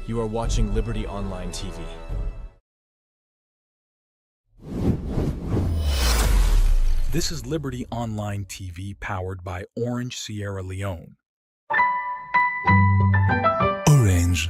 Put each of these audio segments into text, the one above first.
You are watching Liberty Online TV. This is Liberty Online TV powered by Orange Sierra Leone. Orange.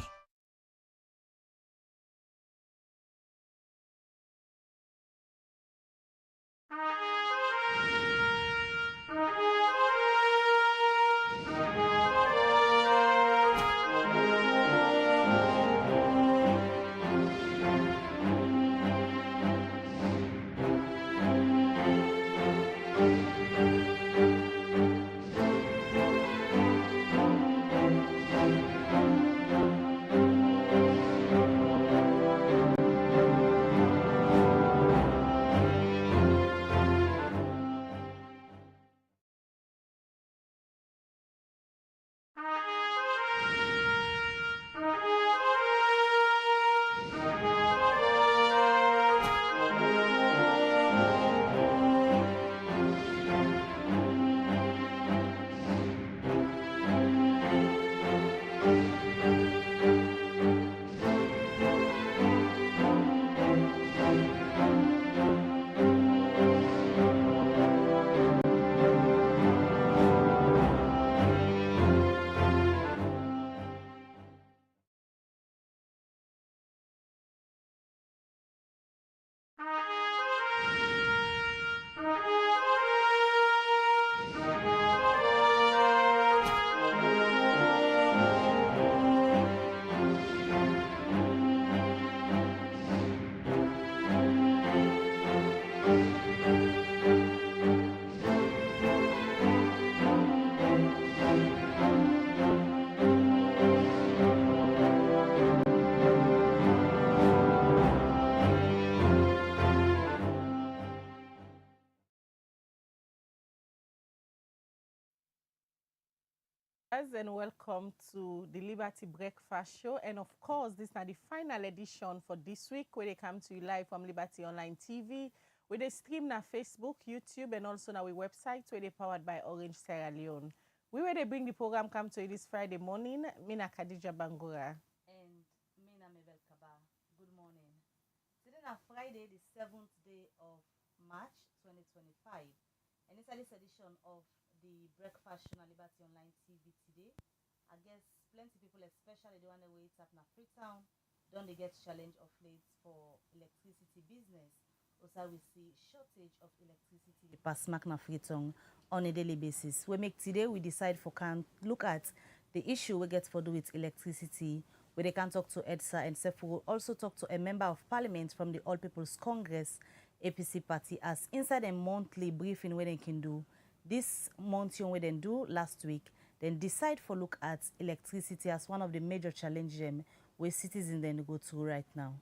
And welcome to the Liberty Breakfast Show. And of course, this is the final edition for this week, where they come to you live from Liberty Online TV, where they stream na Facebook, YouTube, and also na our website, where they powered by Orange Sierra Leone. We where they bring the program come to you this Friday morning. Mina Khadija Bangura. And Mina Mebel Kaba. Good morning. Today is Friday, the 7th day of March 2025. And it's this edition of the Breakfast Show on Liberty Online TV today. I guess plenty people, especially the one that wait up na Freetown, don't they get challenge of late for electricity business. Also, we see shortage of electricity past na Freetown on a daily basis. We make today, we decide for can look at the issue we get for do with electricity, where they can talk to EDSA, and we will also talk to a member of parliament from the All People's Congress APC party as inside a monthly briefing where they can do this month where they do last week, then decide for look at electricity as one of the major challenges where citizens then go through right now.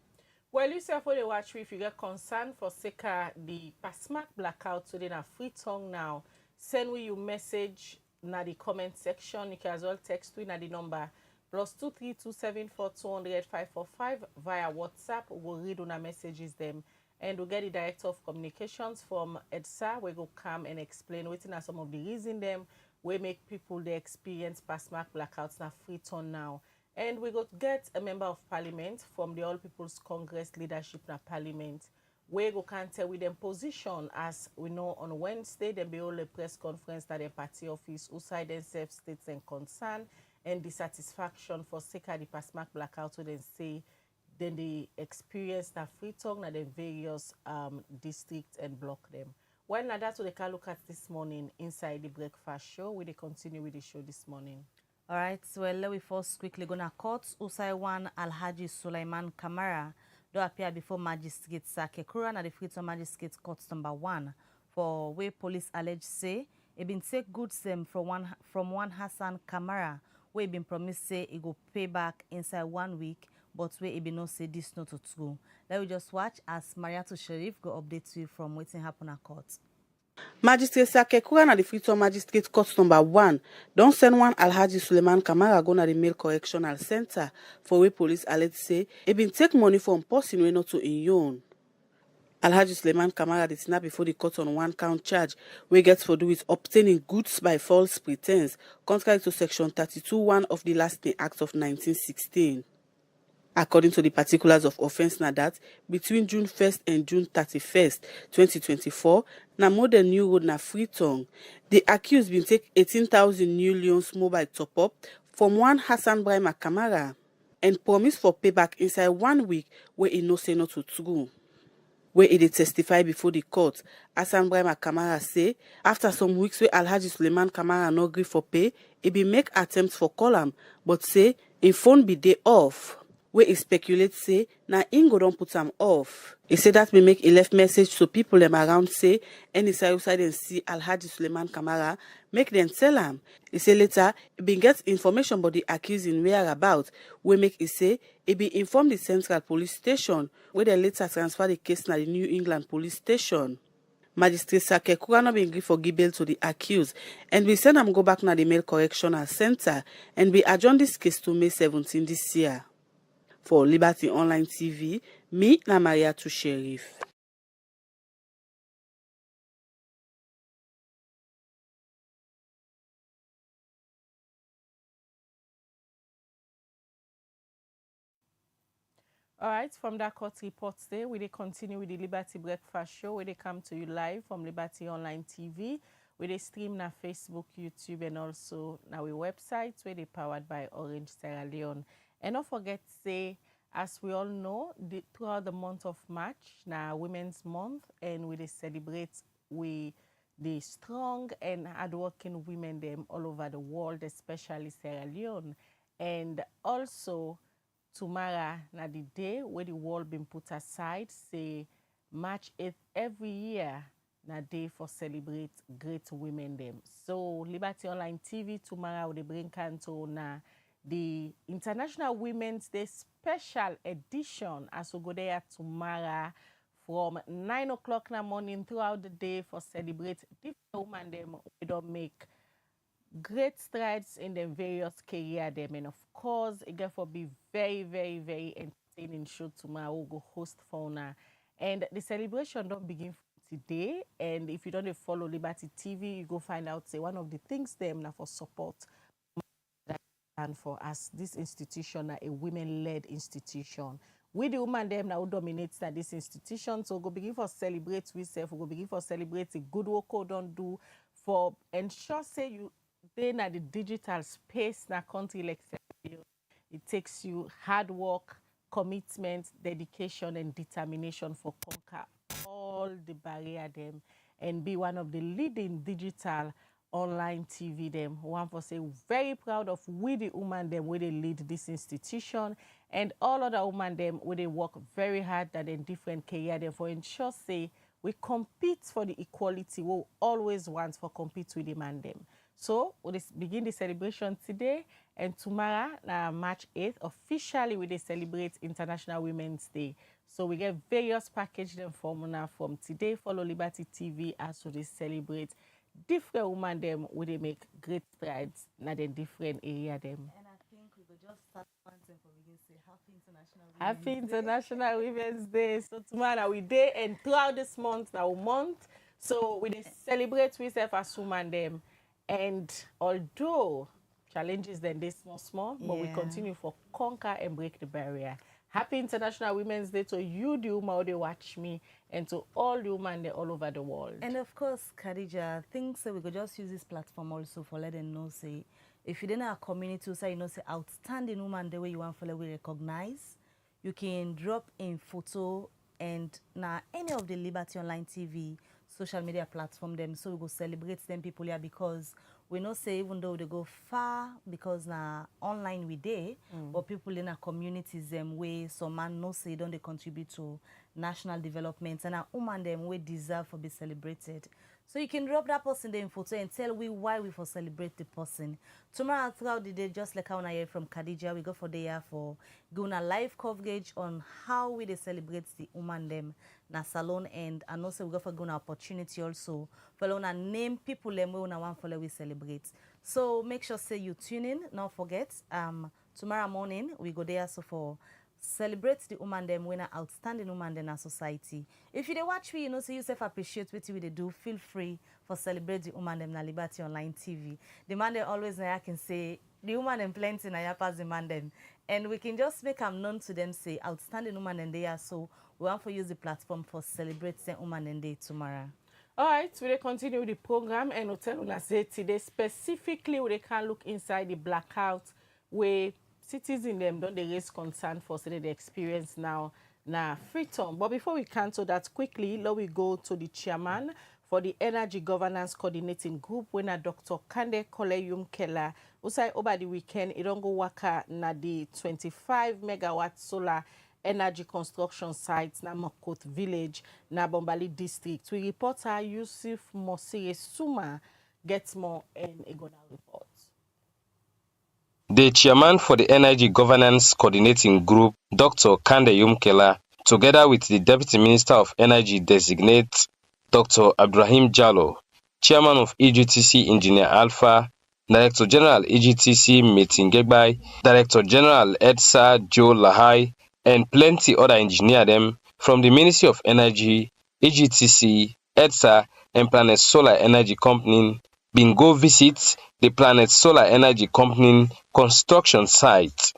Well, you say for the watch, if you get concerned for Seka the Pasmak blackout today na Freetown now, send we you message na the comment section. You can as well text we na the number +23274200545 via WhatsApp. We'll read on our messages them. And we'll get the Director of Communications from EDSA. We go come and explain what are some of the reasons them we make people they experience past mark blackouts na Freetown now. And we go get a member of parliament from the All People's Congress leadership na parliament. We go can tell with them position as we know on Wednesday there be all a press conference at the party office who side themselves states and concern and dissatisfaction for Seka the past mark blackout when they say then they experience that Freetown and the various districts and block them. Well, now that's what they can look at this morning inside the breakfast show. We continue with the show this morning. All right, so let me first quickly gonna court Usaiwan Alhaji Sulaiman Kamara do appear before Magistrate Sakekura and the Freetown Magistrate Court number 1 for where police allege say it been take goods them from one Hassan Kamara where been promised say it go pay back inside 1 week. But we be no say this not to go. Let we just watch as Mariatu Sharif go update you from waiting happen at court. Magistrate Sakekura na the Freetown Magistrate Court number 1 don't send one Alhaji Suleiman Kamara go na the Male Correctional Center for where police allege say he been take money from person we not to in own. Alhaji Suleiman Kamara did snap before the court on 1 count charge we gets for do with obtaining goods by false pretense contrary to section 32(1) of the Lasting Act of 1916. According to the particulars of offence na that, between June 1st and June 31st, 2024, na modern new road na Freetown. The accused bin take 18,000 new loans mobile top-up from one Hassan Brahima Kamara and promise for payback inside 1 week where he no say not to true. Where he dey testify before the court, Hassan Brahima Kamara say after some weeks where Alhaji Suleiman Kamara no gree for pay, he be make attempts for call am, but say him phone be dey off. Where he speculate say na him go don put am off. He say that may make he left message to people them around say any side dem see Alhaji Suleiman Kamara, make them tell am. He say later he been get information about the accusing whereabout, where make he say he be inform the Central Police Station, where they later transfer the case na the New England Police Station. Magistrate Sake Kurano been agree for give bail to the accused and we send am go back na the Male Correctional Center and we adjourn this case to May 17 this year. For Liberty Online TV, me na Maria to Sheriff. All right, from that court report there, we continue with the Liberty Breakfast Show, where they come to you live from Liberty Online TV, where they stream na Facebook, YouTube, and also na our website, where they powered by Orange Sierra Leone. And don't forget, say, as we all know, throughout the month of March, na Women's Month, and we celebrate with the strong and hardworking women them all over the world, especially Sierra Leone. And also, tomorrow, na the day where the world been put aside, say March 8th every year, na day for celebrate great women them. So Liberty Online TV tomorrow they bring canto na the International Women's Day special edition as we go there tomorrow from 9 o'clock in the morning throughout the day for celebrate different women them we don't make great strides in the various career them, and of course it get for be very entertaining show tomorrow we'll go host fauna, and the celebration don't begin today. And if you don't follow Liberty TV, you go find out say one of the things them now for support and for us this institution a women-led institution. We the woman them now dominates that this institution, so go begin for celebrate we self, we go begin for celebrate the good work we don't do for ensure say you they na the digital space na country like Sierra Leone. It takes you hard work, commitment, dedication, and determination for conquer all the barrier them and be one of the leading digital online TV them. One for say very proud of we the woman them where they lead this institution and all other women them where they work very hard that in different career them for ensure say we compete for the equality we always want for compete with the man them. So we begin the celebration today and tomorrow, March 8th, officially we celebrate International Women's Day. So we get various package them from today, follow Liberty TV as we celebrate different women them where they make great strides in the different area them. And I think we could just start one thing for we can say Happy International Women's Day. So tomorrow we day and throughout this month, our month, so we celebrate we self as women them. And although challenges then they small, but we continue for conquer and break the barrier. Happy International Women's Day to you, the woman who watch me, and to all the women all over the world. And of course, Khadija, think so we could just use this platform also for let them know, say, if you didn't have a community, say, you know, say, outstanding woman the way you want for we recognize, you can drop in photo and now any of the Liberty Online TV social media platform them, so we go celebrate them people here because we know say even though they go far because now online we day, but people in our communities them way some man no say don't they contribute to national development and our woman them we deserve for be celebrated. So you can drop that person there in photo and tell we why we for celebrate the person. Tomorrow throughout the day, just like how I hear from Khadija, we go for there for doing a live coverage on how we they celebrate the woman them na salon and also we go for going opportunity also for una name people them we una want for we celebrate. So make sure say you tune in. Don't forget tomorrow morning we go there so for celebrate the woman them when an outstanding woman in our society. If you dey watch me, you know, so you self appreciate what we do, feel free for celebrate the woman them na Liberty Online TV. The man they always I can say the woman and plenty na yapas demand them. And we can just make them known to them, say, outstanding woman and they are, so we want to use the platform for celebrate St. Woman and Day tomorrow. All right, we will continue the program and we'll tell you say today specifically we can look inside the blackout where citizens them don't they raise concern for so they experience now Freetown. But before we cancel that quickly, let we go to the chairman for the Energy Governance Coordinating Group when Dr. Kande Koleyum Kela who say over the weekend it don't go waka na the 25 megawatt solar energy construction sites na Mokot village na Bombali district. We reporter Yusuf Mosire Suma gets more in a good report. The chairman for the Energy Governance Coordinating Group, Dr. Kande Yumkela, together with the Deputy Minister of Energy designate, Dr. Ibrahim Jallo, Chairman of EGTC Engineer Alpha, Director General EGTC Metingegbai, Director General EDSA Joe Lahai, and plenty other engineers them from the Ministry of Energy, EGTC, EDSA, and Planet Solar Energy Company been go visit the Planet Solar Energy Company construction site.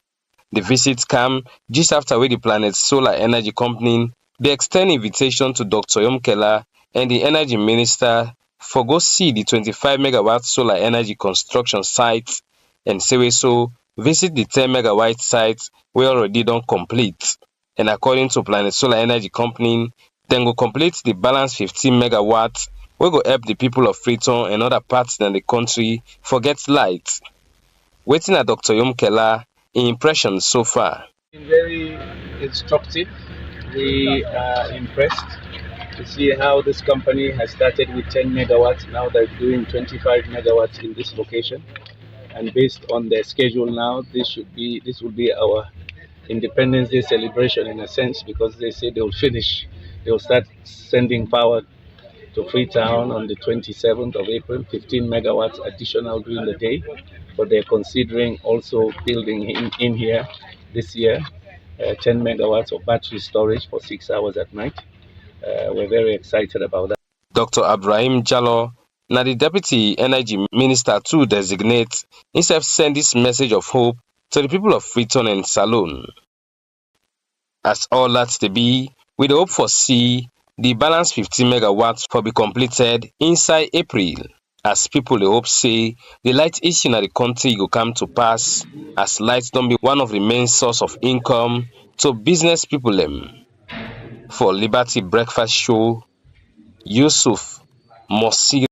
The visit come just after the Planet Solar Energy Company they extend invitation to Dr. Yomkela and the Energy Minister for go see the 25 megawatt solar energy construction site and say so visit the 10 megawatt site we already done complete. And according to Planet Solar Energy Company, then go complete the balance 15 megawatts we go help the people of Freetown and other parts in the country forget light. Waiting at Dr. Yomkela, impressions so far. Very instructive. We are impressed to see how this company has started with 10 megawatts. Now they're doing 25 megawatts in this location. And based on their schedule now, this will be our Independence Day celebration in a sense, because they say they'll start sending power to Freetown on the 27th of April, 15 megawatts additional during the day. But they're considering also building in here this year 10 megawatts of battery storage for 6 hours at night. We're very excited about that. Dr. Ibrahim Jallo, now the Deputy Energy Minister to designate, himself send this message of hope to the people of Freetown and Salone. As all that to be, we hope for see the balance 15 megawatts for be completed inside April. As people hope say the light issue in the country will come to pass, as lights don't be one of the main source of income to business people them. For Liberty Breakfast Show, Yusuf Mosir.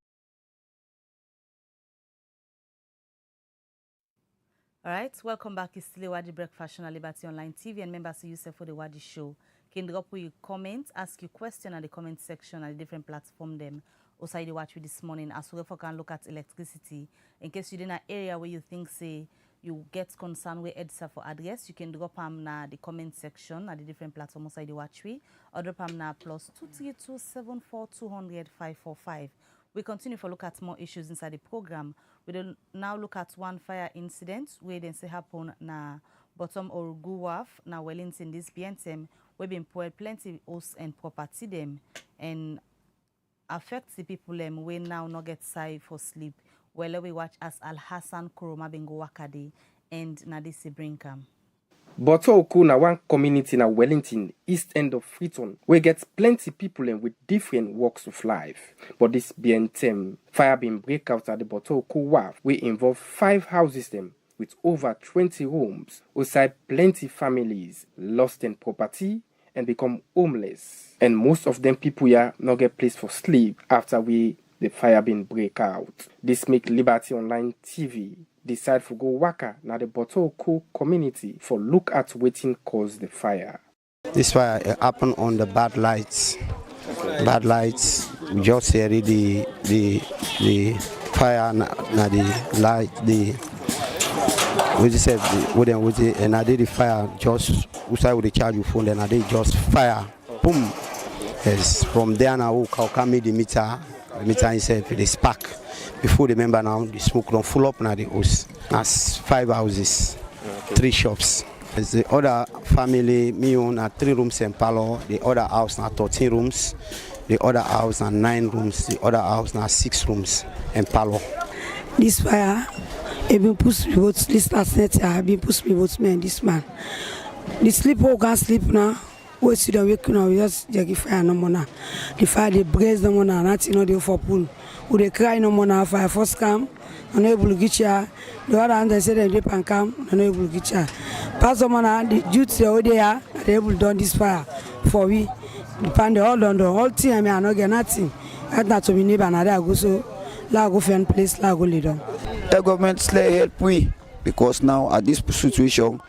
All right, welcome back. It's still Wadi Breakfast on Liberty Online TV and members of Yusuf for the Wadi Show. Can drop your comment, ask your question at the comment section at the different platform them. Also, you watch with this morning as well can look at electricity. In case you're in an area where you think say you get concerned with EDSA for address, you can drop them na the comment section at the different platforms also you watch with, or drop them na +232 74 200 545. We continue to look at more issues inside the program. We will now look at one fire incident where they say happen na bottom Orogu Wharf na Wellington this BNTM. We've been poured plenty house and property them and affect the people them we now not get side for sleep. Well, we watch as Hon Aaron Koroma bingo wakade and Nadisi Brinkam. Botoku na one community na Wellington, east end of Freetown, where gets plenty people with different walks of life. But this BNTM fire been break out at the Botoku Wharf, we involve 5 houses them with over 20 rooms, outside plenty families lost in property and become homeless. And most of them people here not get place for sleep after the fire been break out. This make Liberty Online TV decide to go waka na the Botoku community for look at wetin cause the fire. This fire happened on the bad lights. Bad lights. We just hear the fire na the light we just said and I did the fire just outside with the charge your phone, then I did just fire. Boom. Yes, from there now how come the meter itself the spark. Before the member now the smoke don't full up now the house. That's 5 houses, 3 shops. As the other family me own 3 rooms and parlor, the other house now 13 rooms, the other house now 9 rooms, the other house now 6 rooms and parlor. This fire He been push me votes this last night. I been push me votes me and this man. The sleep who can't sleep now. We see the wake now. We just give fire no more now. The fire they brace no more now. Nothing no they for pool. Who they cry no more now. Fire first come. I'm not able to get ya. The other hand they say they dip and come. I'm not able to get ya. Pass the man the dudes they are they able to done this fire for we. Depend all on the whole thing. I mean I not get nothing. That's not to be neighbor and I go so. La go find place. La go lead on. The government help we because now at this situation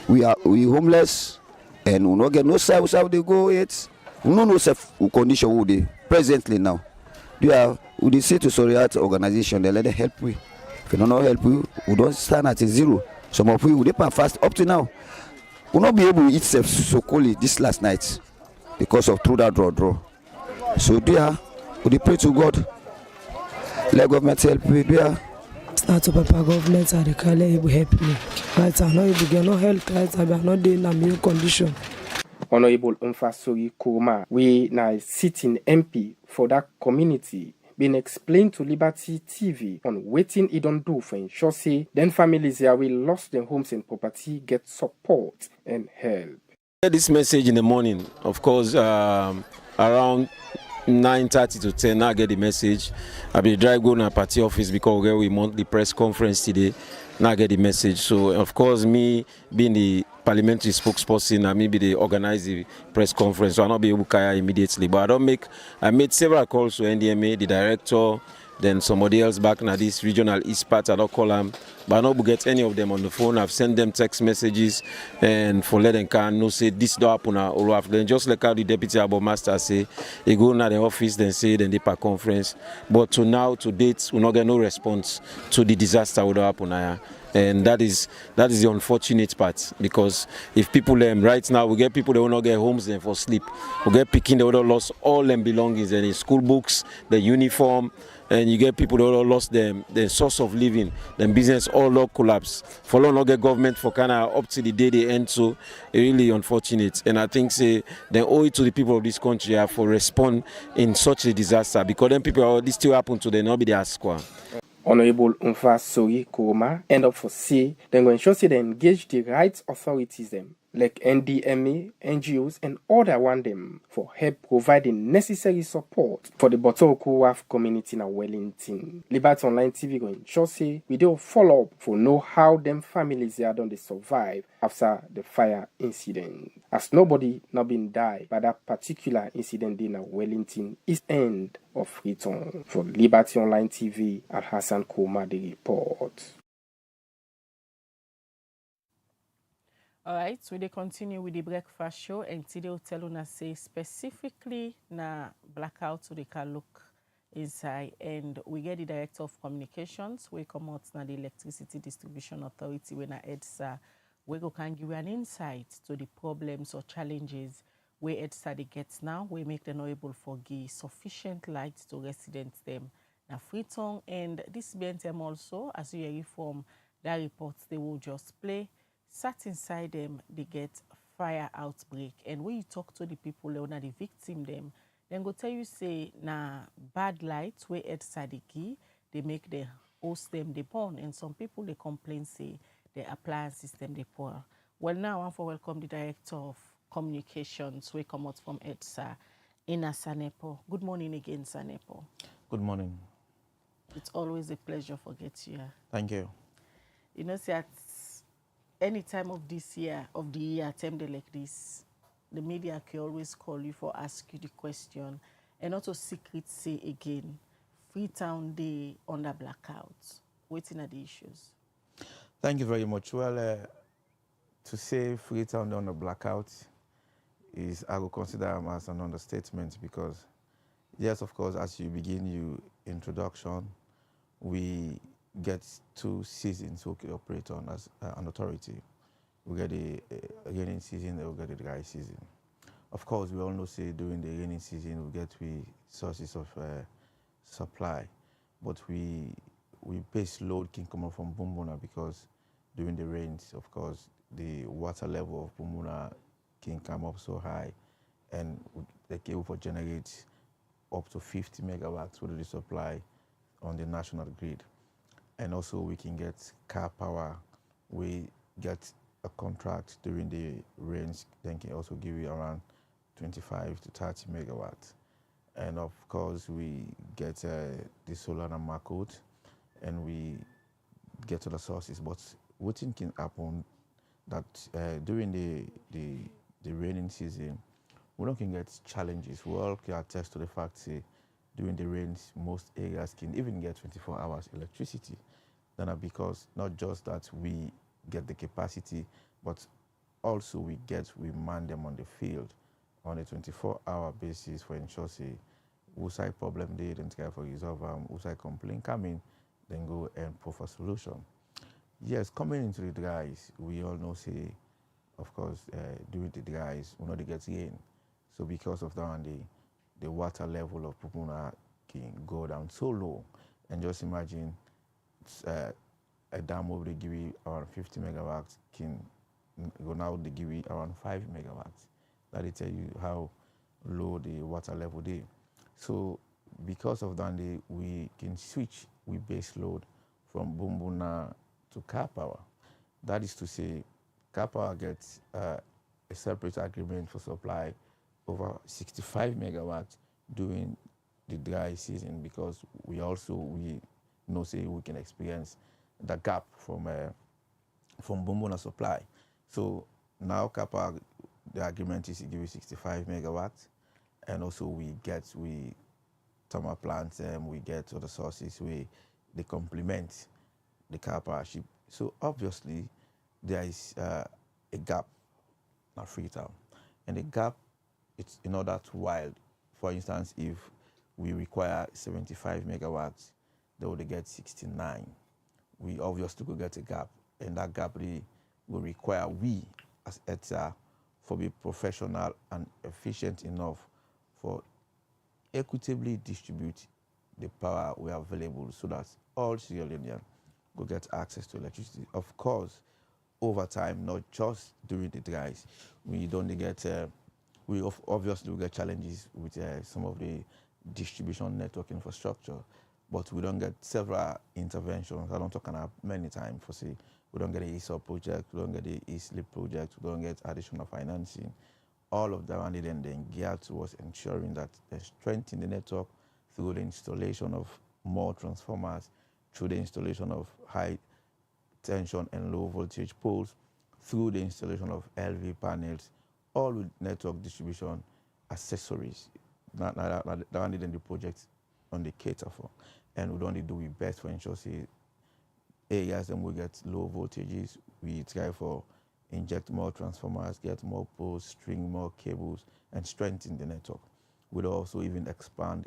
we homeless and we not get no service how they go it. We no safe condition who they presently now. We say to Soriat organization they let them help we. If they don't help we don't stand at a zero. Some of we depend fast up to now. We not be able to eat safe so coldly this last night because of through that draw. So we pray to God. Let government help we Start to Papa government and the Kale will help me. Right, I'm not able to get no health, right? I'm not in a meal condition. Honorable Aaron Aruna Koroma, we now sitting MP for that community, been explained to Liberty TV on waiting it don't do for ensure say then families here will lost their homes and property get support and help. This message in the morning, of course, around 9:30 to 10, I get the message. I'll be drive going to party office because we monthly press conference today. Now I get the message. So of course, me being the parliamentary spokesperson, I maybe they organize the press conference, so I'll not be able to carry immediately. But I made several calls to NDMA, the director, then somebody else back in this regional east part, I don't call them, but I don't get any of them on the phone. I've sent them text messages and for let them can no say this don't happen or then just like how the deputy Abo Master say, they go to the office, then say then they per conference. But to date, we not get no response to the disaster would happen. And that is the unfortunate part, because if people right now we get people that will not get homes then for sleep. We get picking they would have lost all them belongings and the school books, the uniform, and you get people that would have lost their source of living, then business all collapse. For long not get government for kind of up to the day they end, so it's really unfortunate. And I think say they owe it to the people of this country for respond in such a disaster, because then people this still happen to them not be their squad. Honorable Aaron Aruna Koroma end up for say then go ensure say they engage the right authorities them like NDMA, NGOs and other one them for help providing necessary support for the Wharf community in Wellington. Liberty Online TV go ensure say we do follow up for know how them families here done they survive after the fire incident. As nobody not been died by that particular incident in Wellington east end of Freetown. For Liberty Online TV, Hassan Koroma the report. Alright, so they continue with the breakfast show and today will tell us say specifically na blackout so they can look inside, and we get the director of communications, we come out na the electricity distribution authority when na EDSA, we go can give you an insight to the problems or challenges where EDSA they get now, we make them able for give sufficient light to residents them na Freetown, and this BNTM also, as you hear from that report, they will just play. Sat inside them, they get fire outbreak, and when you talk to the people or the victim them, then go tell you say na bad lights where EDSA they key, they make the host them they burn, and some people they complain say the appliance system they poor. Well, now I want to welcome the director of communications we come out from EDSA, Shar Nepor. Good morning again, Shar Nepor. Good morning. It's always a pleasure for get you here. Thank you. You know, see at any time of this year, of the year, time like this, the media can always call you for ask you the question, and also secret say again, Freetown Day under blackout. Waiting at the issues. Thank you very much. Well, to say Freetown Day under blackout is, I will consider as an understatement, because yes, of course, as you begin your introduction, we get 2 seasons we operate on as an authority. We get the rainy season, and we get the dry season. Of course, we all know say during the rainy season we get sources of supply, but we base load can come up from Bumbuna, because during the rains, of course, the water level of Bumbuna can come up so high, and they can able to generate up to 50 megawatts with the supply on the national grid. and also we can get car power. We get a contract during the rains, then can also give you around 25 to 30 megawatts. And of course, we get the solar and Maxit, and we get other sources. But what thing can happen that during the raining season, we don't can get challenges. We all can attest to the fact that during the rains, most areas can even get 24 hours electricity. Then because not just that we get the capacity, but also we man them on the field on a 24-hour basis for ensure say who side problem they don't care for resolve who side complaint come in, then go and provide solution. Yes, coming into the dries, we all know say, of course, during the dries, we know they get rain. So because of that, the water level of Pupuna can go down so low. And just imagine a dam over the give you around 50 megawatts can go now they give you around 5 megawatts. That will tell you how low the water level is. So because of that, we can switch with base load from Bumbuna to car power. That is to say, car power gets a separate agreement for supply over 65 megawatts during the dry season, because we know say we can experience the gap from Bumbuna supply. So now car power, the agreement is to give you 65 megawatts, and also we thermal plants and we get other sources they complement the car power ship. So obviously there is a gap at Freetown, and the gap it's not that wild. For instance, if we require 75 megawatts, they would get 69. We obviously could get a gap, and that gap will require we as EDSA for be professional and efficient enough for equitably distribute the power we have available so that all Sierra Leoneans will get access to electricity. Of course, over time, not just during the dries, we don't get, we obviously will get challenges with some of the distribution network infrastructure, but we don't get several interventions. I don't talk about many times for say, we don't get the ESOP project, we don't get the eSleep project, we don't get additional financing. All of them, and then geared towards ensuring that they strengthen the network through the installation of more transformers, through the installation of high tension and low voltage poles, through the installation of LV panels, all with network distribution accessories. Not the projects on the cater for. And we don't do it best for ensure say areas then we get low voltages, we try for inject more transformers, get more poles, string more cables, and strengthen the network. We'll also even expand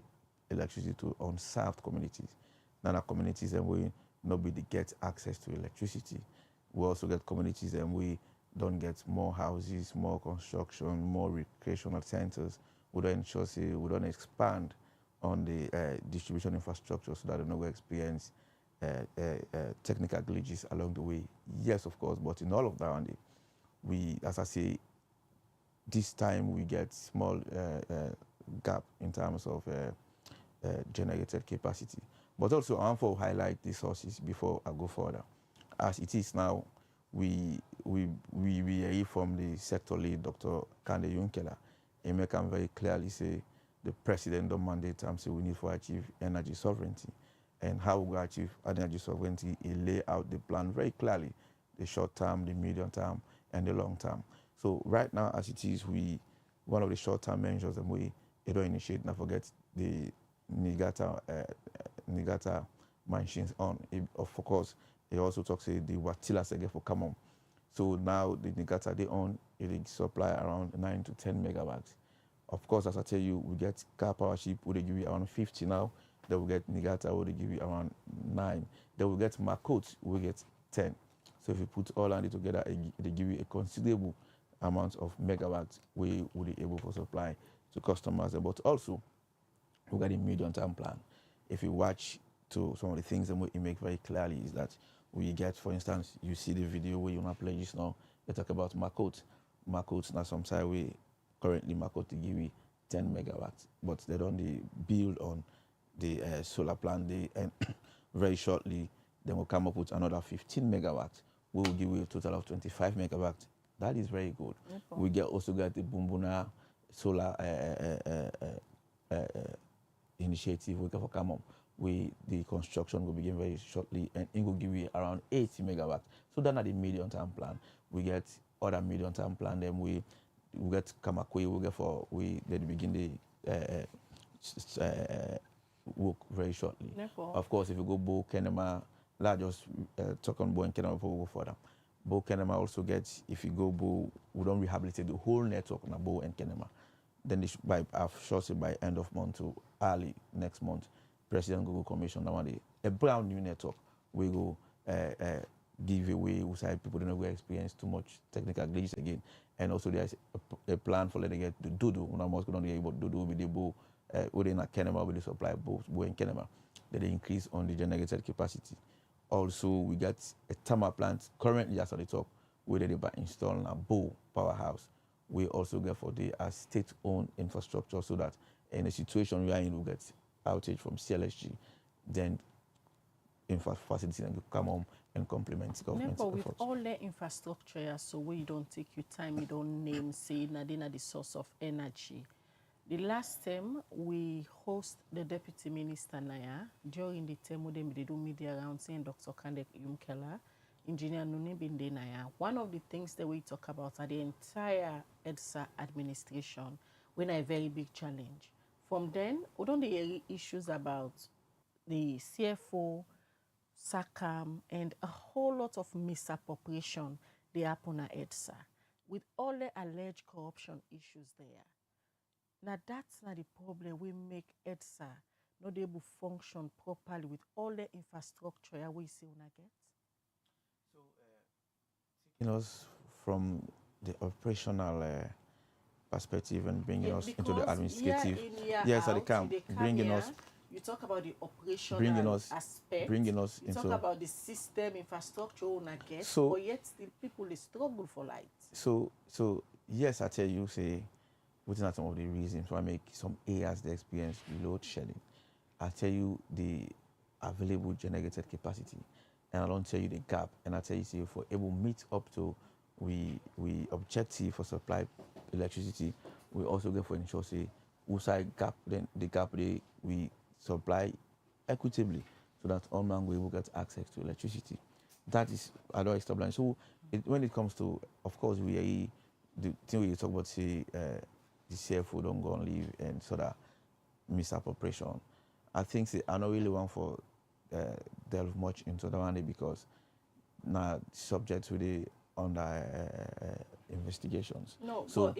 electricity to unserved communities. Now, communities and we not be to get access to electricity. We also get communities and we don't get more houses, more construction, more recreational centers. We don't ensure we don't expand on the distribution infrastructure so that they don't experience technical glitches along the way. Yes, of course, but in all of that, we, as I say, this time we get small gap in terms of generated capacity. But also, I want to highlight the sources before I go further. As it is now, we hear from the sector lead, Dr. Kande Yunkela. He make him very clearly say the president don't mandate him say we need to achieve energy sovereignty. And how we achieve energy sovereignty, he lay out the plan very clearly, the short term, the medium term, and the long term. So right now, as it is, one of the short term measures that we don't initiate, not forget the Nigata machines on. Of course, he also talks the Watila Sege for come on. So now the Nigata they own, it supply around 9 to 10 megawatts. Of course, as I tell you, we get car power ship, would they give you around 50 now. Then we get Nigata, would they give you around 9. Then we get Maxit, we get 10. So if you put all of it together, they give you a considerable amount of megawatts we would be able to supply to customers. But also, we got a medium-term plan. If you watch to some of the things that we make very clearly is that we get, for instance, you see the video where you want to play just now, they talk about Maxit. Maxit, now some side way, currently Maxit to give you 10 megawatts, but they don't build on the solar plant. And very shortly, Then we'll come up with another 15 megawatts. We will give you a total of 25 megawatts. That is very good. We also get the Bumbuna solar initiative. We can come up. The construction will begin very shortly, and it will give you around 80 megawatts. So that's the medium-term plan. We get other medium-term plan. Then we get Kamakwe. They begin the work very shortly. Of course, if you go Bo Kenema, let's just talk on Bo and Kenema before we go further. Bo Kenema also gets, if you go Bo, we don't rehabilitate the whole network on Bo and Kenema. Then I've shorted by end of month to early next month, President Google Commission, a brand new network, we go give away, we say people don't experience too much technical glitches again. And also there's a plan for letting get the Dodo, when I'm also going to get about Dodo with the Bo, within a Kenema, with the supply Bo and Kenema, that they increase on the generated capacity. Also, we got a thermal plant currently as on the top, where they by installing a Bo powerhouse. We also get for the state-owned infrastructure so that in a situation we are in, we get outage from CLSG, then facility can come home and complement government efforts. With all the infrastructure, so we don't take your time, you don't name, say, Nadina the source of energy. The last time we host the Deputy Minister Naya, during the term when they do media around saying Dr. Kande Yumkela, Engineer Nuni Binde Naya, one of the things that we talk about are the entire EDSA administration when a very big challenge. From then, we don't hear issues about the CFO, SACAM, and a whole lot of misappropriation they happen at EDSA, with all the alleged corruption issues there. Now, that's not the problem. We make EDSA not able to function properly with all the infrastructure we see on get. So, taking us from the operational perspective and bringing us into the administrative, yes, at the camp, bringing us. You talk about the operational aspect. Bringing us you into. Talk about the system infrastructure on get. So, but yet still people they struggle for light. So yes, I tell you, say. Within some of the reasons why I make some areas they experience load shedding. I tell you the available generated capacity, and I don't tell you the gap. And I tell you, say, for able to meet up to we objective for supply electricity, we also get for ensure say outside gap, then the gap we supply equitably so that all man will get access to electricity. That is otherwise stabilized. So when it comes to, of course, the thing we talk about, say. The CFO don't go and leave and sort of misappropriation. I think I don't really want to delve much into that one because now subject to the under investigations. No, so but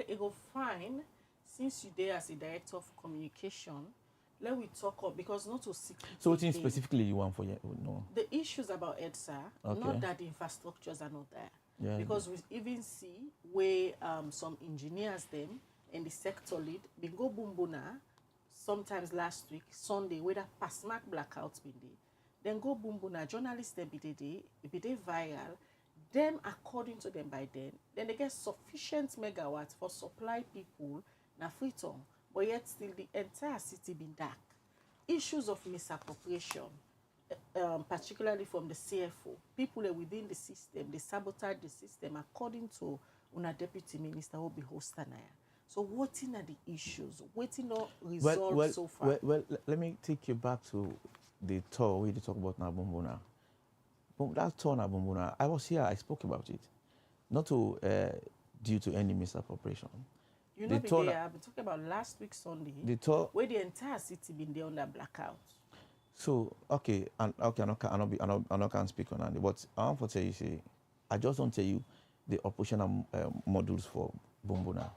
it go fine since you there as a director of communication. Let we talk up because not to secret. So what specifically you want for you? No. The issues about EDSA, not that the infrastructures are not there. Yeah, because we even see where some engineers them and the sector lead they go bumbuna sometimes last week Sunday where that past mark blackouts been there. Then go bumbuna journalists they be they viral. Them according to them by then they get sufficient megawatts for supply people na Freetown, but yet still the entire city been dark. Issues of misappropriation. Particularly from the CFO, people are within the system, they sabotage the system according to una deputy minister will be hosting. So what are the issues? What not resolved so far? Well, let me take you back to the tour we talk about Nabumbuna. That tour Nabumbuna, I was here, I spoke about it. Not to due to any misappropriation. You know, I've been talking about last week Sunday, the tour, where the entire city been there under blackout. So I can't speak on that. But I want to tell you, say, I just don't tell you the operational modules for Bumbuna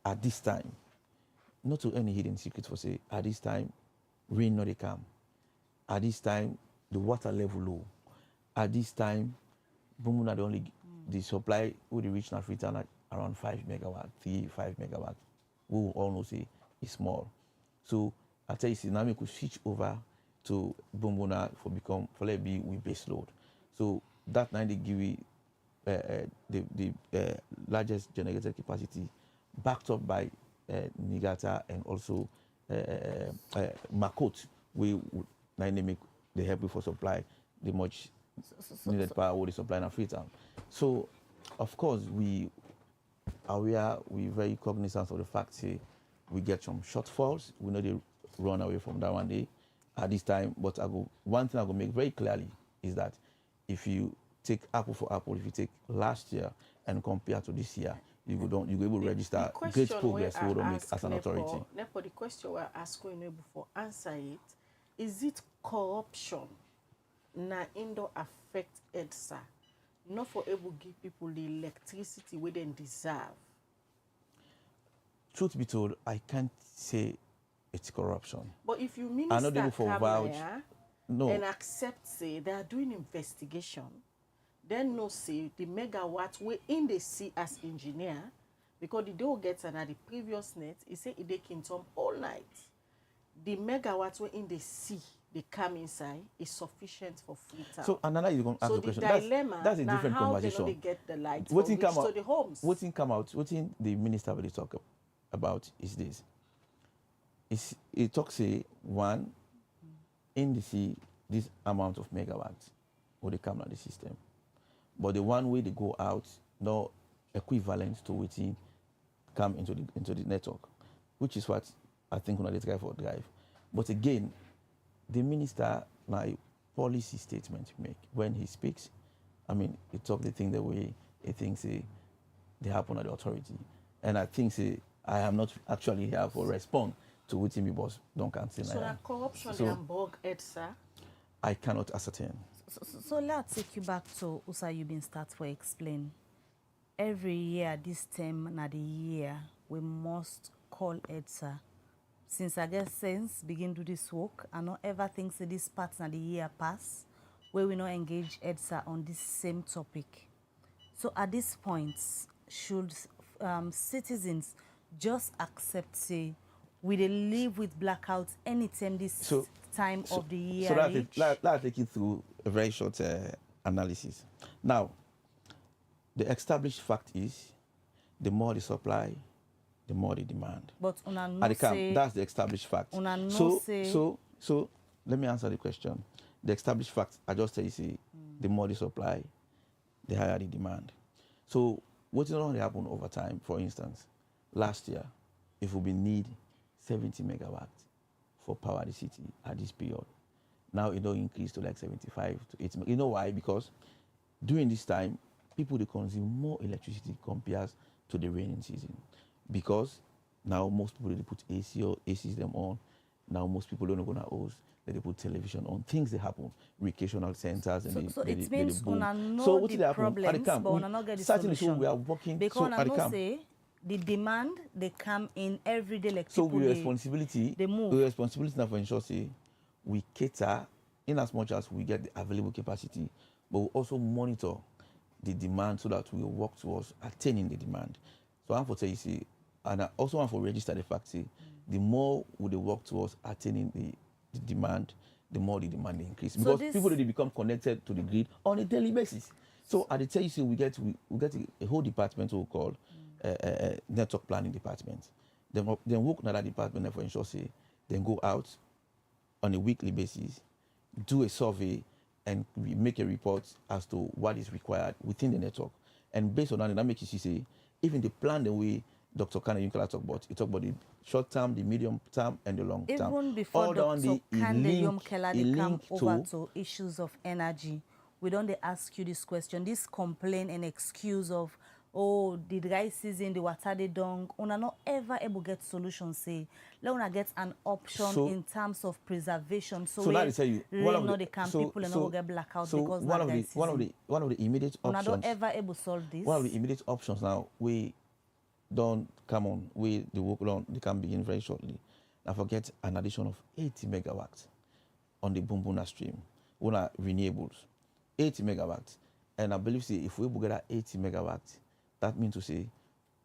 at this time. Not to any hidden secret for say at this time, rain not they come. At this time, the water level low. At this time, Bumbuna the supply would reach na Freetown at around 5 megawatt, 5 megawatt. We will all know say it's small. So I tell you, see, now we could switch over to Bumbuna for let be with base load. So that night they give you the largest generated capacity backed up by Nigata and also Makot. They make the help for supply the much needed power with the supply in Freetown. So, of course, we very cognizant of the fact that we get some shortfalls. We know they run away from that one day at this time. But one thing I will make very clearly is that if you take apple for apple, if you take last year and compare to this year, you will able to register great progress we will make as an authority. Nepor, the question we're asking you before answer it, is it corruption na indo affect EDSA? Not for able to give people the electricity we they deserve. Truth be told, I can't say it's corruption. But if you minister come here and accept say they are doing investigation, then no say the megawatt we in the sea as engineer, because the door gets and at the previous net, he say they can come all night. The megawatts we in the sea, they come inside, is sufficient for Freetown. So another you going to ask the question. Dilemma, that's a different conversation. How they get the lights to the homes? What thing come out? What thing the minister will talk about is this. It talks one in the sea this amount of megawatts will they come out the system, but the one way they go out no equivalent to waiting come into the network, which is what I think on the guy for drive. But again, the minister my policy statement make when he speaks, I mean he talk the thing the way he thinks they happen at the authority, and I think I am not actually here for respond to what him boss don't cancel. So that corruption and bug EDSA? I cannot ascertain. So let's take you back to Usa you been start for explain. Every year this time na the year we must call EDSA. Since I guess since begin do this work, I don't ever think say this part na the year pass where we not engage EDSA on this same topic. So at this point, should citizens just accept say we dey live with blackouts anytime this time of the year? So let's take you through a very short analysis. Now, the established fact is the more the supply, the more the demand. But that's the established fact. So let me answer the question. The established fact, I just tell you, the more the supply, the higher the demand. So what is only happen over time? For instance, last year, if we need 70 megawatts for power the city at this period, now it don't increase to like 75 to 80. You know why? Because during this time, people they consume more electricity compared to the raining season. Because now most people they put AC or ACs them on. Now most people don't go to house. They put television on. Things that happen, recreational centers, and it means boom. So what did happen? Problems, but we not get the solution. We are working. Because say the demand they come in every day like so people we responsibility. They move. We responsibility now for ensure say we cater in as much as we get the available capacity, but we also monitor the demand so that we work towards attaining the demand. So I'm for say you see, and I also want to register the fact say the more we work towards attaining the demand, the more the demand increase. Because people they become connected to the grid on a daily basis. So at the tell you see we get a whole department we call network planning department. Then work in that department for ensure say then go out on a weekly basis, do a survey, and we make a report as to what is required within the network. And based on that makes you see even the plan the way Dr. Kande Yunkela talk about, he talk about the short term, the medium term, and the long term. Even before Dr. Kande Yunkela they come over to issues of energy, we don't ask you this question, this complaint and excuse of, oh, the dry season, the water they don't, una not ever able get solutions. Say, let una get an option in terms of preservation. So let me tell you, really know they can people and not get blackout because one of the immediate options. Una don't ever able solve this. One of the immediate options now we don't come on. The work on they can begin very shortly. Now forget an addition of 80 megawatts on the Bumbuna stream. Una renewables, 80 megawatts, and I believe say if we get that 80 megawatts. That means to say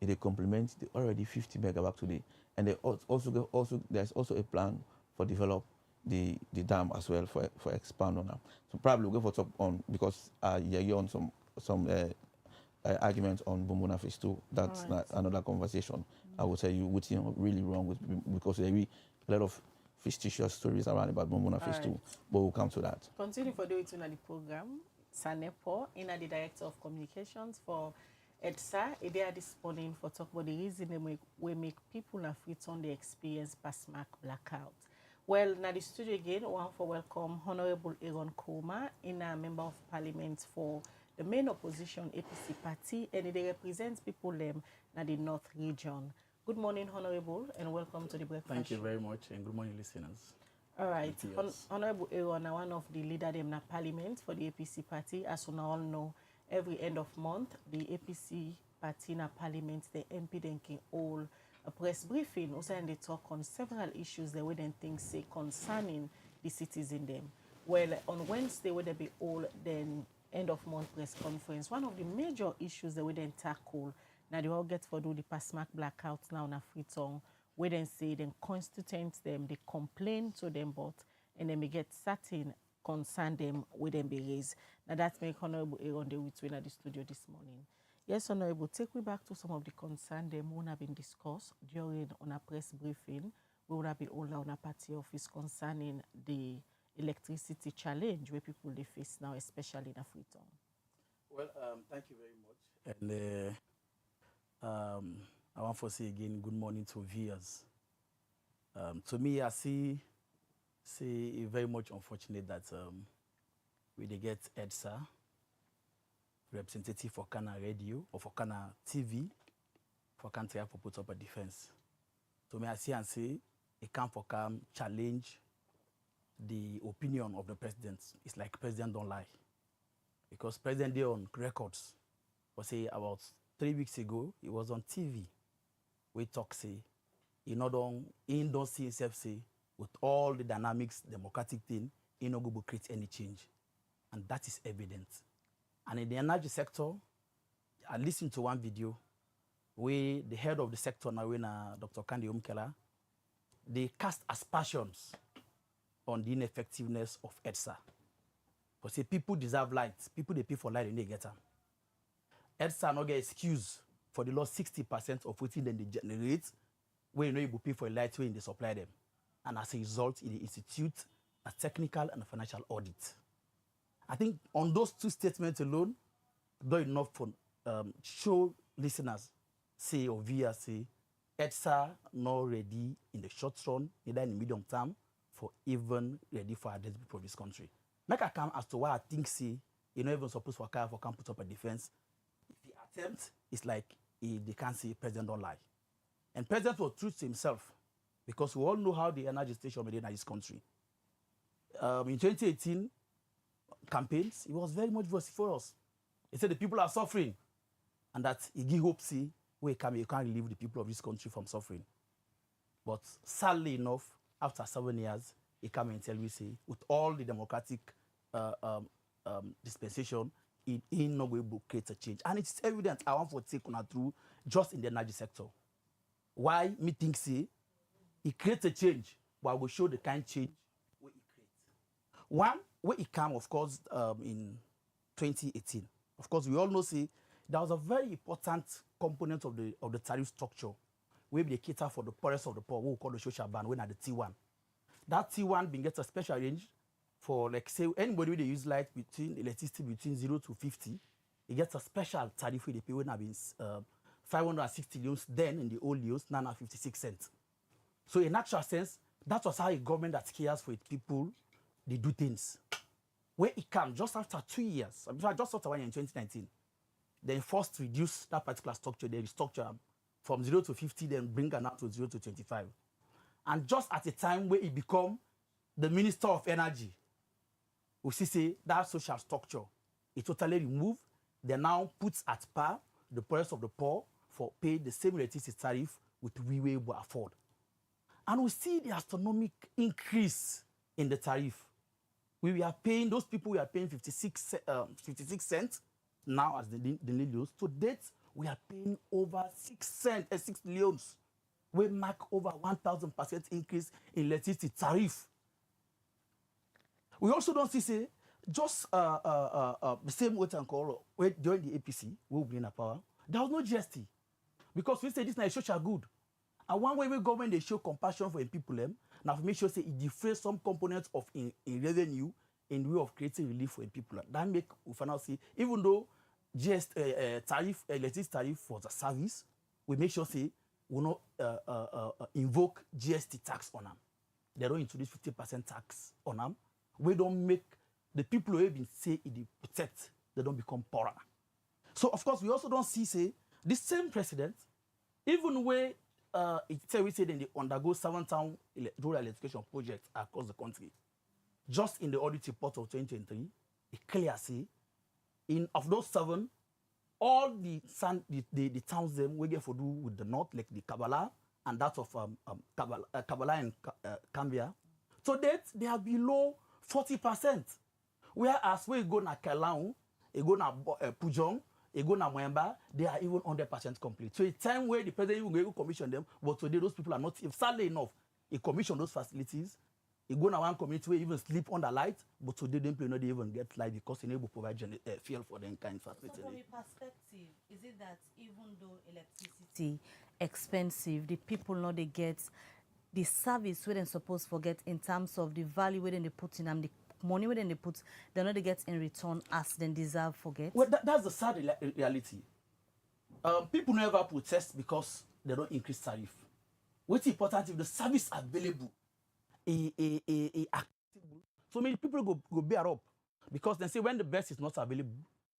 it complements the already 50 megawatts today, and they there's also a plan for develop the dam as well for expand on that. So probably we'll go for top on because you're on some arguments on Bumbuna Phase 2. That's not another conversation. I will tell you what's really wrong with because there be a lot of fictitious stories around about Momona Phase 2, but we'll come to that. Continue for doing the program. Shar Nepor, the Director of Communications for EDSA, they are this morning for talk about the reason we make people in Freetown they experience past-mark blackout. Well, now the studio again, we want to welcome Hon Aaron Aruna Koroma, a Member of Parliament for the main opposition APC party, and they represent people in the North region. Good morning, Honorable, and welcome to the breakfast. Thank you very much, and good morning, listeners. All right, Honorable Aaron, one of the leaders in the Parliament for the APC party, as we all know, every end of month, the APC party in the Parliament, the MP then can hold a press briefing, also and they talk on several issues that we then think say concerning the citizens them. Well, on Wednesday, where they be all then end of month press conference, one of the major issues that we then tackle, now they all get for do the past-mark blackouts now in Freetown, we then say then constituents them, they complain to them, but and then we get certain concern them with them be raised. Now that make Honorable Aaron the with at the studio this morning. Yes, Honorable, take me back to some of the concern them who have been discussed during on a press briefing. We would have been all on a party office concerning the electricity challenge where people they face now, especially in Freetown. Well, thank you very much. And I want to say again, good morning to viewers. To me, I see it very much unfortunate that we they get EDSA, representative for Kana Radio or for Kana TV, for country for put up a defense. To me, I see and say it can for come challenge the opinion of the president. It's like president don't lie. Because president they on records, or say about 3 weeks ago, he was on TV. We talk say, he don't see himself say, with all the dynamics, democratic thing, he not going to create any change. And that is evident. And in the energy sector, I listened to one video where the head of the sector now, Dr. Kande Yumkela, they cast aspersions on the ineffectiveness of EDSA. Because say people deserve light. People they pay for light and they get them. EDSA no get excuse for the lost 60% of what they generate where you know you go pay for a light when they supply them. And as a result, it institute a technical and financial audit. I think on those two statements alone, not enough for show listeners say or via say EDSA not ready in the short run, neither in the medium term, for even ready for identity for this country. Make a come as to why I think say you're not even supposed to for can put up a defense. If he attempts, it's like they can't say president don't lie. And president will true to himself because we all know how the energy station made in this country. In 2018 campaigns, it was very much vociferous. He said the people are suffering and that he give hope say you can't relieve the people of this country from suffering. But sadly enough, after 7 years, he come and tell me say with all the democratic dispensation, it ain't not going to create a change. And it's evident I want to take on through just in the energy sector. Why me think say it creates a change, but I will show the kind of change where it creates. One, where it came, of course, in 2018. Of course, we all know say there was a very important component of the tariff structure where they cater for the poorest of the poor, what we call the social band, when at the T1. That T1 being gets a special range for, like, say, anybody they use light between electricity between 0 to 50, it gets a special tariff where they pay when have been 560 leons, then in the old leons, now 56 cents. So in actual sense, that was how a government that cares for its people, they do things. Where it came just after 2 years, just after 1 year in 2019, they first reduce that particular structure, they restructure from 0 to 50, then bring it now to 0 to 25. And just at a time where it become the Minister of Energy, we see say that social structure, it totally removed. They now put at par the poorest of the poor for pay the same electricity tariff with we will afford. And we see the astronomical increase in the tariff. We are paying, those people we are paying 56 cents now as the leons. To date, we are paying over 6 leons. We mark over 1,000% increase in electricity tariff. We also don't see say just the same way and call during the APC, we will bring a power. There was no GST because we say this is a social good. And one way we government they show compassion for people them. Now for me sure say it defrays some components of in revenue in way of creating relief for people. That make we finally see even though tariff, electricity tariff for the service, we make sure say we not invoke GST tax on them. They don't introduce 50% tax on them. We don't make the people who have been say it protect, they don't become poorer. So of course we also don't see say the same president, even where we say then they undergo 7 town rural electrification projects across the country. Just in the audit report of 2023, it clearly say in of those 7, all the towns them we get for do with the north, like the Kabbalah and that of Kabbalah and Cambia. To date, they are below 40%. Whereas we go na Kelau, we go na Pujong, we go na Mwemba, they are even 100% complete. So it's time where the president will commission them, but today those people are not, if sadly enough, he commission those facilities. You go now one community where even sleep under light, but today them people not even get light because they able to provide fuel for them kind of facility. So from your perspective, is it that even though electricity expensive, the people know they get the service where they supposed to get in terms of the value where they put in and the money where they put, they know they get in return as they deserve forget? Well, that's the sad reality. People never protest because they don't increase tariff. What's important if the service available accessible. So many people go bear up because they say when the best is not available,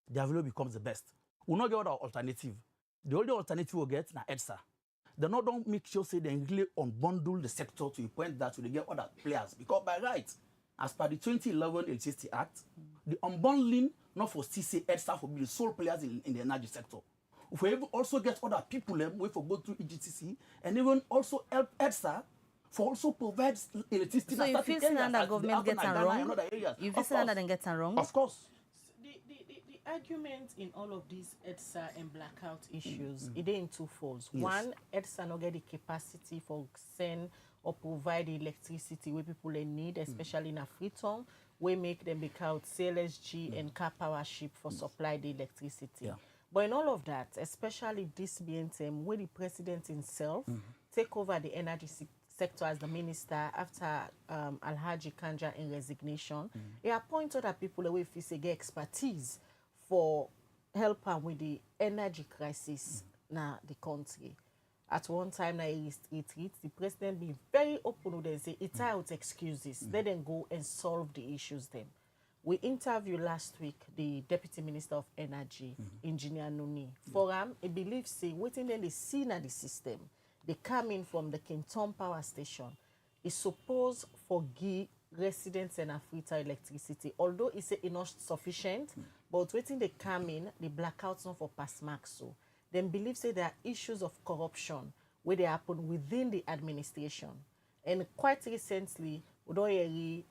the available becomes the best. We'll not get other alternative. The only alternative we'll get na EDSA. They not don't make sure say they really unbundle the sector to a point that they get other players. Because by right, as per the 2011 Electricity Act, the unbundling not for CC EDSA for be the sole players in the energy sector. If we also get other people who for go through EGTC and even also help EDSA for also provides electricity. So you feel that government gets wrong? You feel that gets wrong? Of course. The argument in all of these EDSA and blackout issues, it is in 2 folds. Yes. One, EDSA not get the capacity for send or provide the electricity where people they need, especially in a Freetown, we make them become CLSG and car power ship for supply the electricity. Yeah. But in all of that, especially this being time where the president himself take over the energy sector as the minister after Alhaji Kanja in resignation, he appointed other people who get expertise for helping with the energy crisis na the country. At one time, the president being very open with them, say it's out excuses. Let them go and solve the issues then. We interviewed last week the Deputy Minister of Energy, Engineer Nuni. For him, he believes say waiting then they see na the system. They come in from the Kenton Power Station. It's supposed for give residents and Freetown electricity, although it's not sufficient, but waiting they come in, the blackouts not for past marks. So then believe say there are issues of corruption where they happen within the administration. And quite recently, the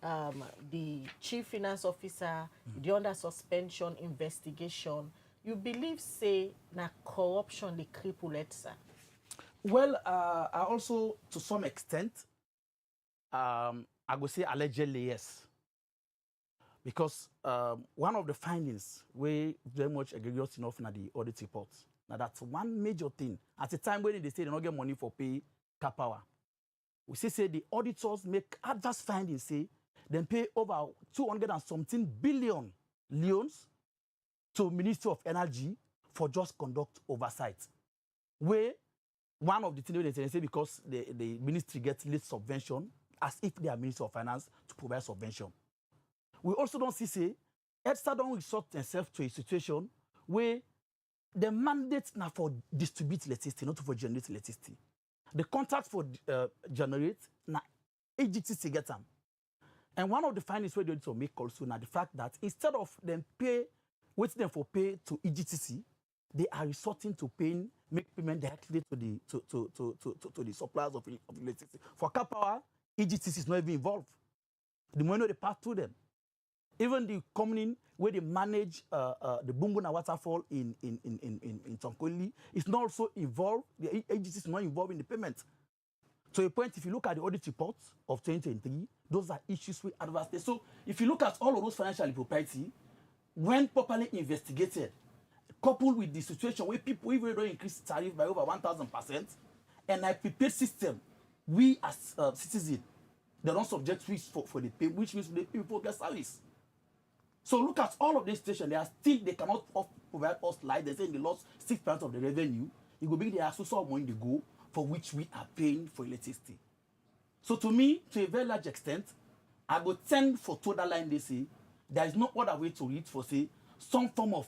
chief finance officer, the under suspension investigation, you believe say na corruption the cripple EDSA? Well, I also, to some extent, I would say allegedly yes. Because one of the findings we very much egregious enough in the audit report. Now that's one major thing. At the time when they say they don't get money for pay car power, we say the auditors make adverse findings, say they pay over 200 and something billion loans to Ministry of Energy for just conduct oversight. Where one of the things they say because the ministry gets late subvention as if they are Ministry of Finance to provide subvention. We also don't see EDSA don't resort themselves to a situation where the mandate now for distribute electricity, not for generate electricity. The contract for generate now AGTC get them. And one of the findings we need to make also now the fact that instead of them waiting them for pay to EGTC, they are resorting to make payment directly to the suppliers of electricity. For car power, EGTC is not even involved. The money they pass through them. Even the company where they manage the Bumbuna waterfall in Tonkoli is not also involved. The EGTC is not involved in the payment. To a point, if you look at the audit reports of 2023, those are issues with adverse. So if you look at all of those financial impropriety, when properly investigated, coupled with the situation where people even don't increase tariff by over 1,000%, and a prepaid system, we as citizens, they don't subject risk for the pay, which means the people get service. So look at all of these stations. They cannot provide us light. They say they lost 6% of the revenue. It will be the associate money they go for which we are paying for electricity. So to me, to a very large extent, I go tend for total line they say there is no other way to read for say some form of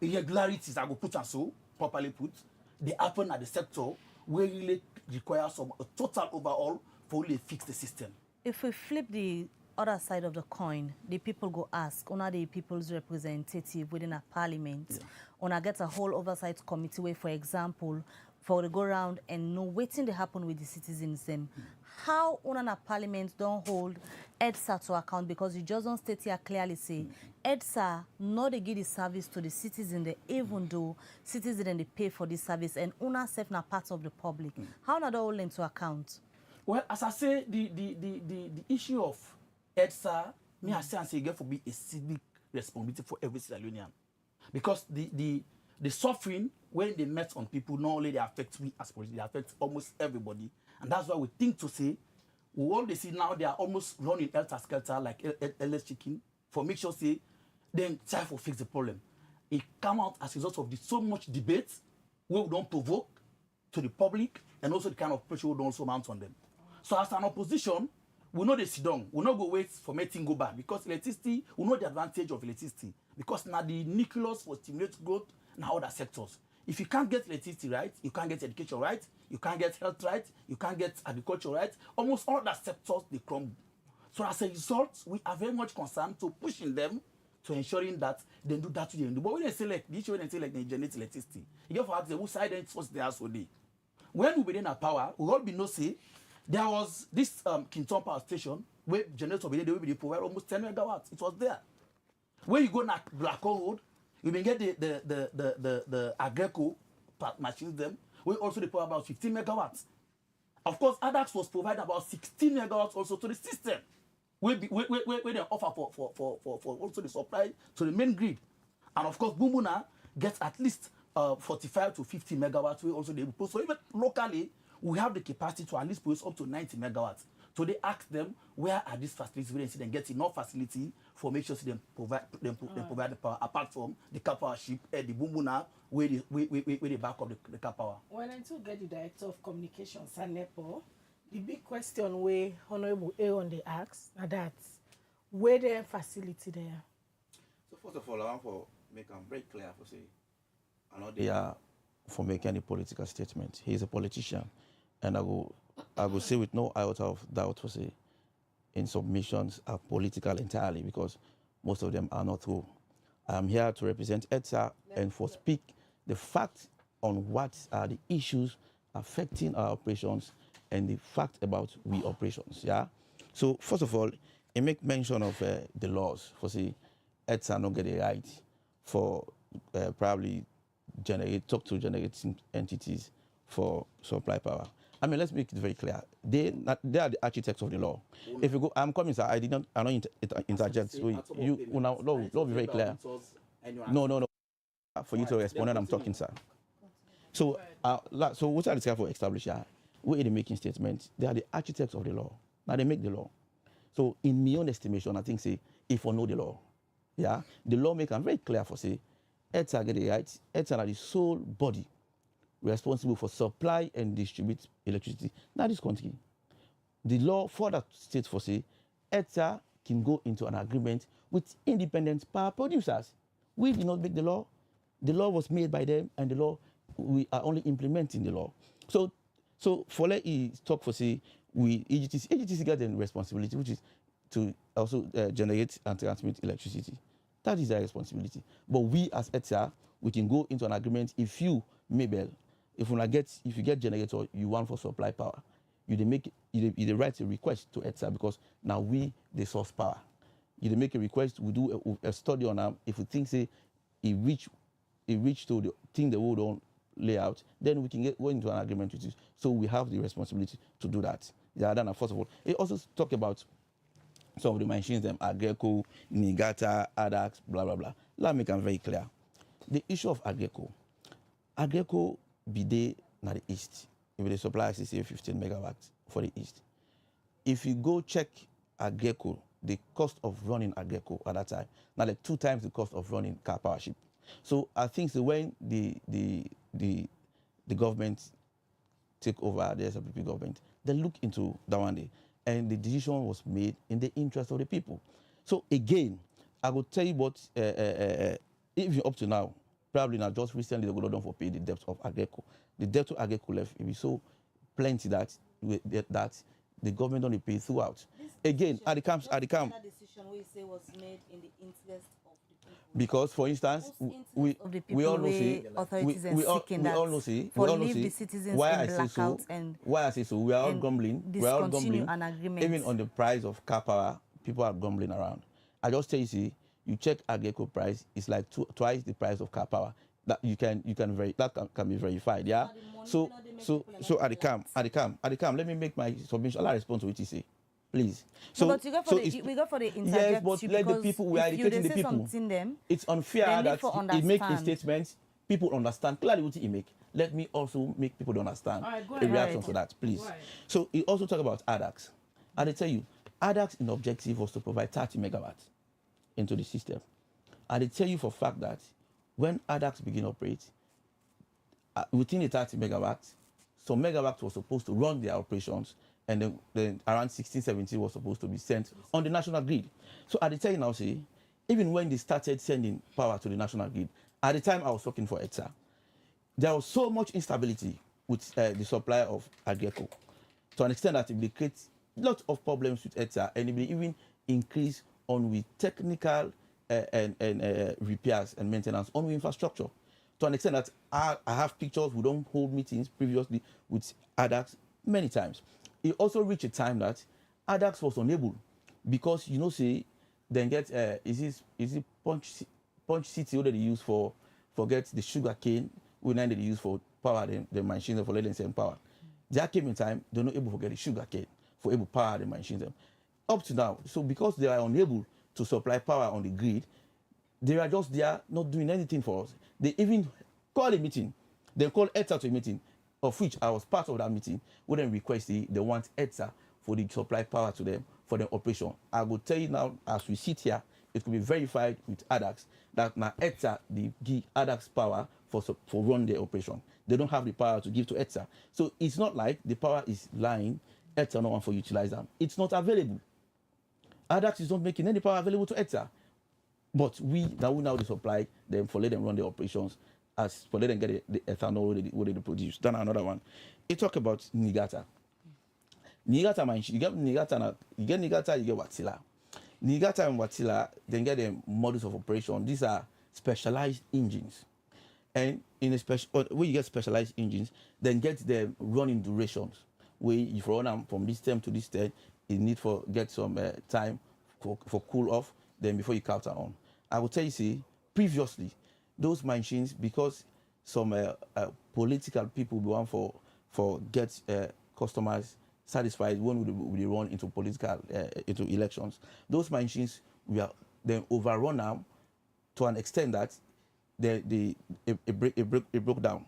irregularities I go put and so properly put. They happen at the sector where really require a total overhaul for really fix the system. If we flip the other side of the coin, the people go ask, una the people's representative within a parliament, una get a whole oversight committee where, for example, for the go round and know waiting to happen with the citizens them. How una parliament don't hold EDSA to account, because you just don't state here clearly say EDSA not they give the service to the citizen they, even though citizens they pay for this service and una self na part of the public. How not all into account? Well, as I say, the issue of EDSA, me I say and say again for be a civic responsibility for every Sierra Leonean. Because the suffering when they met on people, not only they affect we as politicians, they affect almost everybody. And that's why we think to say, we all they see now they are almost running helter-skelter like LS chicken for make sure say then try to fix the problem. It come out as a result of so much debate where we don't provoke to the public and also the kind of pressure we don't also mount on them. So as an opposition, we know they sit down. We not go wait for making go back because electricity, we know the advantage of electricity because now the nucleus will stimulate growth in other sectors. If you can't get electricity right, you can't get education right, you can't get health right, you can't get agriculture right, almost all other sectors, they crumble. So as a result, we are very much concerned to pushing them to ensuring that they do that to the end. But when they say like, the issue when they say like they generate electricity, you get for ask them who side and first they are so day. When we be in a power, we all be no say, there was this Kinton power station where generator they will provide almost 10 megawatts. It was there. When you go na Blacko Road, you can get the Agreco machines them, where also they provide about 15 megawatts. Of course, ADAX was providing about 16 megawatts also to the system, where they offer for also the supply to the main grid. And of course, Bumbuna gets at least 45 to 50 megawatts, where also they produce. So even locally, we have the capacity to at least produce up to 90 megawatts. So they ask them, where are these facilities where they see them get enough facility for make sure they provide the power, apart from the car power ship and the Bumbuna where they back up the car power. When I do get the Director of Communications, Shar Nepor, the big question where Honorable Aaron they ask are that where the facility there? So first of all, I want to make them very clear for say, I know they are for making any political statement. He is a politician, and I will say with no iota of doubt for say, in submissions are political entirely because most of them are not true. I am here to represent EDSA and for speak the fact on what are the issues affecting our operations and the fact about we operations. Yeah. So first of all, I make mention of the laws for say EDSA not get a right for probably talk to generating entities for supply power. I mean, let's make it very clear. They are the architects of the law. If you go, I'm coming, sir. I not interject. So law be very clear. No. For you to respond, and I'm talking, sir. So, so what are the for establish here? Where they making statements? They are the architects of the law. Now they make the law. So, in my own estimation, I think say if we know the law, yeah, the law make them very clear for say EDSA get the rights. EDSA are the sole body responsible for supply and distribute electricity. Now this country, the law further states for say, EDSA can go into an agreement with independent power producers. We did not make the law. The law was made by them, and the law, we are only implementing the law. So for let you talk for say, EDSA get the responsibility, which is to also generate and transmit electricity. That is their responsibility. But we as EDSA, we can go into an agreement if you, Mabel, if you get generator, you want for supply power, you write a request to EDSA because now we the source power. You make a request, we do a study on them. If we think say it reach to the thing the world don't lay out, then we can go into an agreement with you. So we have the responsibility to do that. Yeah, then first of all, it also talk about some of the machines, them Agreco, Nigata, ADAX, blah blah blah. Let me make them very clear. The issue of Agreco be there in the east. if they supply, say 15 megawatts for the east. If you go check Agreco, the cost of running Agreco at that time, now like 2 times the cost of running car power ship. So I think so when the government take over, the SPP government, they look into that one day, and the decision was made in the interest of the people. So again, I will tell you what, even up to now, probably not just recently they go down for pay the debt of Agreco. The debt of Agreco left it is so plenty that the government only pay throughout. Again, at the camps, decision we say was made in the interest of the people. Because, for instance, we all know say we all know say why I say so. Why I say so? We are all grumbling. We are all grumbling. Even on the price of car power, people are grumbling around. I just tell you, see, you check Agreco price, it's like twice the price of car power. That can be verified. Yeah. So at the camp, let me make my submission. I'll respond to what you say, please. So, no, but we go for the interject. Yes, but let the people, we are educating the people. It's unfair that he make a statement, people understand clearly what he make. Let me also make people understand the reaction to that, please. So he also talk about ADAX. And I tell you, ADAX in objective was to provide 30 megawatts into the system. And they tell you for a fact that when ADAX begin operate, within the 30 megawatts, some megawatts were supposed to run their operations, and then around 16, 17 was supposed to be sent on the national grid. So at the time now, see, even when they started sending power to the national grid, at the time I was working for EDSA, there was so much instability with the supply of Agreco, to an extent that it will create lots of problems with EDSA, and it will even increase on with technical and repairs and maintenance on with infrastructure. To an extent that I have pictures, we don't hold meetings previously with ADAX many times. It also reached a time that ADAX was unable, because you know, say, then get is it punch city that they use for get the sugar cane, we now they use for power the machines for letting send power. There came in time they're not able to get the sugar cane for able to power the machines up to now. So because they are unable to supply power on the grid, they are just there not doing anything for us. They even call a meeting. They call EDSA to a meeting, of which I was part of that meeting, where they request they want EDSA for the supply power to them for their operation. I will tell you now, as we sit here, it could be verified with ADAX that now EDSA they give ADAX power for run their operation. They don't have the power to give to EDSA. So it's not like the power is lying, EDSA no one for utilize them. It's not available. ADAX is not making any power available to EDSA. But we now they supply them for let them run their operations, as for let them get the ethanol what they produce. Then another one. It talk about Niigata. Niigata man, you get Niigata, you get Wärtsilä. Niigata and Wärtsilä, then get the models of operation. These are specialized engines. And in a when you get specialized engines, then get the running durations. Where if you run them from this term to this term, you need for get some time for cool off, then before you counter on. I will tell you, see, previously, those machines, because some political people want for get customers satisfied when we run into political into elections, those machines we are then overrun now to an extent that it broke down.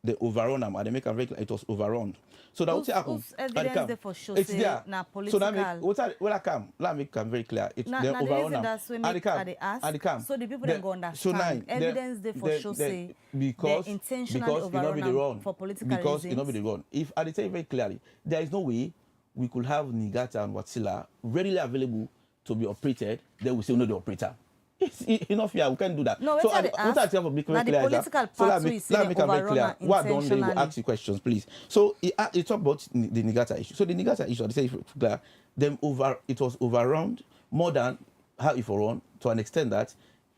They overrun them and they make a regular. It was overrun. So that what happens? It's there. So that make let me come very clear. It's they overrun them. And they come. So the people don't go understand. So now evidence there for sure say because intentionally overrun them for political reasons. Because it not be the run. If I tell you very clearly, there is no way we could have Niigata and Wärtsilä readily available to be operated. Then we say no, the operator. It's enough here. We can't do that. No, so what I tell for clear so let me make it very clear. Why don't they will ask you questions, please? So it talk about the Niigata issue. So the Niigata issue, they say clear, it was overrun more than how it was run to an extent that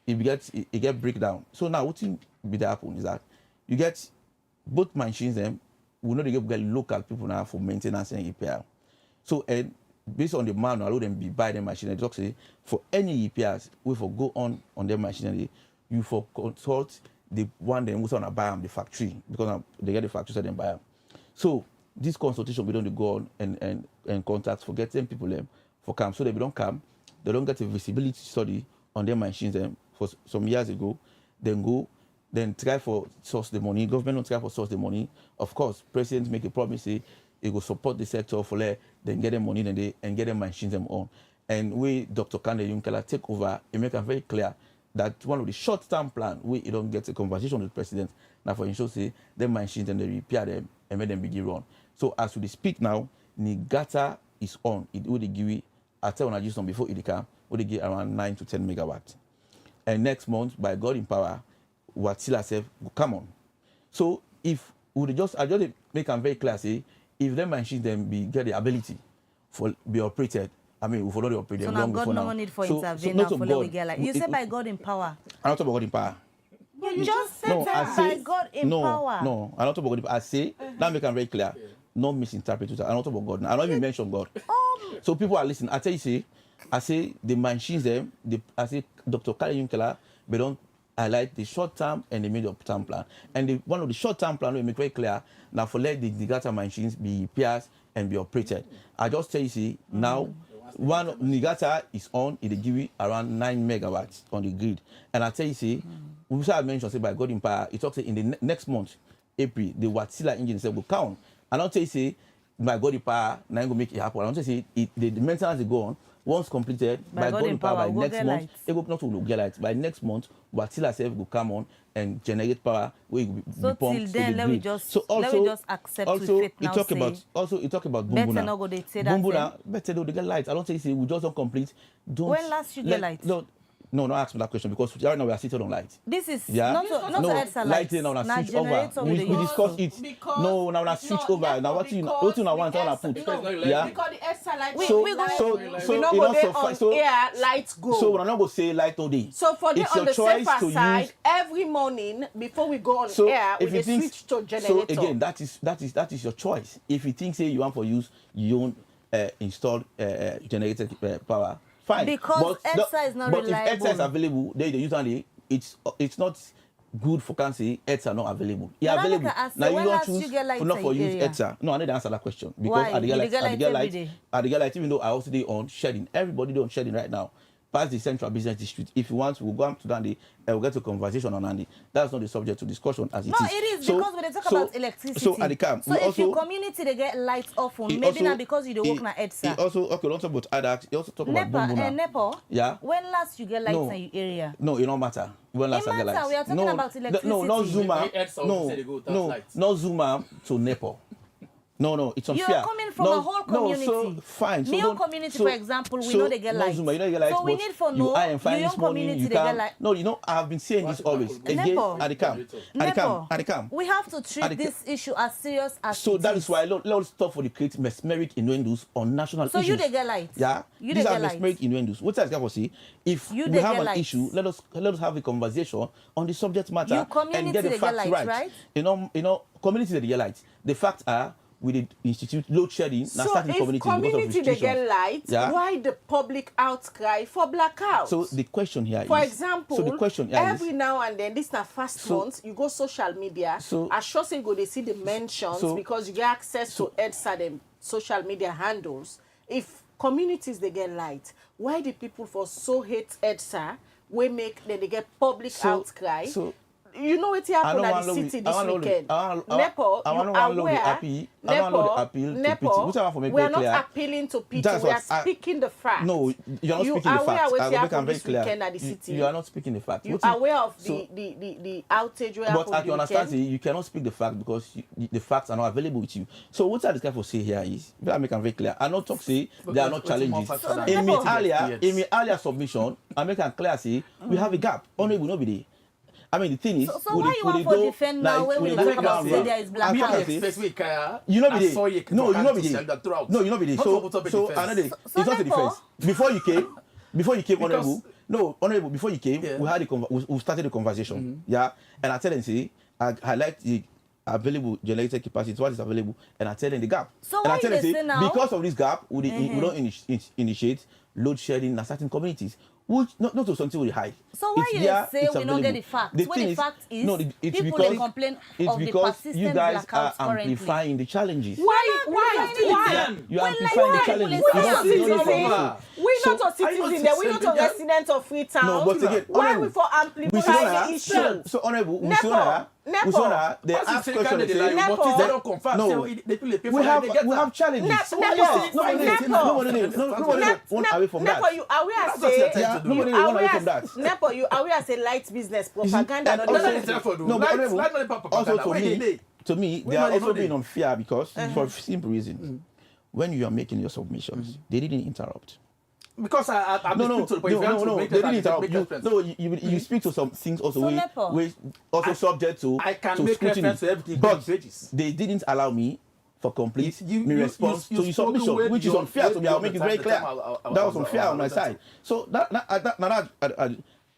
it get breakdown. So now what will be the happen is that you get both machines them. We know they get local people now for maintenance and repair. So based on the manual, allow them be buy the machinery. Just say for any repairs, we for go on their machinery, you for consult the one them who's on a buy them the factory because they get the factory so they buy them. So this consultation we don't go on and contact for getting people them for come. So they don't come, they don't get a visibility study on their machines them for some years ago. Then then try for source the money. Government don't try for source the money. Of course, president make a promise, say he will support the sector for then get them money and get them machines them on. And we, Dr. Kande Yunkela, take over and make it very clear that one of the short-term plan, we don't get a conversation with the president. Now for instance, say them machines and they repair them and make them begin run. So as we speak now, Nigata is on. It would give I tell on just before it come, would give around 9 to 10 megawatts. And next month, by God in power, Watila self will come on. So if we I just make them very clear, say if them machines then get the ability for be operated, I mean, we follow the operating. So now God no need for intervene now for we get like. You say by God in power. I'm not talking about God in power. You just said that by God in power. No, I'm not talking about God in power. I say, that make it very clear. No misinterpret it. I'm not talking about God. I don't even mention God. So people are listening. I tell you, I say the machines them, I say Dr. Kale Yunkela, they don't highlight the short term and the medium term plan. And one of the short term plan we make very clear now for let the Nigata machines be repaired and be operated. I just tell you, now one Nigata is on, it give you around 9 megawatts on the grid. And I tell you, we should mention say by God in power, it talks in the next month, April, the Watsila engine will count. And I'll tell you, by God in power, now I'm going to make it happen. I'll tell you, the maintenance will go on. Once completed, by God in power, by next month, it will not to get lights. By next month, Watsila self will come on and generate power where it will be pumped till then, to the grid. Let me just accept with faith now. It talk about Bumbuna. Better not go they say that. Bumbuna, better they get lights. I don't say we just don't complete. When last you get lights? No, ask me that question because right now we are sitting on light. This is not EDSA light. Now switch over. We discuss it. No, now switch over. Now what you want to put? Yeah. Because the EDSA light. We not go there on air lights go. So we're not going to say light all day. So for the on the safer side, every morning before we go on air, we switch to generator. So again, that is your choice. If you think say you want for use your own installed generated power. Fine. Because EDSA is not reliable. But if EDSA is available, they usually it's not good for cancer. EDSA not available. It's available. Now you don't choose not for use EDSA. No, I need to answer that question because at the light, even though I also do on shedding, everybody do on shedding right now. Past the central business district. If you want, we'll go up to Dandy and we'll get a conversation on Andy. That's not the subject to discussion as it is. No, it is because when they talk about electricity. So at the camp, so if your community they get lights off on, maybe not because you don't work na EDSA. Also, okay, don't talk about ADAX. You also talk about Bumbuna. Nepor. Yeah. When last you get lights in your area? No, it don't matter. When last I get lights. We are talking about electricity. No, not Zuma. No, not Zuma to Nepor. No, it's unfair. You're coming from a whole community. So fine. So your community, for example, we know they get lights. Zuma, you know they get lights. So we need for your community they get lights. No, I have been saying this always. Again, at the camp. We have to treat this issue as serious as so that is why let's stop for the create mesmeric innuendos on national issues. So you they get lights. Yeah. These are mesmeric innuendos. What else can we say? If we have an issue, let us have a conversation on the subject matter and get the facts right. You know, community they get lights. The facts are we did institute load shedding. So if community they get lights, why the public outcry for blackouts? So the question here for example, every now and then, this is the first month, you go social media, I sure say go they see the mentions because you get access to EDSA them social media handles. If communities they get light, why the people for so hate EDSA we make then they get public outcry? You know what happened at the city this weekend. Nepor, we are not appealing to pity. We are speaking the facts. No, you are not speaking the facts. What happened this weekend at the city. You are not speaking the facts. You are aware of the outage where happened. But you understand, you cannot speak the facts because the facts are not available with you. So what I this guy for say here is, I make them very clear. I not talk say there are not challenges. In my earlier submission, I make them clear say we have a gap. Only will not be there. I mean, the thing is, so why you want to defend now when we talk about say there is blackout? You know be there. No, you know be there. No, you know be there. So another, it's not a defense. Before you came, honorable. No, honorable. Before you came, we started the conversation. Yeah, and I tell them say I like the available generated capacity. What is available, and I tell them the gap. So why you say now? Because of this gap, we don't initiate load shedding in certain communities. Which not to something we hide. So why you say we don't get the facts? When the fact is, people they complain of the persistent you guys blackouts are amplifying the challenges. Why? You are amplifying the challenges. We not a citizen there. We're not a resident of Freetown. No, but again, why we for amplify the issue? So honorable, Nepor, they ask questions. They don't confirm. No, we have challenges. Nobody won't away from that. Nepor, you aware say Nepor, you aware say light business propaganda. No, but also to me, they are also being unfair because for a simple reason. When you are making your submissions, they didn't interrupt. Because I'm no, they didn't interrupt. You speak to some things also which also subject to I can make reference to everything, but they didn't allow me for complete response to your submission, which is unfair to me. I'll make it very clear. That was unfair on my side. So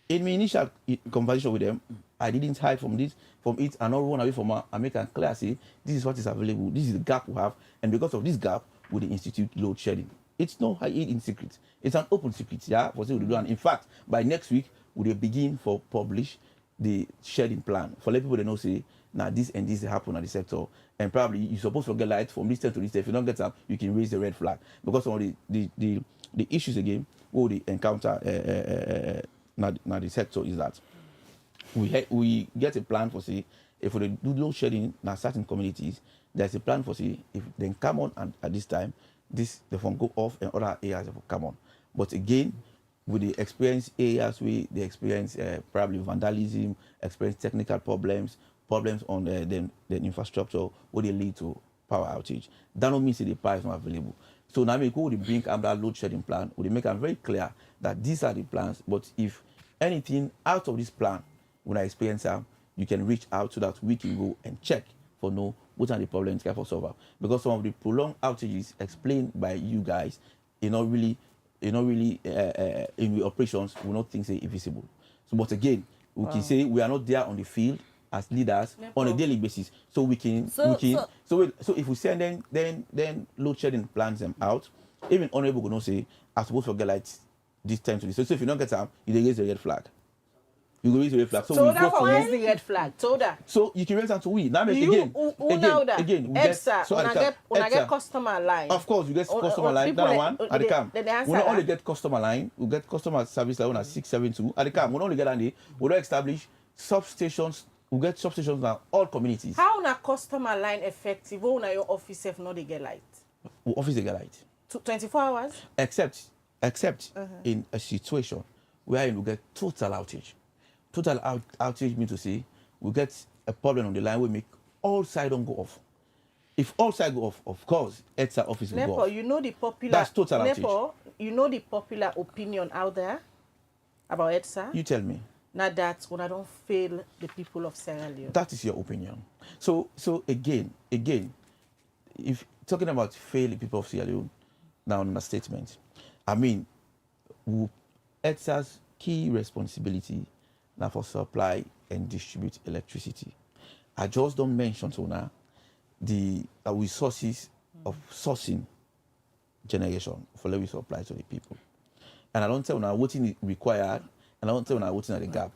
in my initial conversation with them, I didn't hide from it, and not run away from her. I make it clear, say, this is what is available, this is the gap we have, and because of this gap, we institute load shedding. It's not hide in secret. It's an open secret, yeah, for what we do. And in fact, by next week, we will begin for publish the shedding plan. For let people they know, say, now this and this happen at the sector, and probably you're supposed to get light from this time to this time. If you don't get up, you can raise the red flag. Because some of the issues again, what they encounter now the sector is that we get a plan for say if we do load shedding in certain communities, there's a plan for say if they come on at this time, this the phone go off and other areas will come on. But again, with the experience areas where they experience probably vandalism, experience technical problems on the infrastructure, where they lead to power outage. That don't mean that the power is not available. So now we go to bring that load shedding plan, we make it very clear that these are the plans, but if anything out of this plan, when I experience them, you can reach out so that we can go and check for know what are the problems for solve. Because some of the prolonged outages explained by you guys, in the operations, we not think say invisible. So, but again, we can say we are not there on the field as leaders on a daily basis. So we can so if we send then load shedding plans them out, even honorable will not say I suppose to get lights this time to this. So if you don't get them, you raise the red flag. You go raise the red flag. So that's why is the red flag. So you can raise them to we. Now again, we get customer line. Of course, we get customer line. That one at the camp. We not only get customer line, we get customer service line at 672 at the camp. We not only get on we don't establish substations. We get substations now all communities. How na customer line effective? How na your office if not they get light? Office they get light. 24 hours. Except in a situation where we get total outage. Total outage means to say we get a problem on the line, we make all sides don't go off. If all sides go off, of course, EDSA office will go off. You know the popular. That's total outage. Nepor, you know the popular opinion out there about EDSA. You tell me. Not that when I don't fail the people of Sierra Leone. That is your opinion. So again, if talking about fail the people of Sierra Leone, now on a statement, I mean, EDSA's key responsibility now for supply and distribute electricity. I just don't mention so now the resources of sourcing generation for let we supply to the people. And I don't tell now what is required, and I don't tell now what's in the gap.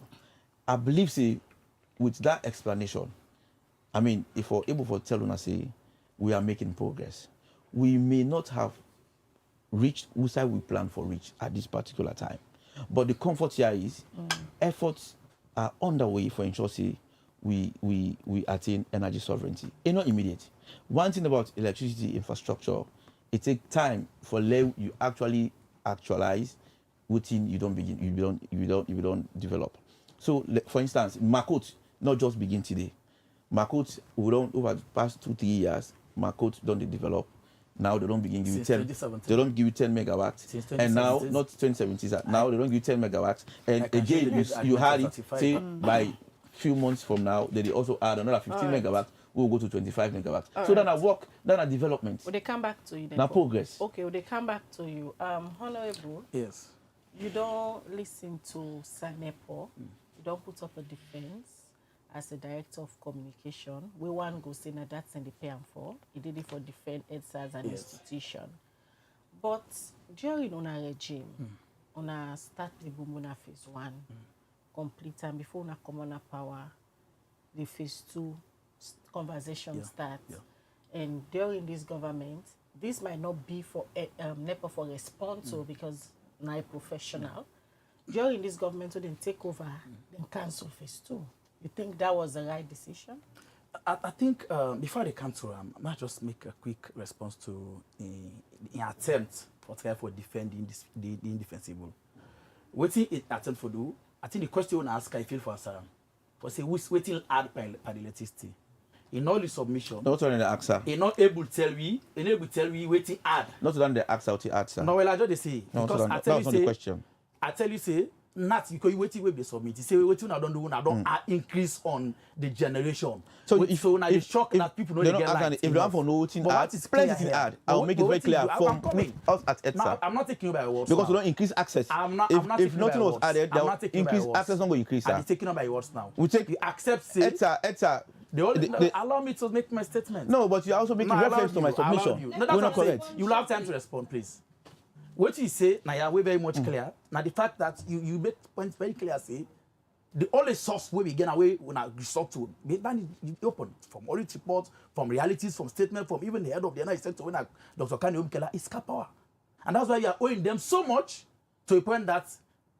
I believe say with that explanation, I mean if we're able to tell us say we are making progress. We may not have reached whose side we plan for reach at this particular time. But the comfort here is efforts are underway for ensure say we attain energy sovereignty. It's not immediate. One thing about electricity infrastructure, it takes time for you actually actualize within you don't develop. So for instance, Maxit not just begin today. Maxit over the past 2-3 years, Maxit don't develop. Now they don't begin give you 10. They don't give you 10 megawatts, and now not 2017. Now they don't give you 10 megawatts, and again you had it. Say by few months from now, they also add another 15 megawatts. We'll go to 25 megawatts. So then I work, then I development. Will they come back to you then? Now progress. Okay, will they come back to you? Honorable. Yes. You don't listen to Shar Nepor. You don't put up a defense as a director of communication. We want to go say that that's in the pay for. He did it for defend EDSA as an institution. But during on a regime, on a start the Bumuna phase 1, complete and before na come on a power, the phase 2 conversation starts. And during this government, this might not be for Nepor for response to because now a professional. During this government, when they take over, then cancel phase 2. You think that was the right decision? I think before they cancel, I might just make a quick response to the attempt for defending the indefensible. What it attempt for do? I think the question you ask, I feel for Saram. For say who's waiting add by the electricity. In all the submission, not only the AXA. He not able to tell we waiting add. Not only the AXA or the AXA. No, well I just say no, because I tell you say. The question. I tell you say not because you waiting with the submit. You say waiting I don't do I don't increase on the generation. So if so now the shock that people know they get like. If they want for no waiting add, place it in add. I will make it very clear for us at EDSA. No, I'm not taking you by words. Because we don't increase access. If nothing was added, increase access not going to increase. I'm taking you by words now. We take you accept say EDSA. Allow me to make my statement. No, but you are also making reference to my submission. No, that's not correct. You will have time to respond, please. What you say, now we're very much clear. Now the fact that you make points very clear, say the only source where we get away when I resort to then you open from audit reports, from realities, from statements, from even the head of the United States when Dr. Kanye Umkela is power. And that's why you are owing them so much to a point that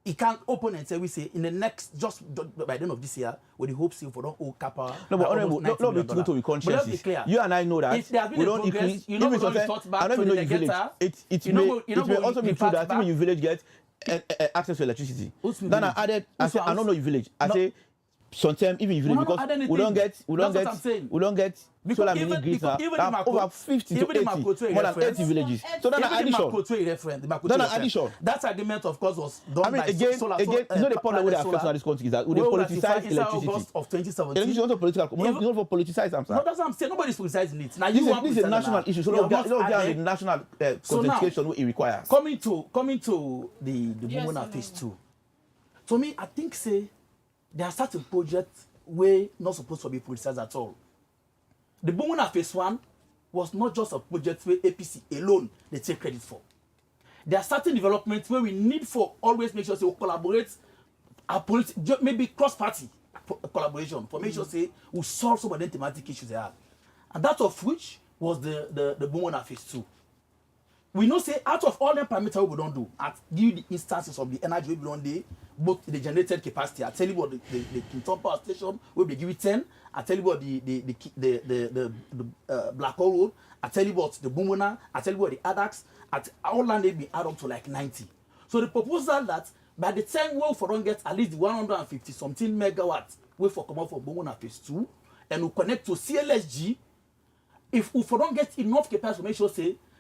he can't open and say we say in the next just by the end of this year with the hopes for don't owe Kappa. No, but honorable, not be true to be conscious. You and I know that we don't increase. You know we don't talk back to the village. It may also be true that even your village get access to electricity. Then I added. I say I don't know your village. I say sometimes even your village because we don't get solar mini grids now. Over 50 to 80, more than 80 villages. So then addition. That argument, of course, was done by solar. Again, you know the problem with the affects of this country is that we politicize electricity. August of 2017. Electricity is also political. We don't for politicize. No, that's what I'm saying. Nobody's politicizing it. Now this is a national issue. So don't get the national concentration it requires. Coming to the Bumuna phase 2. To me, I think there are certain projects where not supposed to be politicized at all. The Bumuna phase 1 was not just a project where APC alone they take credit for. There are certain developments where we need for always make sure we collaborate, maybe cross-party collaboration for make sure we solve some of the thematic issues there. And that of which was the Bumuna phase 2. We know out of all the parameters we don't do, at give the instances of the energy we don't do, both the generated capacity. I tell you about the Kinton power station, we be give it 10. I tell you about the Black Hole Road. I tell you about the Bumuna. I tell you about the ADAX. At all land they be add up to like 90. So the proposal that by the time we for don't get at least 150 something megawatts, we for come out for Bumuna phase 2, and we connect to CLSG. If we for don't get enough capacity to make sure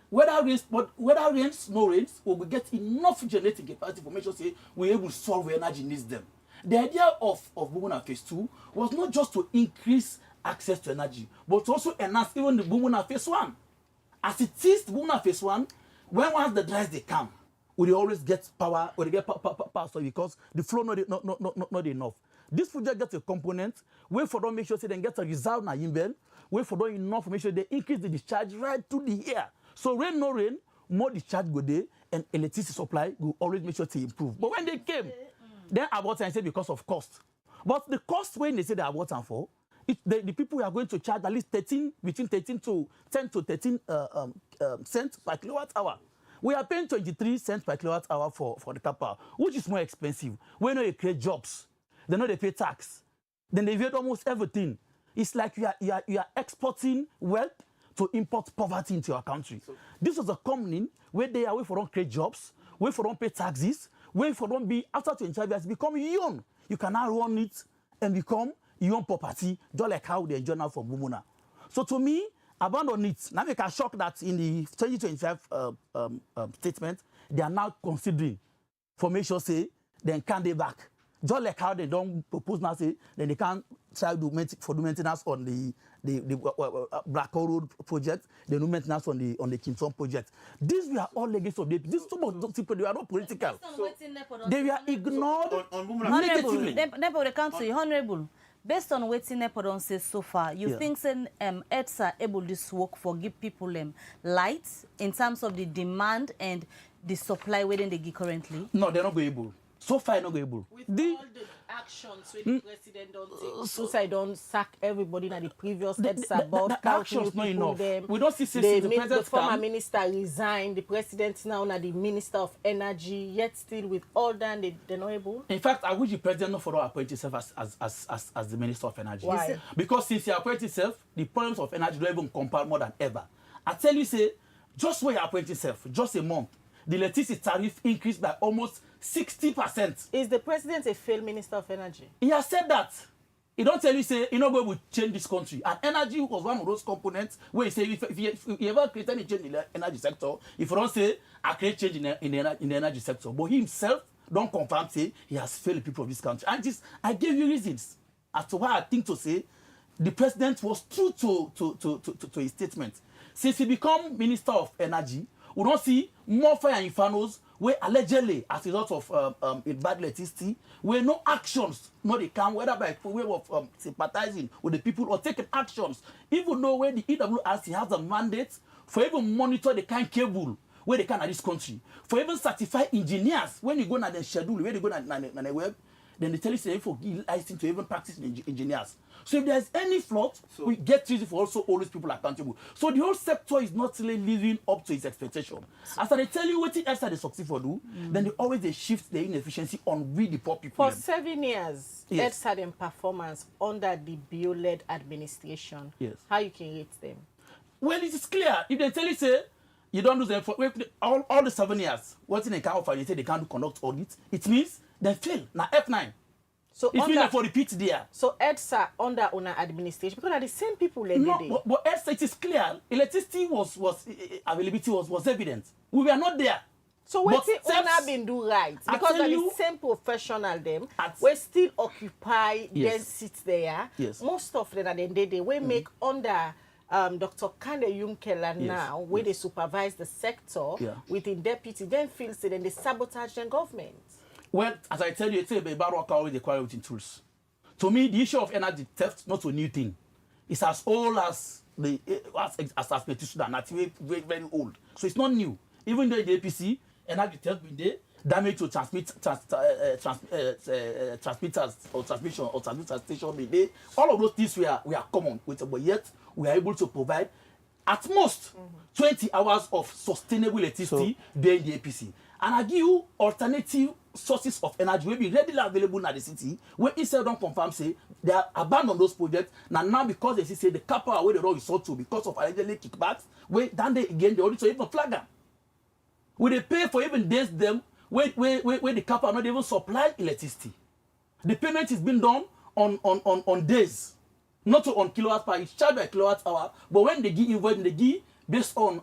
whether rains, no rains, we will get enough generating capacity for make sure we're able to solve where energy needs them. The idea of Bumuna phase 2 was not just to increase access to energy, but to also enhance even the Bumuna phase 1. As it is, the Bumuna phase 1, once the dries they come, we always get power, or they get power because the flow not enough. This project gets a component where for them make sure they then get a result na Yimbel, where for them enough make sure they increase the discharge right to the air. So rain, no rain, more discharge go there, and electricity supply will always make sure to improve. But when they came, then about time say because of cost. But the cost when they say they are what and for, the people are going to charge at least between 10 to 13 cents per kilowatt hour. We are paying 23 cents per kilowatt hour for the copper, which is more expensive. When they create jobs, they know they pay tax. Then they evade almost everything. It's like you are exporting wealth to import poverty into your country. So, this was a company where they are where for don't create jobs, where for don't pay taxes, where for don't be after 25 years become young. You can now run it and become your property, just like how they enjoy now from Bumuna. So to me, abandon it. Now make a shock that in the 2025 statement, they are now considering for make sure then can they back. Just like how they don't propose now then they can try to do maintenance on the Black Hole Road project, they do maintenance on the Kinton project. These were all legacy of the these two people, they are not political. So they were ignored negatively. Nepor, they come to you, Honorable. Based on what Nepor don't say so far, you think EDSA able this work for give people light in terms of the demand and the supply within the give currently? No, they're not able. So far, not able. With all the actions with the president don't take, suicide don't sack everybody in the previous EDSA board. The actions not enough. We don't see the former minister resigned. The president now the minister of energy. Yet still with all that they're not able. In fact, I wish the president not follow appoint himself as the minister of energy. Why? Because since he appointed himself, the problems of energy don't even compare more than ever. I tell you, say, just when he appointed himself, just a month, the electricity tariff increased by almost 60%. Is the president a failed minister of energy? He has said that. He don't tell you, say, you know, we will change this country. And energy was one of those components where he say, if you ever create any change in the energy sector, if you don't say, I create change in the energy sector. But he himself don't confirm, say, he has failed the people of this country. And I gave you reasons as to why I think to say the president was true to his statement. Since he become Minister of Energy, we don't see more fire infernos where allegedly, as a result of bad electricity, where no actions, no they can, whether by way of sympathizing with the people or taking actions, even though when the EWRC has a mandate for even monitor the kind cable where they can at this country, for even certify engineers when you go na the schedule, where they go na the web, then they tell you say for license to even practice engineers. So if there's any fault, we get reason for also all these people accountable. So the whole sector is not really living up to its expectation. After they tell you what else they succeed for do, then they shift the inefficiency on we the poor people. For 7 years, yes. EDSA had in performance under the bio-led administration. Yes. How you can rate them? Well, it is clear. If they tell you say you don't do them for all the 7 years, what in they can't offer, they say they can't conduct audits, it means they fail. Now F9. So it's mean for repeat there. So EDSA under owner administration, because are the same people every day. No, but EDSA, it is clear. Electricity availability was evident. We were not there. So what the owner been do right? Because are the same professional them, we still occupy, then sit there. Yes. Most of them at the end of the day, we make under Dr. Kande Yumkela now, where they supervise the sector within deputy, then feels it and they sabotage the government. Well, as I tell you, it's about work always acquire within tools. To me, the issue of energy theft not a new thing. It's as old as the as petition and that's very, very old. So it's not new. Even though the APC, energy theft been there, damage to transmitters or transmission or transmitter station been there. All of those things we are common with, but yet we are able to provide at most 20 hours of sustainable electricity during the APC. And I give you alternative sources of energy will be readily available in the city, where instead don't confirm say they are abandoned those projects. Now because they say the capital where they don't resort to because of allegedly kickbacks, where then they again they also even flag them. Where they pay for even days them where the capital not even supply electricity. The payment is being done on days, not on kilowatts per each charge by kilowatt hour, but when they give invoice, they give based on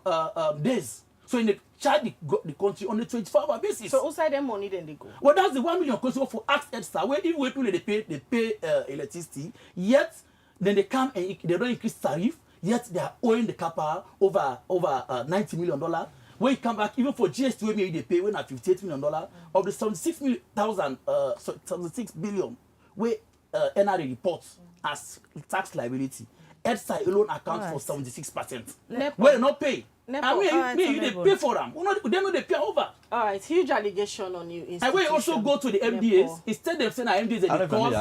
days. So in the charge the country on a 24-hour basis. So outside them money then they go. Well, that's the 1 million question for Ask EDSA, where even when they pay electricity, yet then they come and they don't increase tariff, yet they are owing the capital over $90 million. When you come back, even for GST, maybe they pay when at $58 million of the 76 billion, where NRA reports as tax liability. EDSA alone accounts for 76%. Where they not pay. I mean, they pay for them. They know they pay over. All right, huge allegation on you. And when you also go to the MDAs, instead of saying that MDAs are the cause,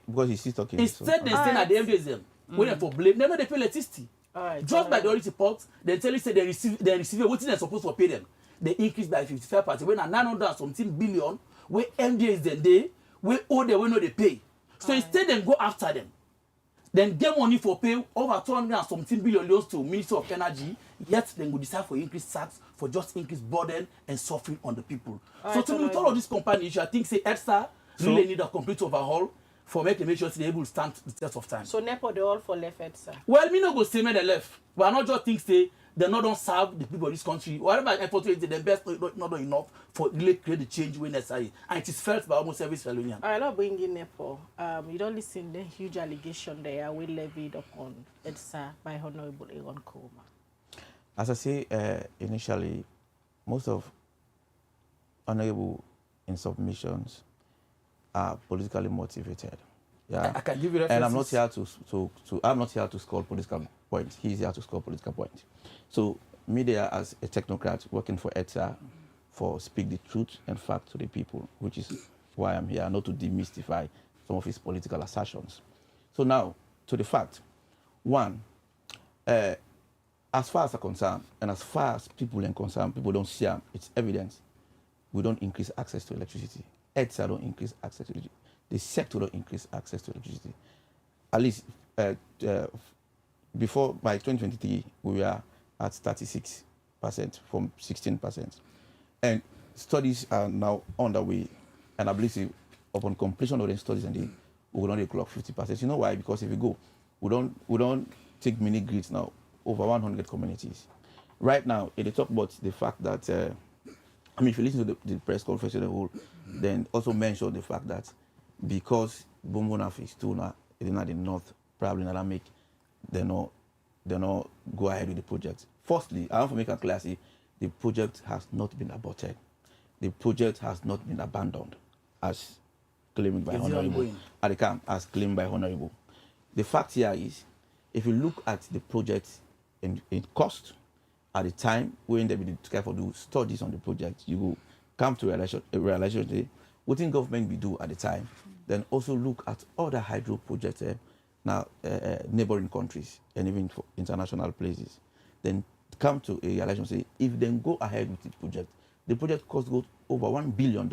because he's still talking. Instead they saying that the MDAs waiting for blame. They know they pay electricity. Just by the audit report, they tell you say they receive what they're supposed to pay them. They increase by 55%. When 900 something billion, where MDAs then they where owe they know they pay. So instead they go after them. Then get money for pay over 200 and something billion loans to Ministry of Energy, yet then go decide for increased tax for just increased burden and suffering on the people. So to me, with all of this company issue, I think say EDSA really need a complete overhaul for make sure they're able to stand the test of time. So Nepor they all for left EDSA? Well, me no go say me they left. But I not just think say they not don't serve the people of this country. Whatever effort is the best not enough for really create the change when necessary. And it is felt by almost every Salonian. I love bringing Nepor. You don't listen the huge allegation there we levied upon EDSA by Honorable Aaron Koroma. As I say initially, most of Honorable in submissions are politically motivated. Yeah, I can give you references. And I'm not here I'm not here to score political points. He's here to score political points. So media as a technocrat working for EDSA for speak the truth and fact to the people, which is why I'm here, not to demystify some of his political assertions. So now, to the fact. One, as far as I'm concerned, and as far as people are concerned, people don't see it's evidence. We don't increase access to electricity. EDSA don't increase access to electricity. The sector don't increase access to electricity. At least before, by 2023, we were at 36% from 16%. And studies are now underway. And I believe upon completion of the studies, and we will only clock 50%. You know why? Because if you go, we don't take mini grids now, over 100 communities. Right now, they talk about the fact that, if you listen to the press conference as a whole, then also mention the fact that because Bombona Phase 2 now, in the north, probably not make, they not go ahead with the project. Firstly, I want to make a clear, the project has not been aborted. The project has not been abandoned, as claimed by Honorable. At the camp, as claimed by Honorable. The fact here is, if you look at the project in cost, at the time when they be careful to do studies on the project, you will come to a realization what think government will do at the time. Then also look at other hydro projects now neighboring countries and even for international places. Then come to a realization say if they go ahead with the project cost goes over $1 billion.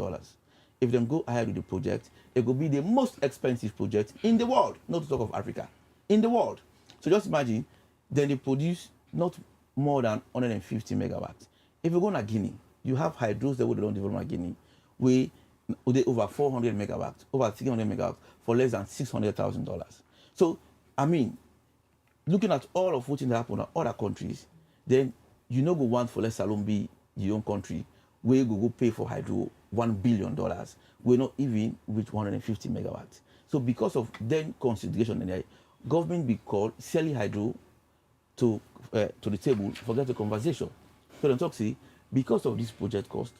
If they go ahead with the project, it will be the most expensive project in the world, not to talk of Africa, in the world. So just imagine, then they produce not more than 150 megawatts. If you go to Guinea, you have hydros that would don't develop in Guinea, we over 400 megawatts, over 300 megawatts for less than $600,000. So, I mean, looking at all of what happened in other countries, then you know go want for less alone be your own country, where you go pay for hydro $1 billion, we're not even reach 150 megawatts. So because of then consideration, and the government be called selling hydro to the table, forget the conversation. So then talk see, because of this project cost,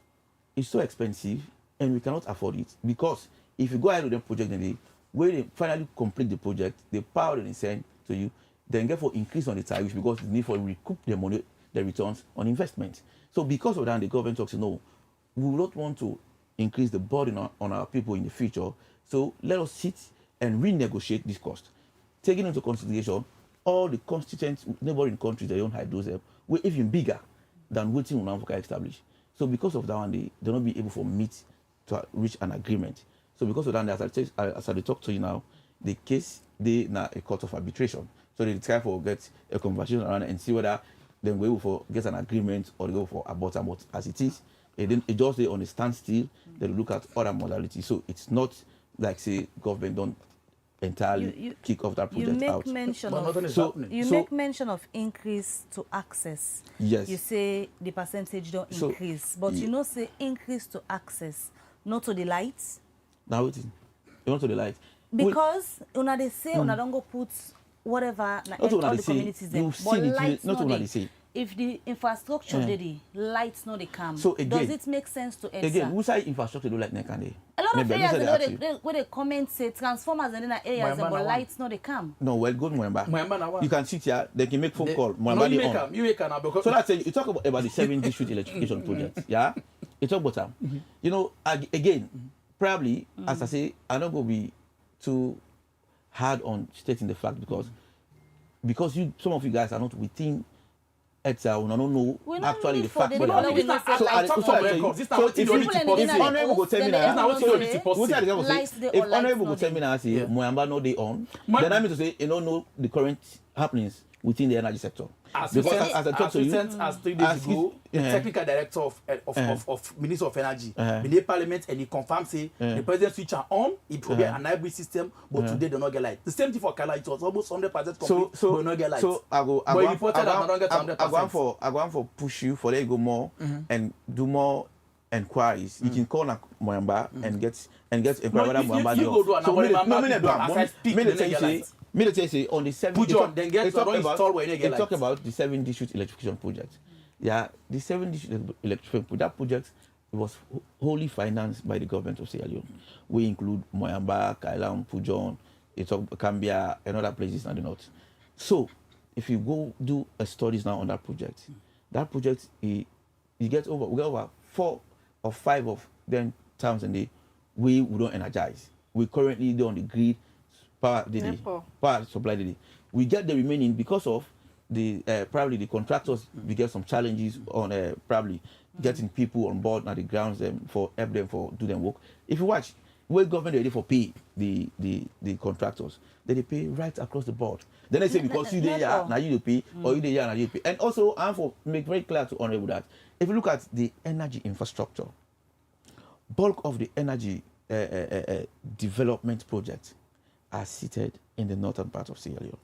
it's so expensive and we cannot afford it. Because if you go ahead with the project and when they finally complete the project, the power that they send to you, then therefore increase on the tariffs because the need for recoup the money, the returns on investment. So because of that, the government talks, no, we will not want to increase the burden on our people in the future. So let us sit and renegotiate this cost. Taking into consideration all the constituent neighboring countries that own hydros were even bigger than what we have established. So because of that one, they will not be able to meet to reach an agreement. So because of that, as I talk to you now, the case they now a court of arbitration. So they try to get a conversation around and see whether they go for get an agreement or they go for abort. As it is, it just they on a standstill. They look at other modalities. So it's not like say government don't entirely kick off that project out. Make mention of increase to access. Yes. You say the percentage don't increase, but you know say increase to access, not to the lights. Now it is. You want to the lights. Because una they say una don't go put whatever all the communities there. But lights not they say. If the infrastructure the lights not they come, so again, does it make sense to EDSA? Again, who say infrastructure do like nekande? A lot of areas where they comment say transformers and in areas but lights not they come. No, well, go to Moemba. You can sit here, they can make phone call. Moemba you can now because so that's it. You talk about the 7 district electrification project. Yeah? You talk about them. You know, again, probably, as I say, I'm not going to be too hard on stating the fact because some of you guys are not within EDSA, we don't know actually the fact. So if Honorable go tell me if Honorable go tell me now, say Moyamba no they own, then I mean to say you don't know the current happenings within the energy sector. As I talked to you, as 3 days ago, the technical director of Minister of Energy, in the Parliament, and he confirmed say the president switch on, it will be an hybrid system, but today they don't get light. The same thing for Kala, it was almost 100% complete, but not get light. So I go for push you for let you go more and do more inquiries. You can call Moyamba and get inquiry Moyamba. So on the 7 talk about the 7 district electrification project. Yeah, the 7 district electrification that project was wholly financed by the government of Sierra Leone. We include Moyamba, Kailam, Pujon, Cambia, and other places in the north. So if you go do a studies now on that project you get over 4 or 5 of them towns and we don't energize. We currently do on the grid power supply daily. We get the remaining because of the probably the contractors. We get some challenges on probably getting people on board at the grounds for help them for do them work. If you watch, where government ready for pay the contractors, they pay right across the board. Then they say because you there now you pay, or you there now you pay. And also I'm for make very clear to honorable that if you look at the energy infrastructure, bulk of the energy development projects are seated in the northern part of Sierra Leone.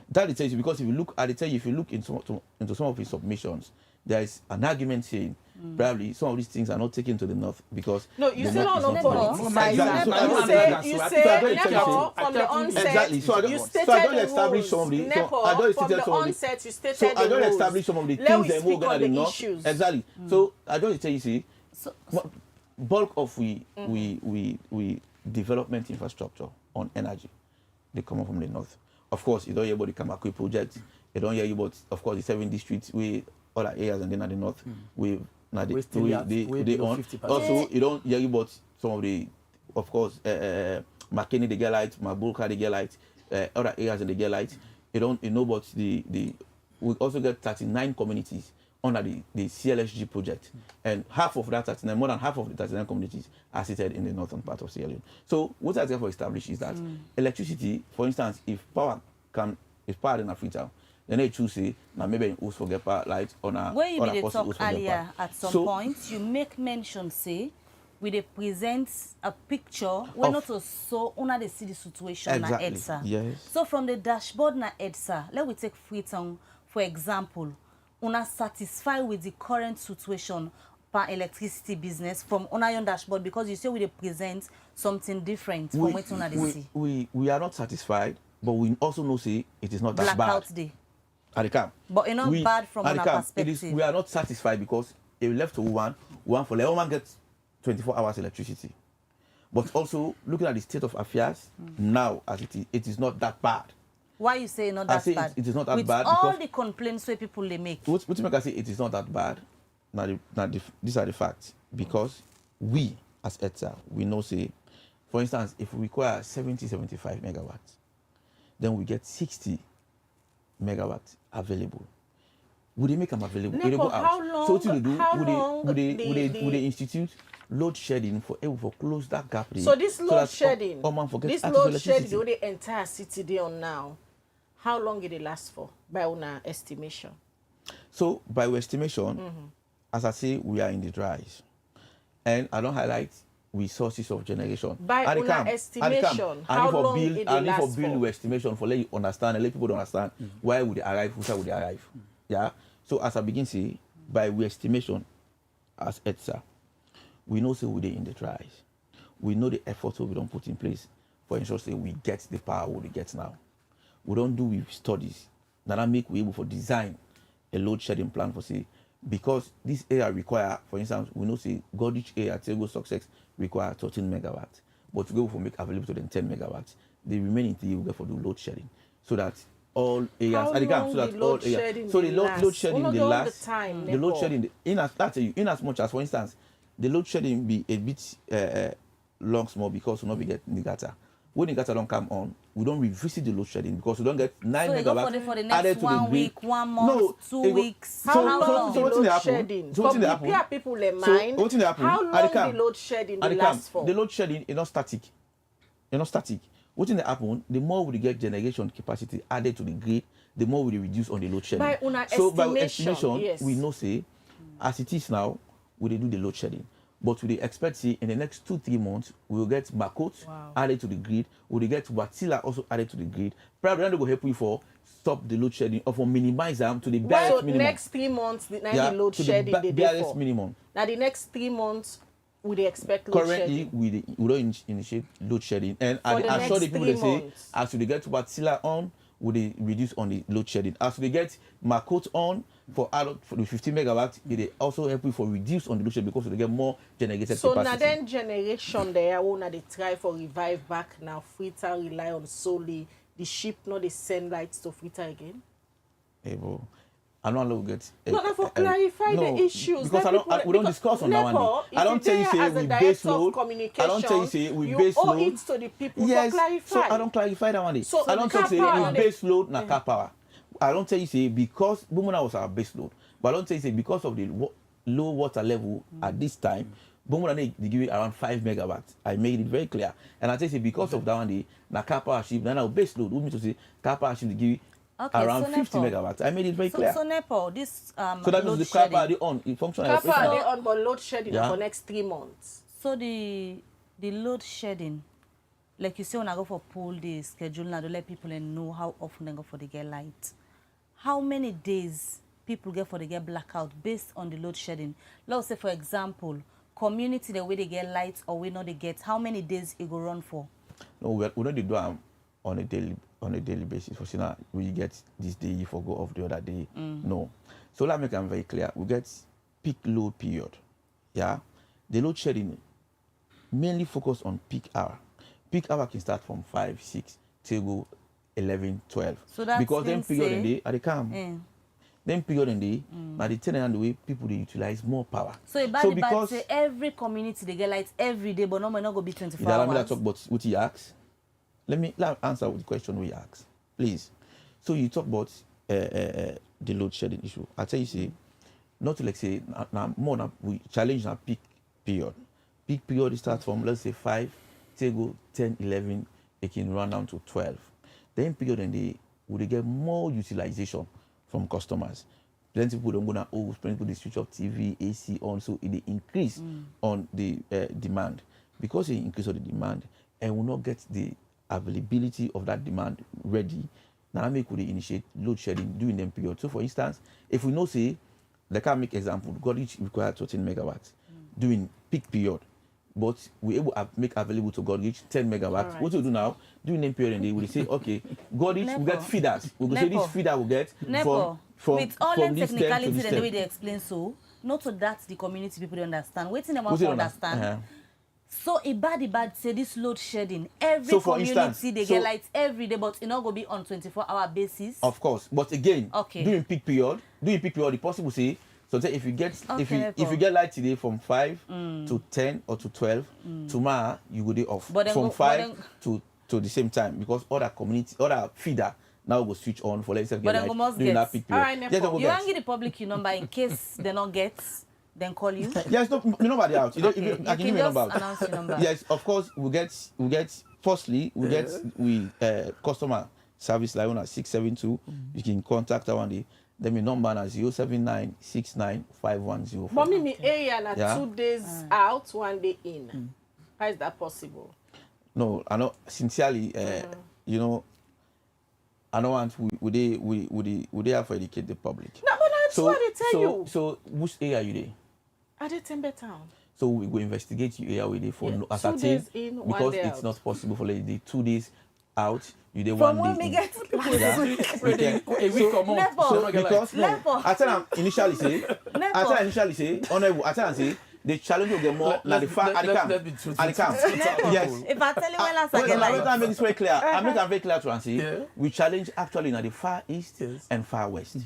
That it tells you because if you look at it, if you look into some of his submissions, there is an argument saying probably some of these things are not taken to the north because you still don't know politics. You say Nepor from the onset. Exactly. So I don't establish some of the. I don't establish some of the things that move in the north. Exactly. So I don't tell you see. Bulk of we development infrastructure on energy, they come from the north. Of course, you don't hear about the Kamakwe project. You don't hear about, of course, the 7 districts, we other areas, and then at the north, they on. Also, you don't hear about some of the, of course, McKinney they get light, Mabulka they get light, other areas and they get light. You know about the. We also get 39 communities under the CLSG project, and half of that 39, more than half of the 39 communities are seated in the northern part of Sierra Leone. So what I therefore establish is that electricity, for instance, if power in Freetown, then they choose say now maybe also get power light on a. When you did talk earlier at some point, you make mention say we they present a picture when not so una they see the situation na EDSA. Yes. So from the dashboard na EDSA, let we take Freetown for example. Una satisfied with the current situation per electricity business from Aaron dashboard because you say we present something different from what una see. We are not satisfied, but we also know say it is not that Blackout bad. day. At the camp. But it's not bad from our perspective. We are not satisfied because if we left to one for let one gets 24 hours electricity. But also looking at the state of affairs now as it is not that bad. Why you say not that bad? It is not that with bad. With all the complaints where people they make. What you make I say it is not that bad. These are the facts. Because we, as EDSA, we know say, for instance, if we require 75 megawatts, then we get 60 megawatts available. Would they make them available? Would they go out? So what do they do? Would they institute load shedding for close that gap? So this load shedding, the entire city they on now. How long did it last for, by our estimation? So, by our estimation, as I say, we are in the dries. And I don't highlight resources of generation. By our estimation, how long did it last for? I need for estimation for let you understand and let people understand why would they arrive, who would they arrive. Yeah? So, as I begin to say, by our estimation, as EDSA, we know say we're in the dries. We know the efforts we don't put in place for ensure say we get the power we get now. We don't do with studies that make we able to design a load shedding plan for say because this area require, for instance, we know say Goldrich area, Tego Success require 13 megawatts, but to go for make available to them 10 megawatts, the remaining thing we get for do load shedding so that all areas so that all areas. So the load shedding the last the load shedding in as much as for instance the load shedding be a bit long small because we not be get Nigata. When Nigata don't come on, we don't revisit the load shedding because we don't get 9 megawatts for the next 1 week, 1 month, 2 weeks. How long the load shedding? So prepare people in mind. How long the load shedding last for? The load shedding is not static. It's not static. What in the happen? The more we get generation capacity added to the grid, the more we reduce on the load shedding. By estimation, yes. We know say, as it is now, we do the load shedding. But we expect see in the next 2-3 months we will get Makot added to the grid. We will get Watila also added to the grid. Probably they will help you for stop the load shedding or for minimize them to the barest minimum. So next 3 months the load shedding the barest minimum. Now the next 3 months would they expect load shedding? Currently we don't initiate load shedding, and I assure the people they say as we get Watila on, would they reduce on the load shedding. As we get Makot on for the 50 megawatts, it also help you for reduce on the load shedding because they get more generated capacity. So now then generation there, they try for revive back now. Freetown rely on solely the ship, not they send lights to Freetown again. Able. I don't know get. No, for clarify the issues. Because we don't discuss on that one. I don't tell you say we base load. I don't tell you say we base load. You owe it to the people yes, to clarify. So I don't clarify that one. So I don't tell you say we base load na car power. I don't tell you say because Bumuna was our base load. But I don't tell you say because of the low water level at this time, Bumuna they give it around 5 megawatts. I made it very clear. And I tell you say because of that one, na car power ship, now base load, we mean to say car power ship they give it around 50 megawatts. I made it very clear. So Nepor, this so that means the car power they on, it functions. Car power they on, but load shedding for next 3 months. So the load shedding, like you say, when I go for pool the schedule, now to let people know how often they go for the get light. How many days people get for the get blackout based on the load shedding? Let's say, for example, community the way they get lights or we know they get, how many days it go run for? No, we don't do them on a daily basis. For now, we get this day, you forgo of the other day. No. So let me make them very clear. We get peak load period. Yeah. The load shedding mainly focus on peak hour. Peak hour can start from 5, 6 till go 11, 12. So that's because then period in the are they calm. Then period in the now the turn around the way people they utilize more power. So because say every community they get lights every day, but no may not go be 24 hours. Let me talk about what you ask. Let me answer with the question we ask, please. So you talk about the load shedding issue. I tell you say not to like say now we challenge our peak period. Peak period starts from let's say 5 till go 10, 11, it can run down to 12. Then period and they would get more utilization from customers. Plenty people don't go now, plenty people they switch off TV, AC on, so it increase on the demand. Because it increase on the demand and will not get the availability of that demand ready, now we could initiate load shedding during them period. So for instance, if we know say, like I make example, God each require 13 megawatts during peak period. But we're able to make available to God each 10 megawatts. Right. What we do now, during the period, and they will say, okay, God each will get feeders. We will say this feeder will get from with all from the technicalities and the way they explain so, not so that the community people don't understand. Waiting them to understand. So it bad say this load shedding. Every community they get lights every day, but it not gonna be on 24-hour basis. Of course. But again, during peak period, the possible say. So if you get if you get light today from 5 to 10 or to 12, tomorrow you go day off from 5 to the same time because other feeder now go switch on for let's say get light during that peak period. Right, you want give the public your number in case they not get, then call you. Yes, no, your number they out. I can give you a number. Announce your number. Yes, of course we get firstly we customer service line on 672. You can contact our one day. Then my number is 079695104. But me area na 2 days out, 1 day in. How is that possible? No, I know sincerely, you know, I don't want we have to educate the public. No, but that's what they tell you. So which area are you there? At the Timber Town. So we go investigate you area with for 2 days in, 1 because day it's out. not possible for like the 2 days out. You did From 1 day. when we get A week or more. So because I tell them initially say, the challenge will get more like the far at the camp. Yes. If I tell you when last I get like, I make this very clear. I make it very clear to answer. We challenge actually in the far east and far west,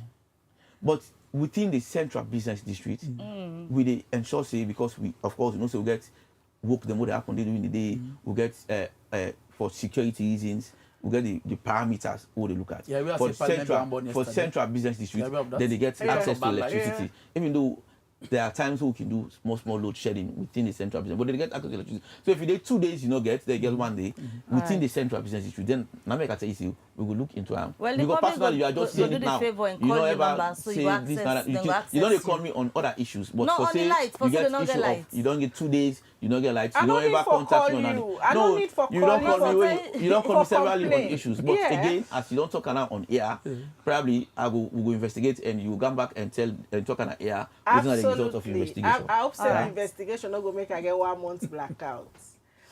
but within the central business district, we ensure say because we of course so we get work the more they happen during the day. We get for security reasons. We get the parameters what they look at. Yeah, for central business district, then they get access to electricity. Even though there are times we can do small load shedding within the central business, but they get access to electricity. So if you do 2 days, you know they get 1 day within the central business district. Then now make I tell you, we will look into them. Well, because personally, you are just saying it now. You don't ever say this and that. You don't call me on other issues, but for say you get issue of you don't get 2 days. You don't get lights. You don't ever contact me on anything. No, you don't call me. You don't call me severally on issues. But again, as you don't talk now on air, probably we go investigate and you come back and talk on air. Absolutely. The result of investigation. I hope the investigation not go make I get 1 month blackout.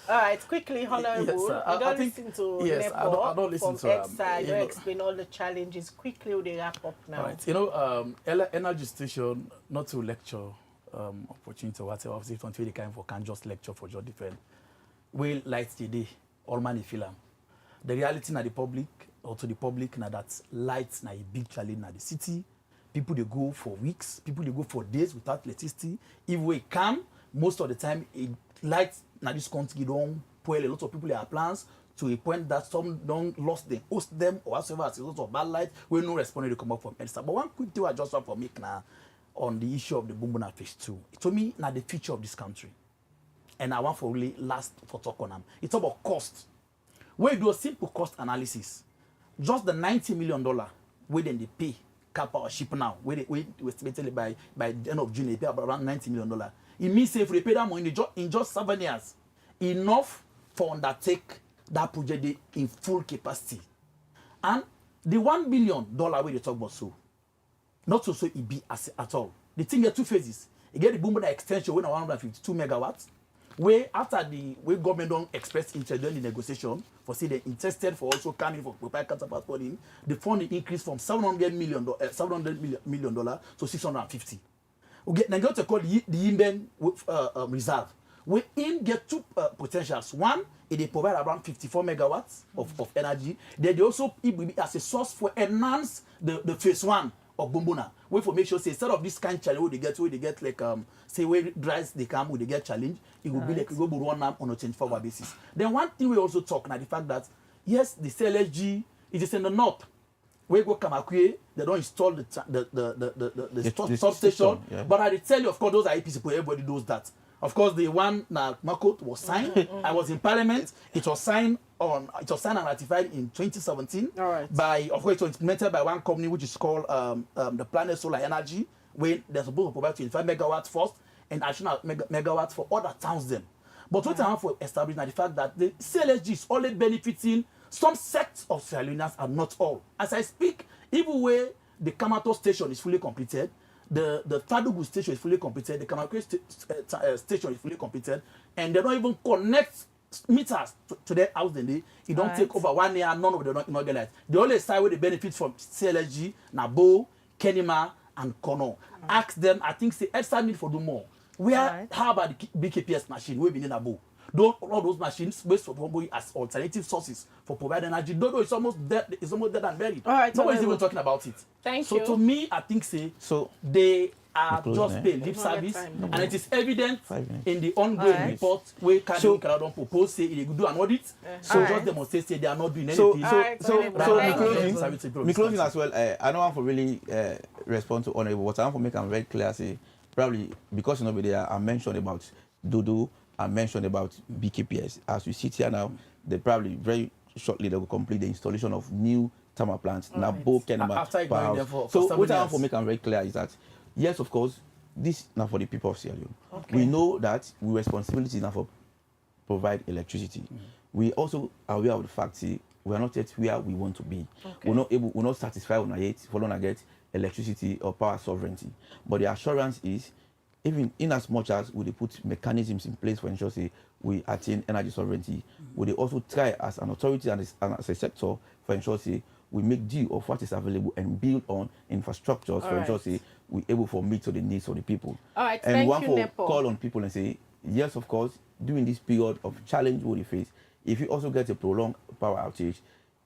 All right, quickly, Honorable. Yes, you don't listen to Nepor I don't listen from to EDSA. You explain all the challenges. Quickly, they wrap up now. All right, you know, energy station, not to lecture. Opportunity or whatever, if they can just lecture for your different way lights today, all money feel them. The reality na the public or to the public na that lights na a big challenge na the city People they go for weeks, people they go for days without electricity. If we come, most of the time it lights now this country don't spoil a lot of people their plans to a point that some don't lost them, host them or whatsoever as a result of bad light. We no respond to come up from EDSA. But one quick thing I just want for me now on the issue of the Bumbuna Phase 2. To me, now the future of this country. And I want for really last for talk on them. It's about cost. Where you do a simple cost analysis, just the $90 million where then they pay cap or ship now, where they estimated by the end of June, they pay about around $90 million. It means if they pay that money in just 7 years, enough for undertake that project in full capacity. And the $1 billion where they talk about so, not so it be as at all. The thing get two phases. You get the Bumbuna extension when 152 megawatts, where after the way government don't express interest during the negotiation for say they interested for also coming for prepare counterpart funding, the funding increased from $700 million to $650. Okay, now get to call the Indian reserve. We in get two potentials. One, they provide around 54 megawatts of energy. They also it will be as a source for enhance the phase 1 of Bumbuna. We for make sure say instead of this kind of challenge where they get like say where dries they come where they get challenge, it will be like we go run on a 24-hour basis. Then one thing we also talk now the fact that yes, the CLSG is in the north. Where go Kamakwe, they don't install the substation. Yeah. But I tell you, of course, those are APC, everybody knows that. Of course, the one Makot was signed. I was in Parliament. It was signed and ratified in 2017. All right. By, of course, it was implemented by one company which is called the Planet Solar Energy, where they're supposed to provide 25 megawatts first and additional megawatts for other towns then. But what I have for establishing is the fact that the CLSG is only benefiting some sects of Sierra Leoneans and not all. As I speak, even where the Kamato station is fully completed, the Fadugu station is fully completed, the Kamakwe station is fully completed, and they don't even connect meters to their house. It don't take over 1 year, none of them not organized. The only side where they benefit from CLSG, Nabo, Kenima, and Kono. Ask them, I think say EDSA need for do more. How about the BKPS machine? We've been in Nabo. All those machines based on as alternative sources for providing energy. Though it's almost dead, and buried. All right, nobody's even talking about it. Thank you. So to me, I think they are just paying lip service, and it is evident in the ongoing report where Canada propose say they could do an audit. So just demonstrate say they are not doing anything. Me closing as well. I don't want to really respond to Honorable, but I want to make them very clear. Say probably because you know there I mentioned about Dodo. I mentioned about BKPS. As we sit here now, they probably very shortly they will complete the installation of new thermal plants. Nabo, Kenema, Powerhouse. So what I want to make very clear is that yes, of course, this is not for the people of Sierra Leone. Okay. We know that we responsibility is not for provide electricity. We also are aware of the fact that we are not yet where we want to be. Okay. We're not satisfied on yet for long get electricity or power sovereignty. But the assurance is even in as much as we put mechanisms in place for ensure say we attain energy sovereignty, we also try as an authority and as a sector for ensure say we make due of what is available and build on infrastructures for ensure say we able for meet to the needs of the people. All right, and thank one you, for Nepor. call on people and say yes, of course, during this period of challenge we face, if you also get a prolonged power outage,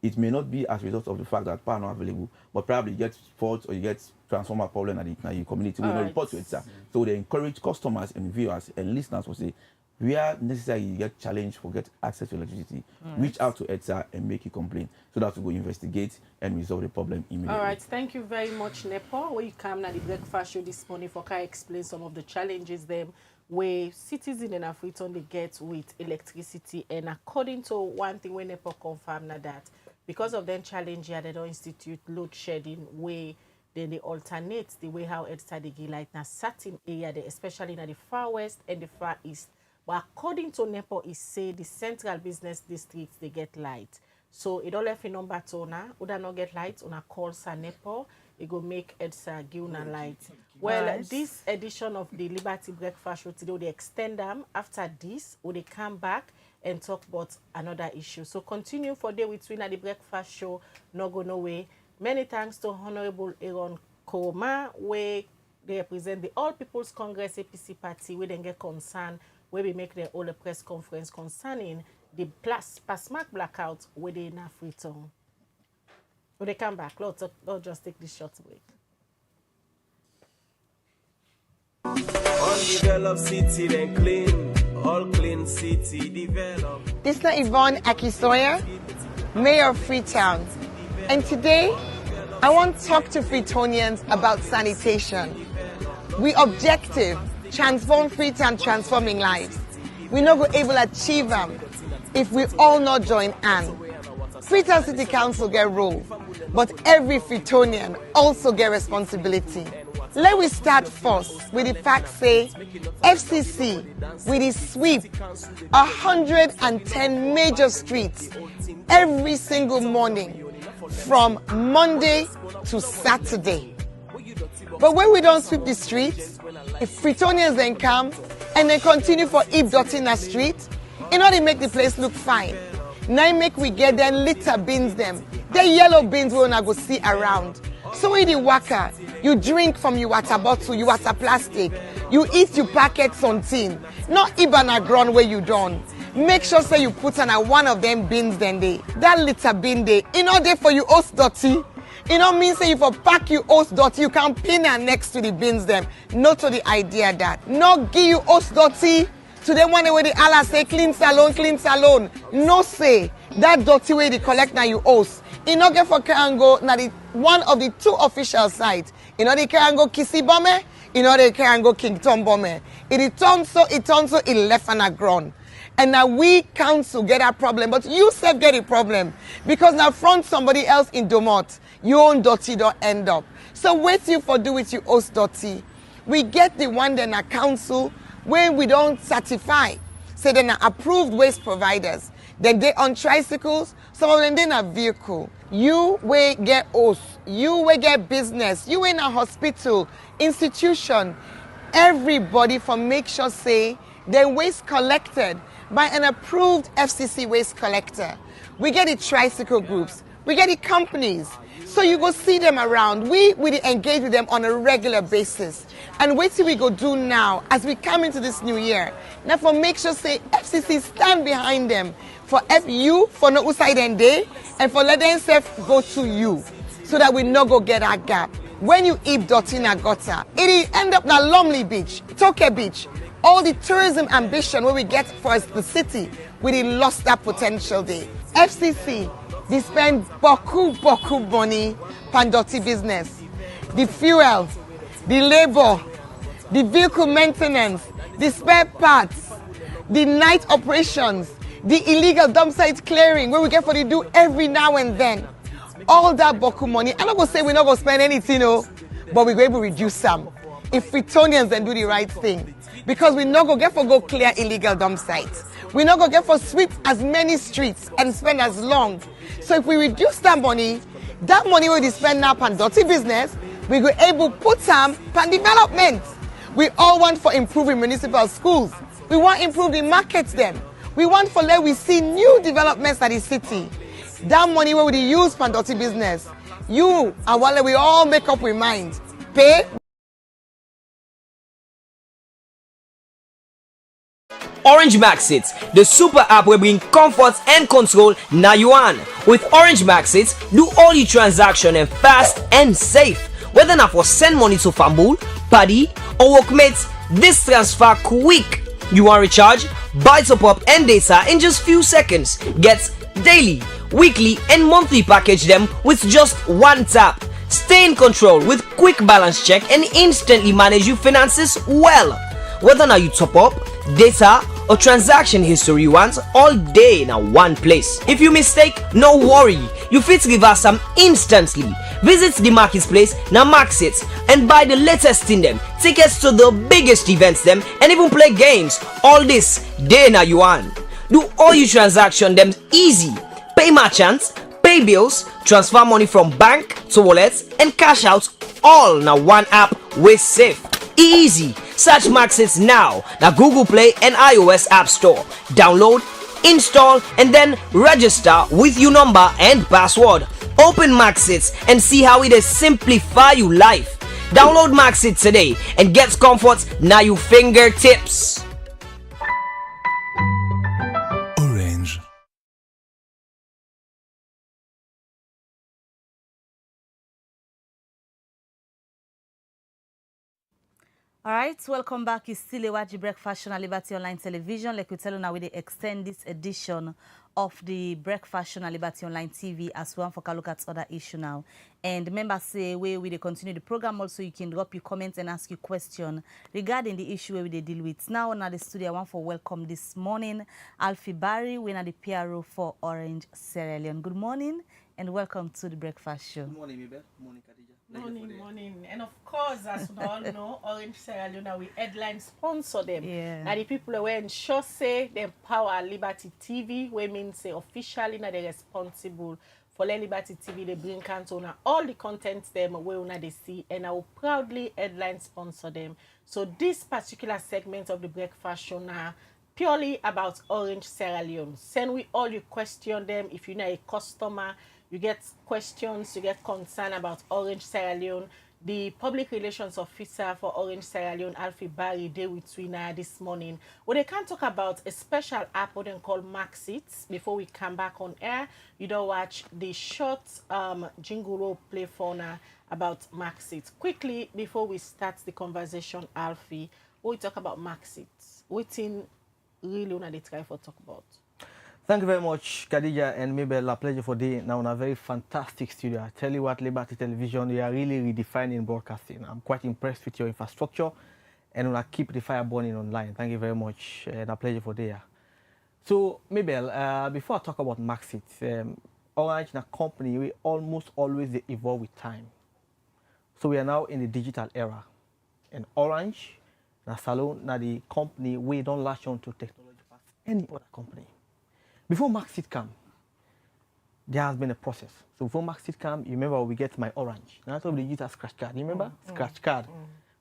it may not be as a result of the fact that power not available, but probably you get faults or you get transformer problem in your community. We will report to EDSA. So they encourage customers and viewers and listeners to say, where necessary you get challenged for get access to electricity, reach out to EDSA and make a complaint so that we go investigate and resolve the problem immediately. All right, thank you very much, Nepor. Where you come now the breakfast show this morning for can explain some of the challenges them where citizens in Freetown they get with electricity, and according to one thing when Nepor confirmed that because of them challenge here, they don't institute load shedding way. Then they alternate the way how EDSA they get light now certain area, especially in the far west and the far east. But according to Nepor, it say the central business districts they get light. So it all left a number to now. Would not get light on a call Shar Nepor, it go make EDSA give una light. Well, this edition of the Liberty Breakfast Show today, they extend them. After this, will they come back and talk about another issue. So continue for day with Twin at the Breakfast Show, no go no way. Many thanks to Honorable Aaron Koroma, where they represent the All People's Congress APC party, where they get concerned, where we make their whole press conference concerning the past-mark blackout where they in Freetown. When they come back, let's just take this short break. develop city, then clean. All clean city, develop. This is Yvonne Akisoya, Mayor of Freetown. And today, I want to talk to Freetonians about sanitation. We objective, transform Freetown, transforming lives. We not go able to achieve them if we all not join hands. Freetown City Council get role, but every Freetonian also get responsibility. Let me start first with the fact say FCC with the sweep 110 major streets every single morning from Monday to Saturday. But when we don't sweep the streets, if Freetonians then come and they continue for heap dirty in the street, in order to make the place look fine. Now make we get them litter bins them. The yellow bins we wanna go see around. So when you waka, you drink from your water bottle, your water plastic, you eat your packets on tin. Not even a ground where you done. Make sure say you put on one of them bins then they. That litter bin they, in order for you host dirty. You know mean say if you pack you host dirty, you can pin her next to the bins them. Not to the idea that. Not give you host dirty. To them one way the Allah say clean salon. No say that dirty way they collect now you host. In order for Karango, now the one of the two official sites. In order Karango Kisi Bome, in order Karango King Tom Bome. It turns so it left on the ground. And now we council get a problem, but you self get a problem. Because now front somebody else in Domot, your own dirty don't end up. So wait you for do with you host dirty. We get the one then a council when we don't certify. Say they're not approved waste providers. Then they on tricycles, some of them they not vehicle. You will get host, you will get business, you in a hospital, institution, everybody for make sure say their waste collected by an approved FCC waste collector. We get the tricycle groups, we get the companies. So you go see them around. We engage with them on a regular basis. And wait till we go do now as we come into this new year. Now for make sure say FCC stand behind them for you for no side and day and for let them self go to you so that we no go get that gap. When you eat dirty in a gutter, it end up na Lumley Beach, Toke Beach. All the tourism ambition where we get for the city, we lost that potential there. FCC, they spend boku money on dirty business. The fuel, the labor, the vehicle maintenance, the spare parts, the night operations, the illegal dump site clearing where we get for the do every now and then. All that boku money. I'm not going to say we're not going to spend anything, but we're going to reduce some. If Freetonians then do the right thing. Because we're not going to get for go clear illegal dump sites. We're not going to get for sweep as many streets and spend as long. So if we reduce that money we spend now on dirty business, we will able to put some on development. We all want for improving municipal schools. We want improving markets them. We want for let we see new developments at the city. That money we use for dirty business. You and while we all make up our mind. Pay. Orange Maxit, the super app will bring comfort and control now you on. With Orange Maxit, do all your transaction and fast and safe. Whether not for send money to family, party or workmates, this transfer quick. You want recharge, buy top up and data in just few seconds. Get daily, weekly and monthly package them with just one tap. Stay in control with quick balance check and instantly manage your finances well. Whether now you top up, data or transaction history you want all day in one place. If you mistake, no worry, you fit reverse them instantly. Visit the marketplace now Maxit and buy the latest in them, tickets to the biggest events them and even play games. All this day now you on. Do all your transaction them easy. Pay merchants, pay bills, transfer money from bank to wallets and cash out all now one app with safe. Easy. Search Maxit now Google Play and iOS App Store. Download, install and then register with your number and password. Open Maxit and see how it is simplify your life. Download Maxit today and get comfort now your fingertips. Orange. All right, welcome back. It's still a Waji Breakfast Show on Liberty Online Television. Like we tell you now, we extend this edition of the Breakfast Show on Liberty Online TV as well for a look at other issue now. And members say we will continue the program. Also, you can drop your comments and ask your question regarding the issue where we deal with. Now, on the studio, I want for welcome this morning, Alfie Barry, we're the PRO for Orange Sierra Leone. Good morning and welcome to the Breakfast Show. Good morning, Mabel. Good morning, Khadija. Morning. And of course, as we all know, Orange Sierra Leone, we headline sponsor them. Yeah. Now the people who ensure say they empower Liberty TV, we mean say officially now they're responsible for Liberty TV. They bring on all the content them where they see, and I will proudly headline sponsor them. So this particular segment of the Breakfast Show now purely about Orange Sierra Leone. Send we all your question them if you're not a customer. You get questions, you get concern about Orange Sierra Leone. The public relations officer for Orange Sierra Leone, Alfie Barry, day with Twina this morning. Well, they can talk about a special app what they call Maxit. Before we come back on air, you don't watch the short jingle play for now about Maxit. Quickly, before we start the conversation, Alfie, we talk about Maxit. What in really they try for talk about? Thank you very much, Khadija and Mabel. A pleasure for day now in a very fantastic studio. I tell you what, Liberty Television, you are really redefining broadcasting. I'm quite impressed with your infrastructure and we'll keep the fire burning online. Thank you very much and a pleasure for day. So, Mabel, before I talk about Maxit, Orange is a company, we almost always evolve with time. So we are now in the digital era. And Orange, na salon, na the company, we don't latch on to technology as any other company. Before Maxit come, there has been a process. So before Maxit come, you remember we get my Orange. That's why we use a scratch card. You remember? Scratch card.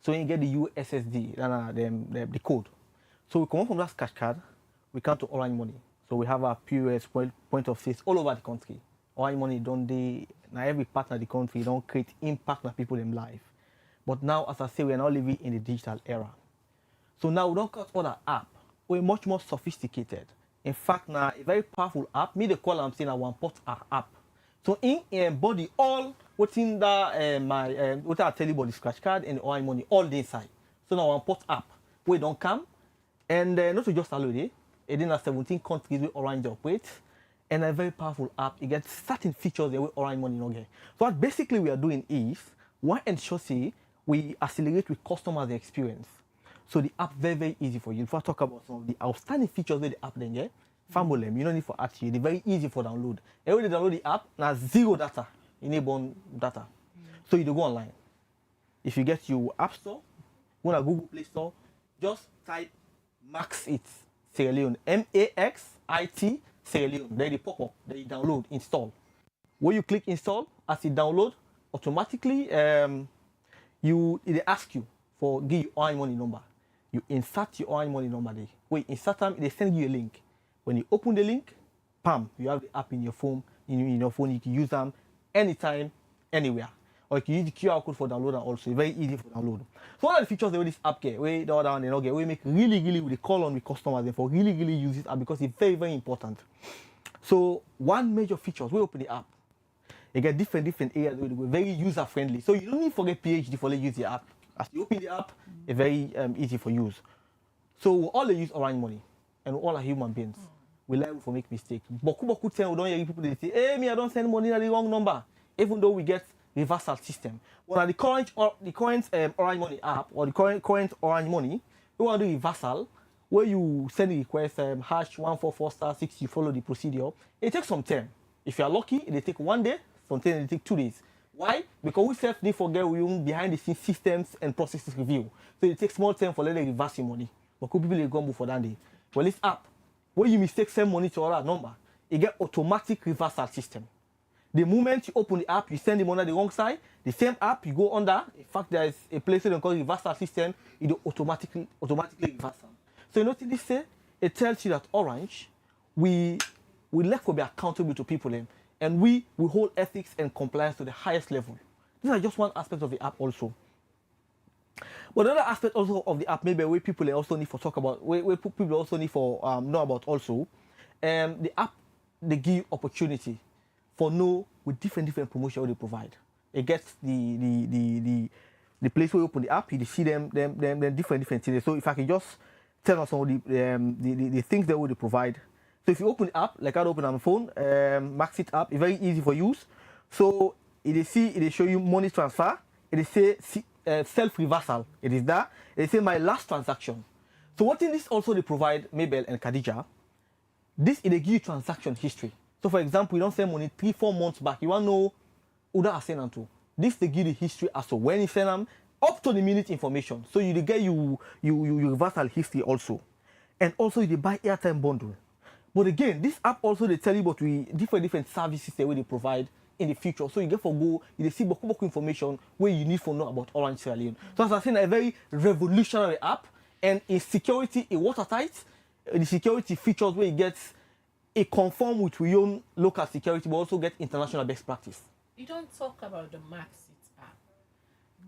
So when you get the USSD, the code. So we come up from that scratch card, we come to Orange Money. So we have our POS point of sales all over the country. Orange Money don't they now every part of the country don't create impact on people in life. But now, as I say, we are now living in the digital era. So now we don't cut other app. We're much more sophisticated. In fact, now a very powerful app. Me the call I'm saying a one port app. So in body all what's in the what I tell you about the scratch card and the Orange Money all the inside. So now one port app we don't come and not to just allow it. It in 17 countries where Orange operates and a very powerful app. It gets certain features that we Orange Money no get. So what basically we are doing is one ensure say we accelerate with customers' experience. So the app very easy for you. If I talk about some of the outstanding features of the app then yeah, fumble them. You don't need for actually. They're very easy for download. Every day download the app, now zero data, enable data. So you do go online. If you get your app store, go to Google Play Store, just type Maxit Sierra Leone, MAXIT Sierra Leone. Then they pop up, then you download, install. When you click install, as you download, automatically it ask you for give you Orange Money number. You insert your Orange Money number there. When you insert them, they send you a link. When you open the link, bam, you have the app in your phone. In your phone, you can use them anytime, anywhere. Or you can use the QR code for download also. It's very easy for download. So one of the features that this app get, we the other one they not get, we make really with the call on with customers and for really use this app because it's very important. So one major feature, we open the app. You get different areas where we're very user friendly. So you don't need to forget PhD for use the app. As you open the app, it's very easy for use. So we all use Orange Money, and we all are human beings. We liable for make mistakes. Boku time we don't hear people they say, hey, me I don't send money to the wrong number. Even though we get reversal system. But the current Orange Money app or the current Orange Money, we want to do reversal where you send the request #144*6. You follow the procedure. It takes some time. If you are lucky, it will take 1 day. Sometimes it take 2 days. Why? Because we self need for get we own behind the scenes systems and processes review. So it takes more time for let them reverse your money. But could people go for that day? Well, this app, when you mistake send money to other number, it get automatic reversal system. The moment you open the app, you send the money on the wrong side. The same app you go under. In fact, there is a place where they call reversal system. It do automatically reversal. So you know what this say? It tells you that Orange, we like to be accountable to people. And we hold ethics and compliance to the highest level. These are just one aspect of the app also. But another aspect also of the app, maybe where people also need to talk about, where people also need to know about also, the app, they give opportunity for know with different promotions they provide. It gets the the place where you open the app, you see them different things. So if I can just tell us some of the things that we provide. So if you open the app, like I open on my phone, Maxit app, it's very easy for use. So it show you money transfer. It say self reversal. It is there. It say my last transaction. So what in this also they provide Mabel and Khadija. This it give you transaction history. So for example, you don't send money 3-4 months back. You want to know who that send them to. This they give the history as to when you send them up to the minute information. So you get you reversal history also, and also you buy airtime bundle. But again, this app also they tell you about different services that they provide in the future. So you get for go, you see boku information where you need to know about Orange Sierra Leone. So as I said, a very revolutionary app, and in security, a watertight. The security features where it gets a conform with your own local security, but also get international best practice. You don't talk about the Maxit app,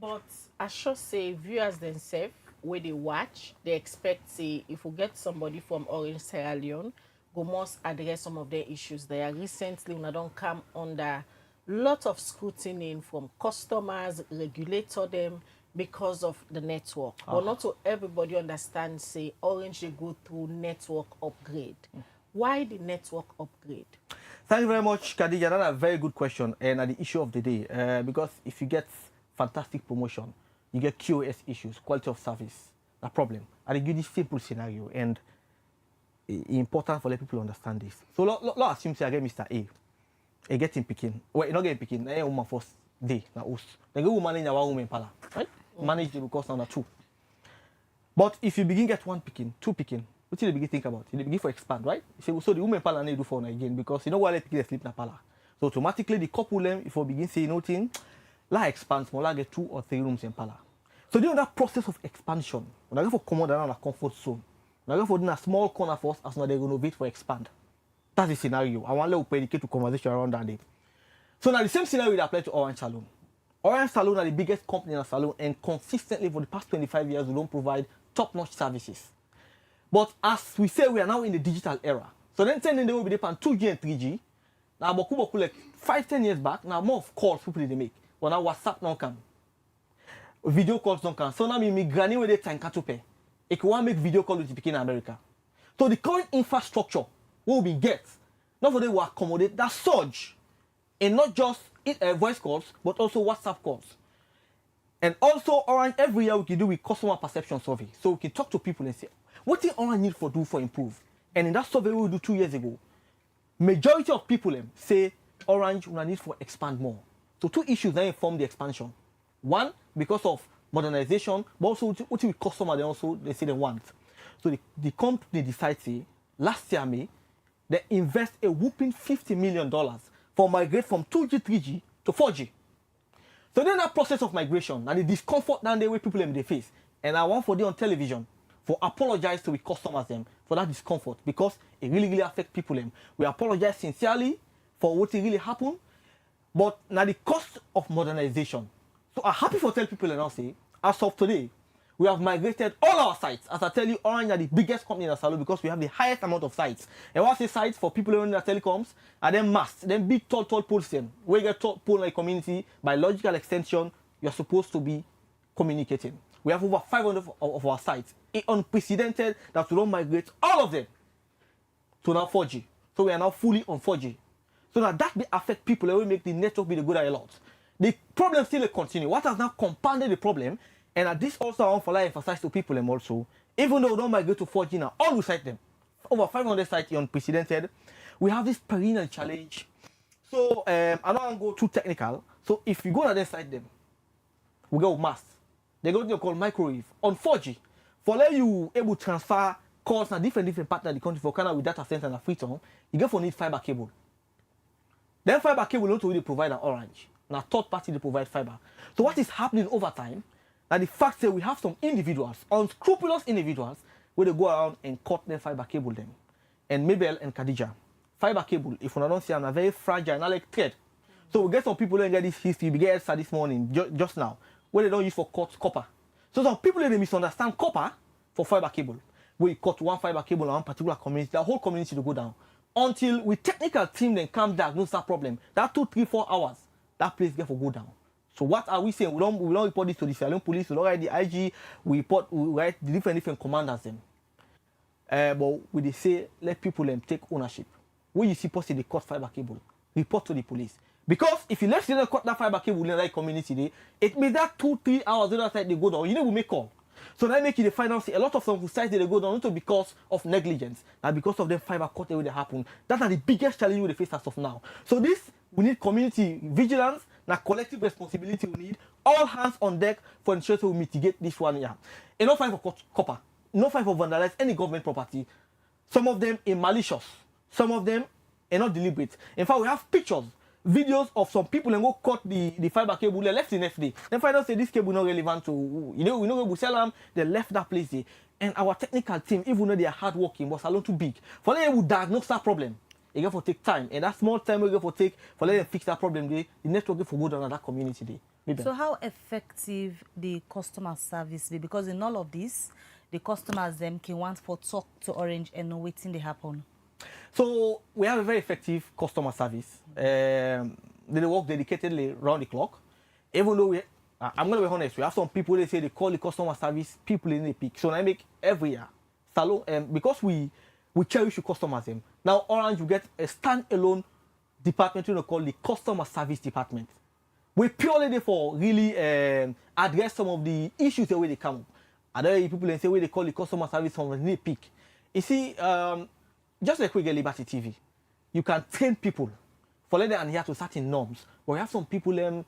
but I should say viewers themselves, where they watch, they expect, say, if we get somebody from Orange Sierra Leone, go must address some of their issues there. Recently, when I don't come under lot of scrutiny from customers, regulator them, because of the network. But not to everybody understands, say, Orange they go through network upgrade. Why the network upgrade? Thank you very much, Khadija. That's a very good question, and the issue of the day. Because if you get fantastic promotion, you get QoS issues, quality of service, a problem. I give this simple scenario, and it's important for let people understand this. So, let's assume say I get Mr. A. I get him picking. Well, not get picking. I woman first day na host. Then go manage our woman pala, right? Manage the cost number 2. But if you begin get 1 picking, 2 picking, what do you begin think about? You begin for expand, right? So the woman pala need do for again because you know why they pick the sleep na pala. So automatically the couple them if you begin saying nothing, la expand small, la get 2 or 3 rooms in pala. So during that process of expansion, when I go for command around a comfort zone, when I go for doing a small corner first as now they renovate for expand. That's the scenario. I want to predicate to conversation around that day. So now the same scenario will apply to Orange Salon. Orange Salon are the biggest company in a salon, and consistently for the past 25 years we don't provide top-notch services. But as we say, we are now in the digital era. So then 10 they will be depend 2G and 3G. Now boku like 5-10 years back, now more of calls people they make. But now WhatsApp now come. Video calls don't come. So now me granny with the time to pay. If you want to make video call with the people in America. So the current infrastructure what we get, not for they will accommodate that surge. And not just voice calls, but also WhatsApp calls. And also, Orange, every year we can do with customer perception survey. So we can talk to people and say, what do Orange need for do for improve? And in that survey we do 2 years ago, majority of people say Orange will need for expand more. So 2 issues that inform the expansion. 1, because of modernization, but also what with customer they say they want. So the company decides, say, last year May, they invest a whooping $50 million for migrate from 2G, 3G to 4G. So then that process of migration and the discomfort that the way people they face. And I want for them on television for apologize to the customers them for that discomfort because it really affect people them. We apologize sincerely for what really happened, but now the cost of modernization. So I'm happy for tell people and I'll say, as of today, we have migrated all our sites. As I tell you, Orange are the biggest company in the salon because we have the highest amount of sites. And what's the sites for people in the telecoms? And then masts, then big tall poles them. Where you get tall pole in the community, by logical extension, you're supposed to be communicating. We have over 500 of our sites. It's unprecedented that we don't migrate all of them to now 4G. So we are now fully on 4G. So now that may affect people and will make the network be the good a lot. The problem still continue. What has now compounded the problem? And this also I want to emphasize to people and also, even though we don't migrate to 4G now, all we cite them. Over 500 sites unprecedented. We have this perennial challenge. So I don't want to go too technical. So if you go and then cite them, we go mass. They go to what called microwave on 4G. For let you able to transfer calls and different partners of the country for Canada with data center and Freetown, you get for need fiber cable. Then fiber cable not really provide an Orange. Now third party they provide fiber. So what is happening over time? And the fact that we have some individuals, unscrupulous individuals, where they go around and cut their fiber cable them. And Mabel and Khadija, fiber cable, if you don't see them, are very fragile, not like thread. So we get some people who get this history, we get EDSA this morning, just now, where they don't use for cut copper. So some people they misunderstand copper for fiber cable. Where you cut one fiber cable on one particular community, the whole community will go down. Until with technical team then come diagnose that problem. That 2, 3, 4 hours, that place get for go down. So what are we saying? We don't report this to the Sierra Leone police. We don't write the IG. We write the different commanders them. But we they say let people take ownership. When you see posted the cut fiber cable, report to the police. Because if you let them cut that fiber cable in that community, it means that 2-3 hours later they go down. You know we make call. So that make it the final say a lot of some sites they go down not because of negligence, not because of the fiber cut away that happen. That are the biggest challenge we face as of now. So this we need community vigilance, now collective responsibility we need, all hands on deck for ensuring we mitigate this one here. Enough fight for copper, no fight for vandalize any government property. Some of them are malicious, some of them are not deliberate. In fact, we have pictures, videos of some people and go cut the fiber cable, they left in FD. Then find out say this cable not relevant to, we know we sell them, they left that place there. And our technical team, even though they are hard working, but salon too big. For them to diagnose that problem, it get for take time. And that small time we get for take, for them fix that problem there, the network get for go down in that community there. Maybe. So how effective the customer service be? Because in all of this, the customers them can want for talk to Orange and know waiting they happen. So we have a very effective customer service. They work dedicatedly round the clock. Even though I'm going to be honest, we have some people they say they call the customer service people in the peak. So I make every year salon because we cherish the customers. Now Orange will get a standalone department we call the customer service department. We purely there for really address some of the issues the way they come up. Other people they say where they call the customer service from the peak. You see. Just like we get Liberty TV, you can train people for let them adhere to certain norms. But we have some people, you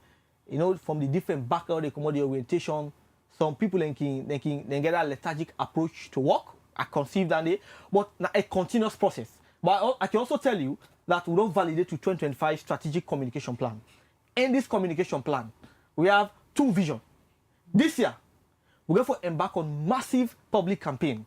know, from the different background, they come out the orientation. Some people they get a lethargic approach to work. I conceive that day, but a continuous process. But I can also tell you that we don't validate to 2025 strategic communication plan. In this communication plan, we have two visions. This year, we're going to embark on massive public campaign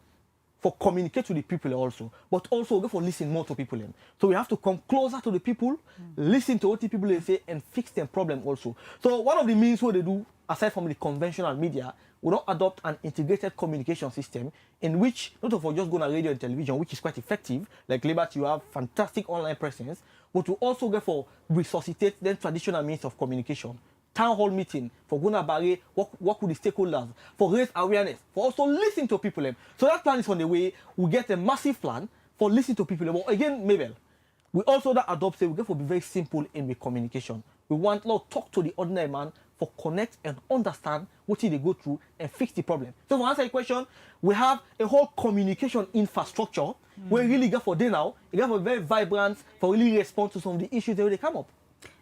for communicate to the people also, but also go for listen more to people. So we have to come closer to the people, listen to what the people they say, and fix their problem also. So one of the means what they do, aside from the conventional media, we don't adopt an integrated communication system in which not of just go on radio and television, which is quite effective. Like Liberty, you have fantastic online presence, but we also go for resuscitate the traditional means of communication. Town hall meeting, for going to barrier, work with the stakeholders, for raise awareness, for also listen to people. So that plan is on the way. We get a massive plan for listening to people. But again, Mabel, we also that adopt say we get for be very simple in the communication. We want to talk to the ordinary man for connect and understand what they go through and fix the problem. So to answer your question, we have a whole communication infrastructure where we really get for day now, it get for very vibrant for really respond to some of the issues that they come up.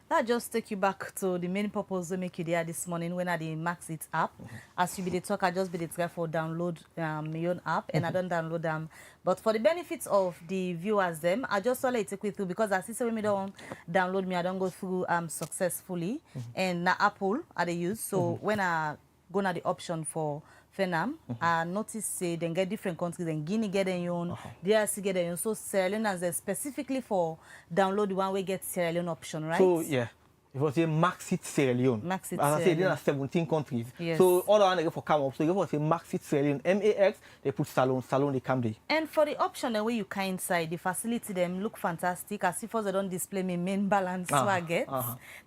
That just take you back to the main purpose we make you there this morning when I the Maxit app. As you be the talk, I just be the try for download my own app and I don't download them. But for the benefits of the viewers them, I just want to take you through because as I say when me don't download me, I don't go through successfully. And na Apple I they use. So when I go na the option for Fenam, I notice say they get different countries and Guinea get their own, DRC get their own. So Sierra Leone as specifically for download the one we get Sierra Leone option, right? So yeah. It was a Maxit Sierra Leone. Maxit As I said, there are 17 countries. Yes. So all the one they go for come up. So you go for say Maxit Sierra Leone, MAX, they put salon, they come there. And for the option the way you can inside, the facility them look fantastic. As if they don't display me main balance so I get.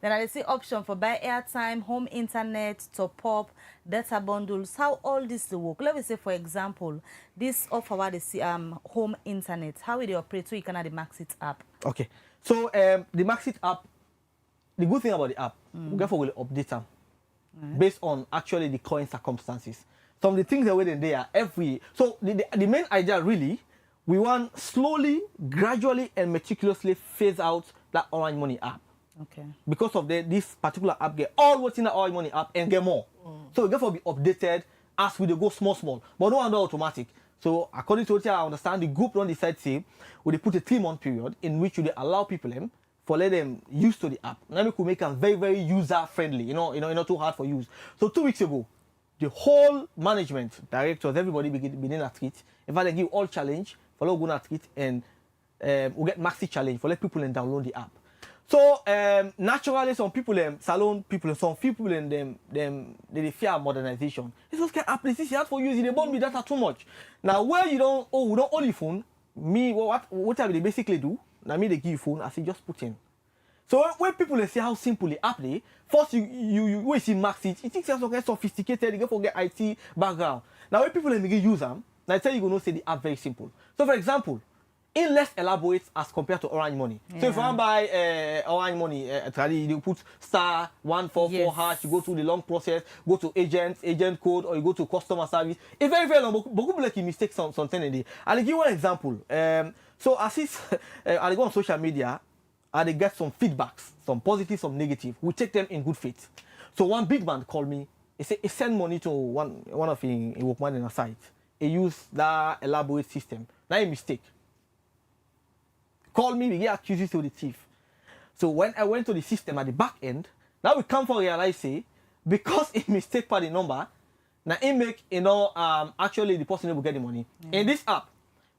Then I see option for buy airtime, home internet, top up, data bundles. How all this will work? Let me say for example, this offer what they see home internet. How will they operate so you can have the Maxit app? Okay. So the Maxit app. The good thing about the app, we will update them based on actually the current circumstances. Some of the things that were there every. So the main idea really, we want slowly, gradually, and meticulously phase out that Orange Money app. Okay. Because of this particular app, get all what's in the Orange Money app and get more. So we therefore be updated as we go small, but no under automatic. So according to what I understand, the group don't decide say, we put a 3-month period in which they allow people for let them use to the app. Now we could make them very, very user friendly. You know, not too hard for use. So 2 weeks ago, the whole management, directors, everybody begin a tweet. In fact, they give all challenge for go na tweet and we get Maxi challenge for let people download the app. So naturally, some people salon people, some people they fear modernization. It's just get app this is hard for you. They burn me data too much. Now where we don't only phone. Me what I basically do. Now me they give you phone, I say just put in. So when people they see how simple the app is, first you see Maxit, you think it's okay sophisticated, you go forget IT background. Now when people they use them, I tell you gonna say the app very simple. So for example, in less elaborate as compared to Orange Money. Yeah. So if I buy Orange Money, you put *144 hash, you go through the long process, go to agent code, or you go to customer service. It's very, very long. But people like you mistake something in there. I'll give you one example. So as if I go on social media, and they get some feedbacks, some positive, some negative. We take them in good faith. So one big man called me. He said he sent money to one of his workman in a site. He used that elaborate system. Now a mistake. Call me, we get accused to the thief. So when I went to the system at the back end, now we come for realize say, because it mistake by the number, now it make actually the person will get the money. In this app,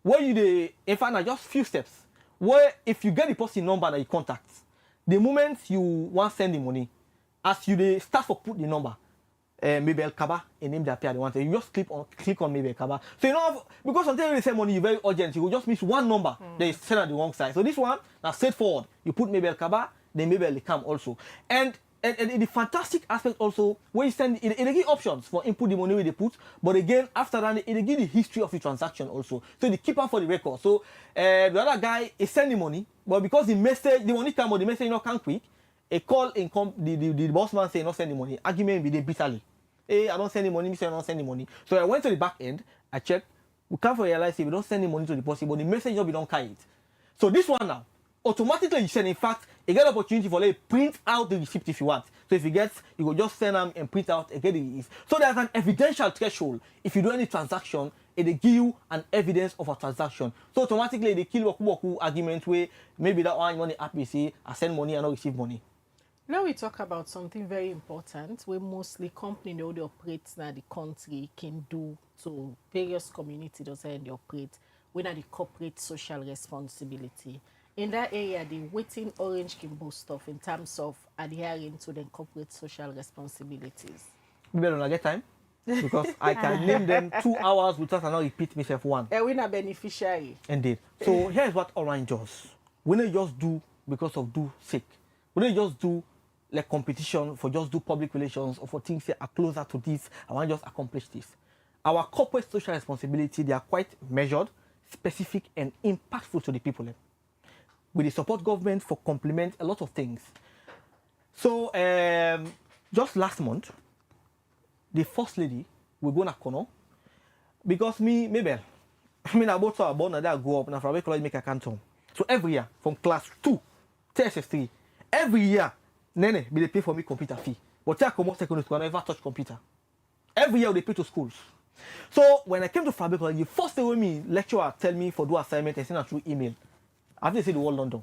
where in fact just few steps, where if you get the person number that you contact, the moment you want to send the money, as you start to put the number, maybe El Kaba, a name that appear the one you just click on maybe El Kaba. So you know because sometimes they send money you very urgent, you will just miss one number they send at the wrong side. So this one now straightforward. You put maybe El Kaba, then maybe El Kam also. And the fantastic aspect also where you send it give options for input the money where they put, but again after that it give the history of the transaction also. So they keep up for the record. So the other guy is sending money, but because the money come but the message not come quick, a call in the boss man say not send the money. Argument be they bitterly. Hey, I don't send the money, Mr. I don't send the money. So I went to the back end, I checked, we can't realize if we don't send the money to the person, but the message we don't carry it. So this one now, automatically you send, in fact, you get opportunity for like print out the receipt if you want. So if you get, you go just send them and print out and get the receipt. So there's an evidential threshold. If you do any transaction, it will give you an evidence of a transaction. So automatically they kill Waku argument where maybe that one money APC, I send money and not receive money. Now we talk about something very important where mostly companies that operate in the country can do to various communities that they operate when the corporate social responsibility. In that area, the waiting Orange can boost off in terms of adhering to the corporate social responsibilities. We better not get time because I can name them 2 hours without not repeat myself one. And we're a beneficiary. Indeed. So here's what Orange does. We don't just do because of do sake. We don't just do like competition for just do public relations or for things that are closer to this. I want to just accomplish this. Our corporate social responsibility, they are quite measured, specific, and impactful to the people. We support government for complement a lot of things. So just last month, the first lady will go to Kono because Mabel, I about to born and I grew up and I college make a canton. So every year from class 2 to SS3, every year. Nene, they pay for me computer fee. But I come out secondary school, I never touch computer. Every year they pay to schools. So when I came to Fabric College, the first day when me lecturer tell me for do assignment and send it through email. I have to say the whole London.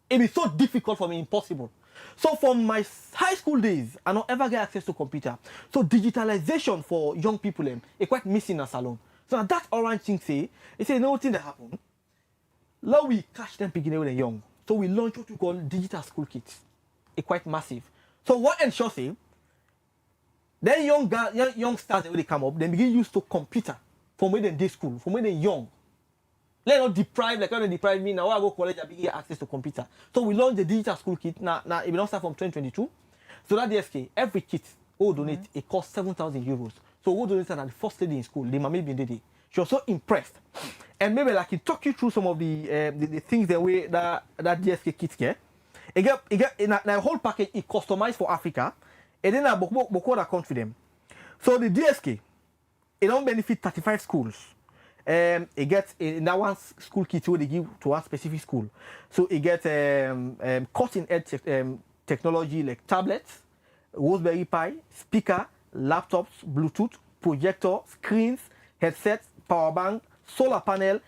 It be so difficult for me, impossible. So from my high school days, I don't ever get access to computer. So digitalization for young people is quite missing in a salon. So that Orange thing say, it say no thing that happen. Now we catch them beginning when they're young. So we launch what we call digital school kits. It's quite massive. So what ensures say, then young stars when they come up, they begin used to computer from when they're school, from when they're young. Let not deprive, like when they deprive me, now I go college, I begin access to computer. So we launched the digital school kit, now it will start from 2022. So that DSK, every kit, who donate, it costs 7,000 euros. So who donated at the first lady in school, the mommy been there. She was so impressed. And maybe like he talk you through some of the things the way that DSK kit get. It get in a whole package, it customized for Africa, and then I book other country them. So the DSK, it don't benefit 35 schools. It gets in that one school kit where they give to one specific school. So it gets cutting edge technology like tablets, Raspberry Pi, speaker, laptops, Bluetooth, projector, screens, headsets, power bank, solar panel,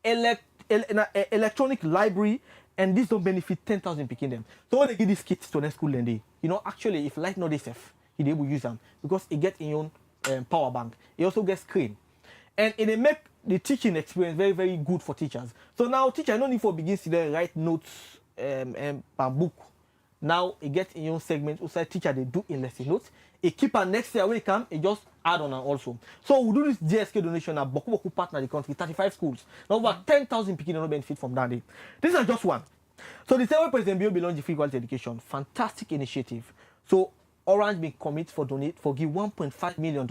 electronic library. And this don't benefit 10,000 picking them. So when they give these kits to the school, then actually, if light not they safe, he able to use them because it gets in your own power bank. It also gets screen, and it make the teaching experience very, very good for teachers. So now teacher no need for begins to write notes per book. Now it gets in your own segment. Also teacher they do in lesson notes. It keep her next year when it come, it just add on also. So we do this DSK donation at Boku partner the country, 35 schools. Now over 10,000 people don't benefit from that day. This is just one. So the same way President Bio belongs to free quality education, fantastic initiative. So Orange been commit for give $1.5 million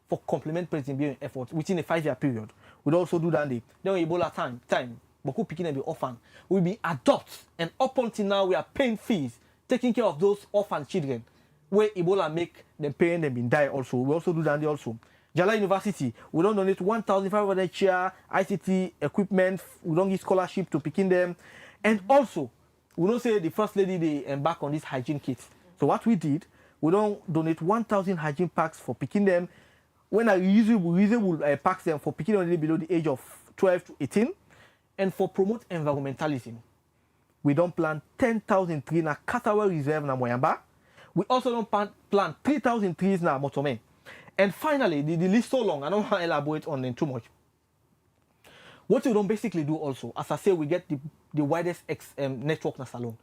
for complement President Bio efforts within a 5-year period. We'd also do that then Ebola time. Boku picking and be orphan. We'll be adopt, and up until now we are paying fees, taking care of those orphan children. Where Ebola make them paying them in die also. We also do that there also. Jala University, we don't donate 1,500 chair, ICT equipment, we don't give scholarship to picking them. And also, we don't say the first lady they embark on this hygiene kit. So what we did, we don't donate 1,000 hygiene packs for picking them. When I reasonable packs them for picking only below the age of 12 to 18. And for promote environmentalism, we don't plant 10,000 trees in a Katawa Reserve na Moyamba. We also don't plant 3,000 trees na Motome. And finally, the list so long, I don't want to elaborate on them too much. What we don't basically do also, as I say, we get the widest network na salon.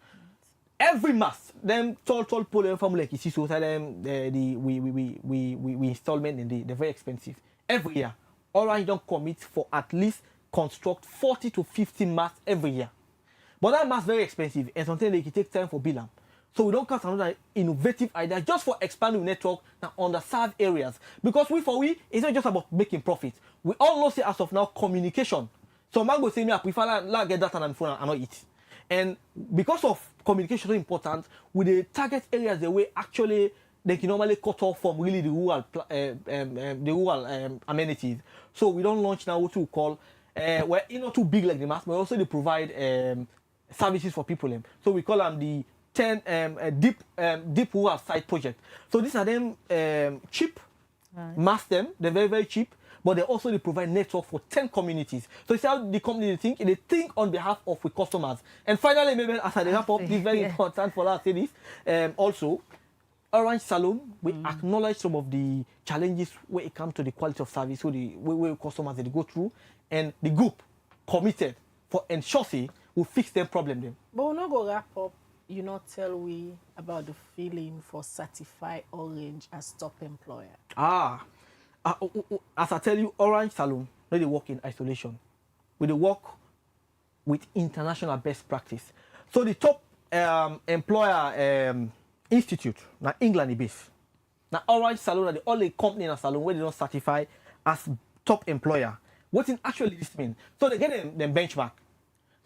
Every mass, them tall pole family like you see, so them we installment and they're very expensive. Every year, Orange don't commit for at least construct 40 to 50 masts every year. But that mast very expensive and something they can take time for Bilam. So we don't cast another innovative idea just for expanding network and underserved areas. Because it's not just about making profit. We all know say as of now communication. So man go say me I prefer la get that on my phone and not eat. And because of communication so important, we the target areas the way actually they can normally cut off from really the rural amenities. So we don't launch now what we call we're not too big like the mass, but also they provide services for people. So we call them the 10 deep rural site project. So these are them cheap, mass them, they're very, very cheap, but they provide network for 10 communities. So it's how the company they think on behalf of the customers. And finally, maybe as I wrap up, this is very important for us to say this. Also, Orange Salon, we acknowledge some of the challenges when it comes to the quality of service, so the way customers they go through, and the group committed for ensuring we fix their problem then. But we're not going to wrap up, tell we about the feeling for certify Orange as top employer. As I tell you, Orange Salon, they work in isolation. We work with international best practice. So the top employer institute, now England based. Now Orange Salon are the only company in a salon where they don't certify as top employer. What in actually this mean? So they get them benchmark.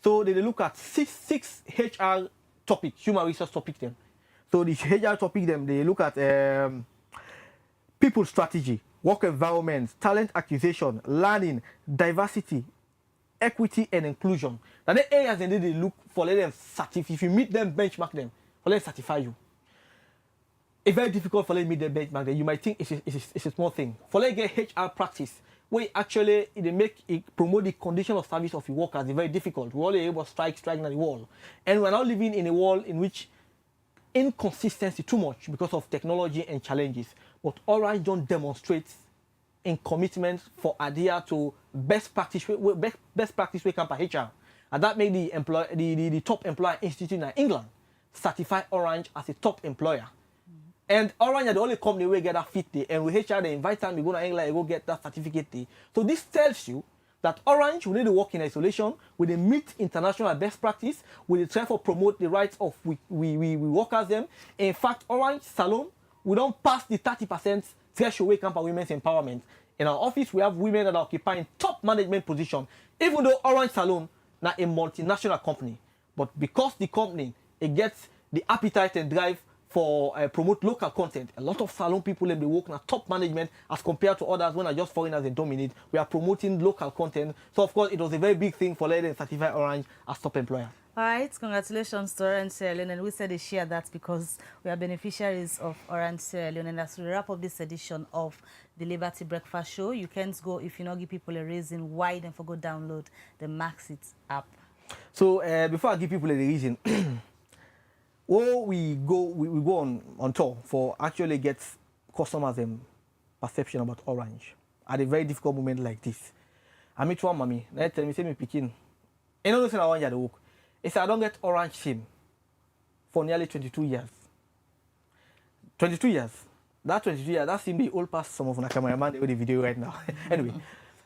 So they look at six HR topic, human resource topic them. So the HR topic them, they look at people strategy, work environment, talent acquisition, learning, diversity, equity and inclusion. Now the areas and they look for let them certify. If you meet them, benchmark them, for let them certify you. It's very difficult for let me meet them benchmark them. You might think it's a small thing. For let get HR practice, where actually it promote the condition of service of the workers is very difficult. We're all able to striking at the wall. And we're now living in a world in which inconsistency too much because of technology and challenges. But Orange don't demonstrate in commitment for adhere to best practice we can per HR. And that made the top employer institute in England certify Orange as a top employer. And Orange are the only company where get that fit there. And with HR, they invite them to go to England and go get that certificate there. So this tells you that Orange will need to work in isolation, will they meet international best practice, will they try to promote the rights of we workers them. In fact, Orange Salon, we don't pass the 30% threshold we come for women's empowerment. In our office, we have women that are occupying top management position, even though Orange Salon not a multinational company. But because the company, it gets the appetite and drive for promote local content. A lot of salon people they work in top management as compared to others when are just foreigners they dominate. We are promoting local content. So of course it was a very big thing for letting them certify Orange as top employer. All right, congratulations to Orange Sierra Leone, and we said they share that because we are beneficiaries of Orange Sierra Leone. And as we wrap up this edition of the Liberty Breakfast Show, you can't go if you not give people a reason why then for go download the Maxit app. So before I give people a reason. We go on tour for actually get customers perception about Orange at a very difficult moment like this. I meet one mommy, they tell me, say me picking. I know this Orange at the work. He said I don't get Orange SIM for nearly 22 years. 22 years. That 22 years, that seems to be old past some of the cameraman with the video right now. Anyway.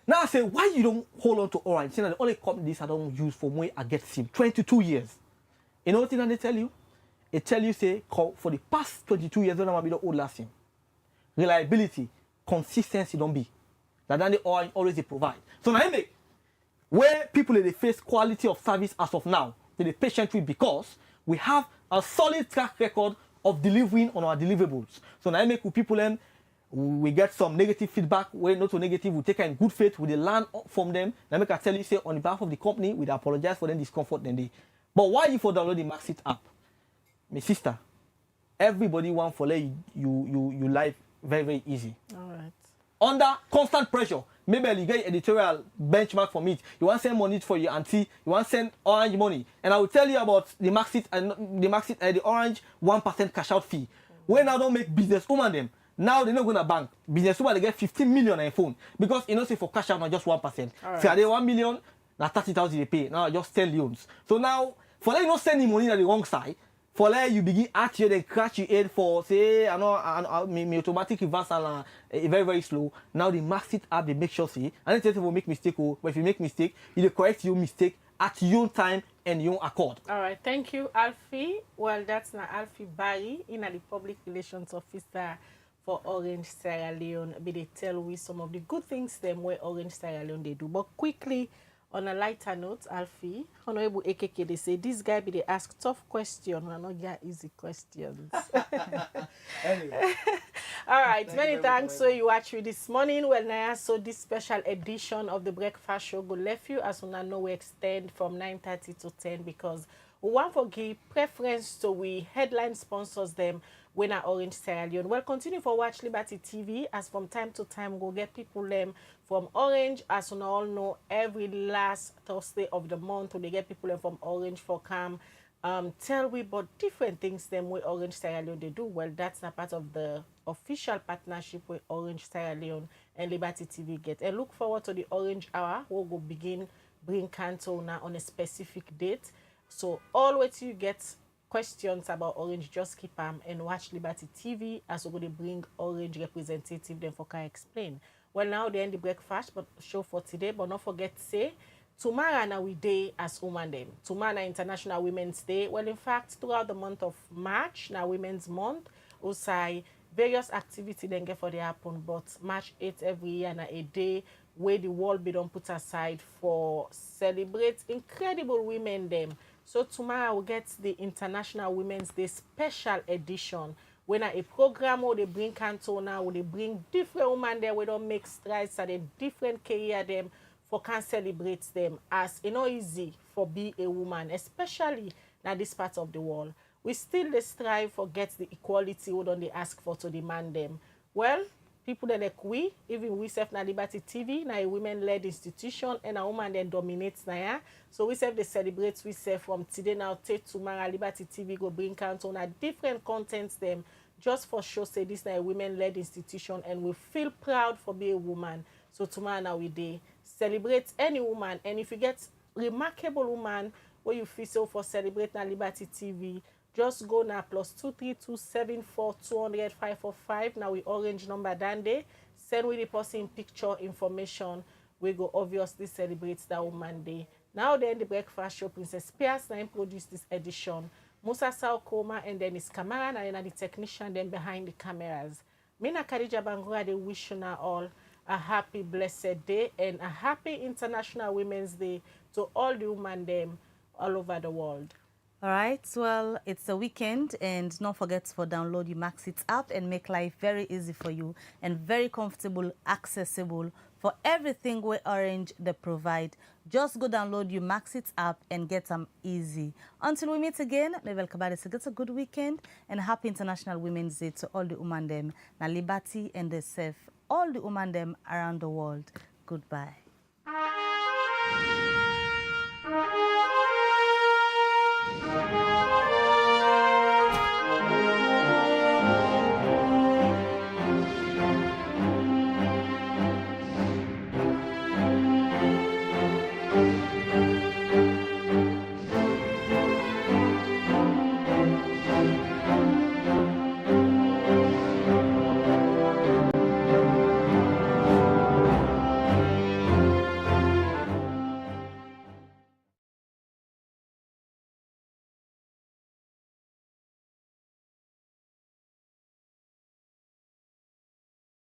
Now I say, why you don't hold on to Orange? Saying that the only company this I don't use for me I get SIM. 22 years. You know what thing they tell you? They tell you, say, for the past 22 years, don't be the old last thing. Reliability, consistency don't be. That they always they provide. So now make where people they face quality of service as of now, they patient with because we have a solid track record of delivering on our deliverables. So now make with people them we get some negative feedback, where not so negative, we take in good faith, we learn from them. Now make I tell you, say on behalf of the company, we apologize for them discomfort then they. But why you for download the Maxit app? My sister, everybody want for let you life very, very easy. All right. Under constant pressure, maybe you get editorial benchmark from it. You want to send money for your auntie, you want to send orange money. And I will tell you about the Maxit and the orange 1% cash out fee. When now don't make business woman them. Now they're not going to bank. Business woman they get 15 million on a phone. Because you know say for cash out not just 1%. Right. So are they 1 million, now 30,000 they pay. Now just 10 loans. So now for that you not sending money on the wrong side. For like you begin at you, then crash your head for say, I know, me automatic reverse and very, very slow. Now the Maxit app, they make sure see, and then will make mistake, but if you make mistake, you correct your mistake at your own time and your own accord. All right, thank you, Alfie. Well, that's now Alfie Barry, in the public relations officer for Orange Sierra Leone. But they tell we some of the good things them where Orange Sierra Leone they do. But quickly, on a lighter note, Alfie, Honorable AKK, they say this guy be they ask tough questions and not get easy questions. Anyway. All right, many thanks. So you watch you this morning. Well, now so this special edition of the breakfast show go left you as soon as we extend from 9:30 to 10 because we want to give preference to we headline sponsors them when at Orange Sierra Leone. Well, continue for watch Liberty TV as from time to time go get people them from Orange. As you all know, every last Thursday of the month they get people them from Orange for come tell we about different things them with Orange Sierra Leone they do. Well, that's not part of the official partnership with Orange Sierra Leone and Liberty TV get. And look forward to the Orange Hour. We'll go begin bring Canto now on a specific date. So always you get questions about Orange, just keep them and watch Liberty TV as we're going to bring Orange representative then for can explain. Well, now they end the breakfast but show for today, but don't forget to say tomorrow now we day as woman them. Tomorrow now International Women's Day. Well, in fact, throughout the month of March, now Women's Month, we say various activities then get for the happen, but March 8th every year now a day where the world be don't put aside for celebrate incredible women them. So tomorrow we'll get the International Women's Day special edition. When a program where they bring Cantona, where they bring different women there, we don't make strides at a different career them for can celebrate them as you know easy for be a woman, especially now this part of the world. We still they strive for get the equality we don't they ask for to demand them. Well, people that like we, even we serve na Liberty TV, na a women-led institution, and a woman then dominates na ya. So we serve the celebrate we serve from today now take tomorrow. Liberty TV go bring count on a different contents them just for show say this na a women-led institution, and we feel proud for being a woman. So tomorrow now we day celebrate any woman, and if you get remarkable woman where you feel so for celebrate na Liberty TV. Just go now +23274200545. Now we orange number down there. Send with the person picture information. We go obviously celebrate that woman day. Now then the breakfast show Princess Pierce now produced this edition. Musa Sao Koma and then his camera and the technician then behind the cameras. Mina Khadija Bangura they wish you now all a happy blessed day and a happy International Women's Day to all the women them all over the world. All right, well, it's a weekend, and don't forget to download your Maxit app and make life very easy for you and very comfortable, accessible for everything where Orange they provide. Just go download your Maxit app and get them easy. Until we meet again, maybe get a good weekend and happy International Women's Day to all the women them, na Liberty and the safe, all the women them around the world. Goodbye.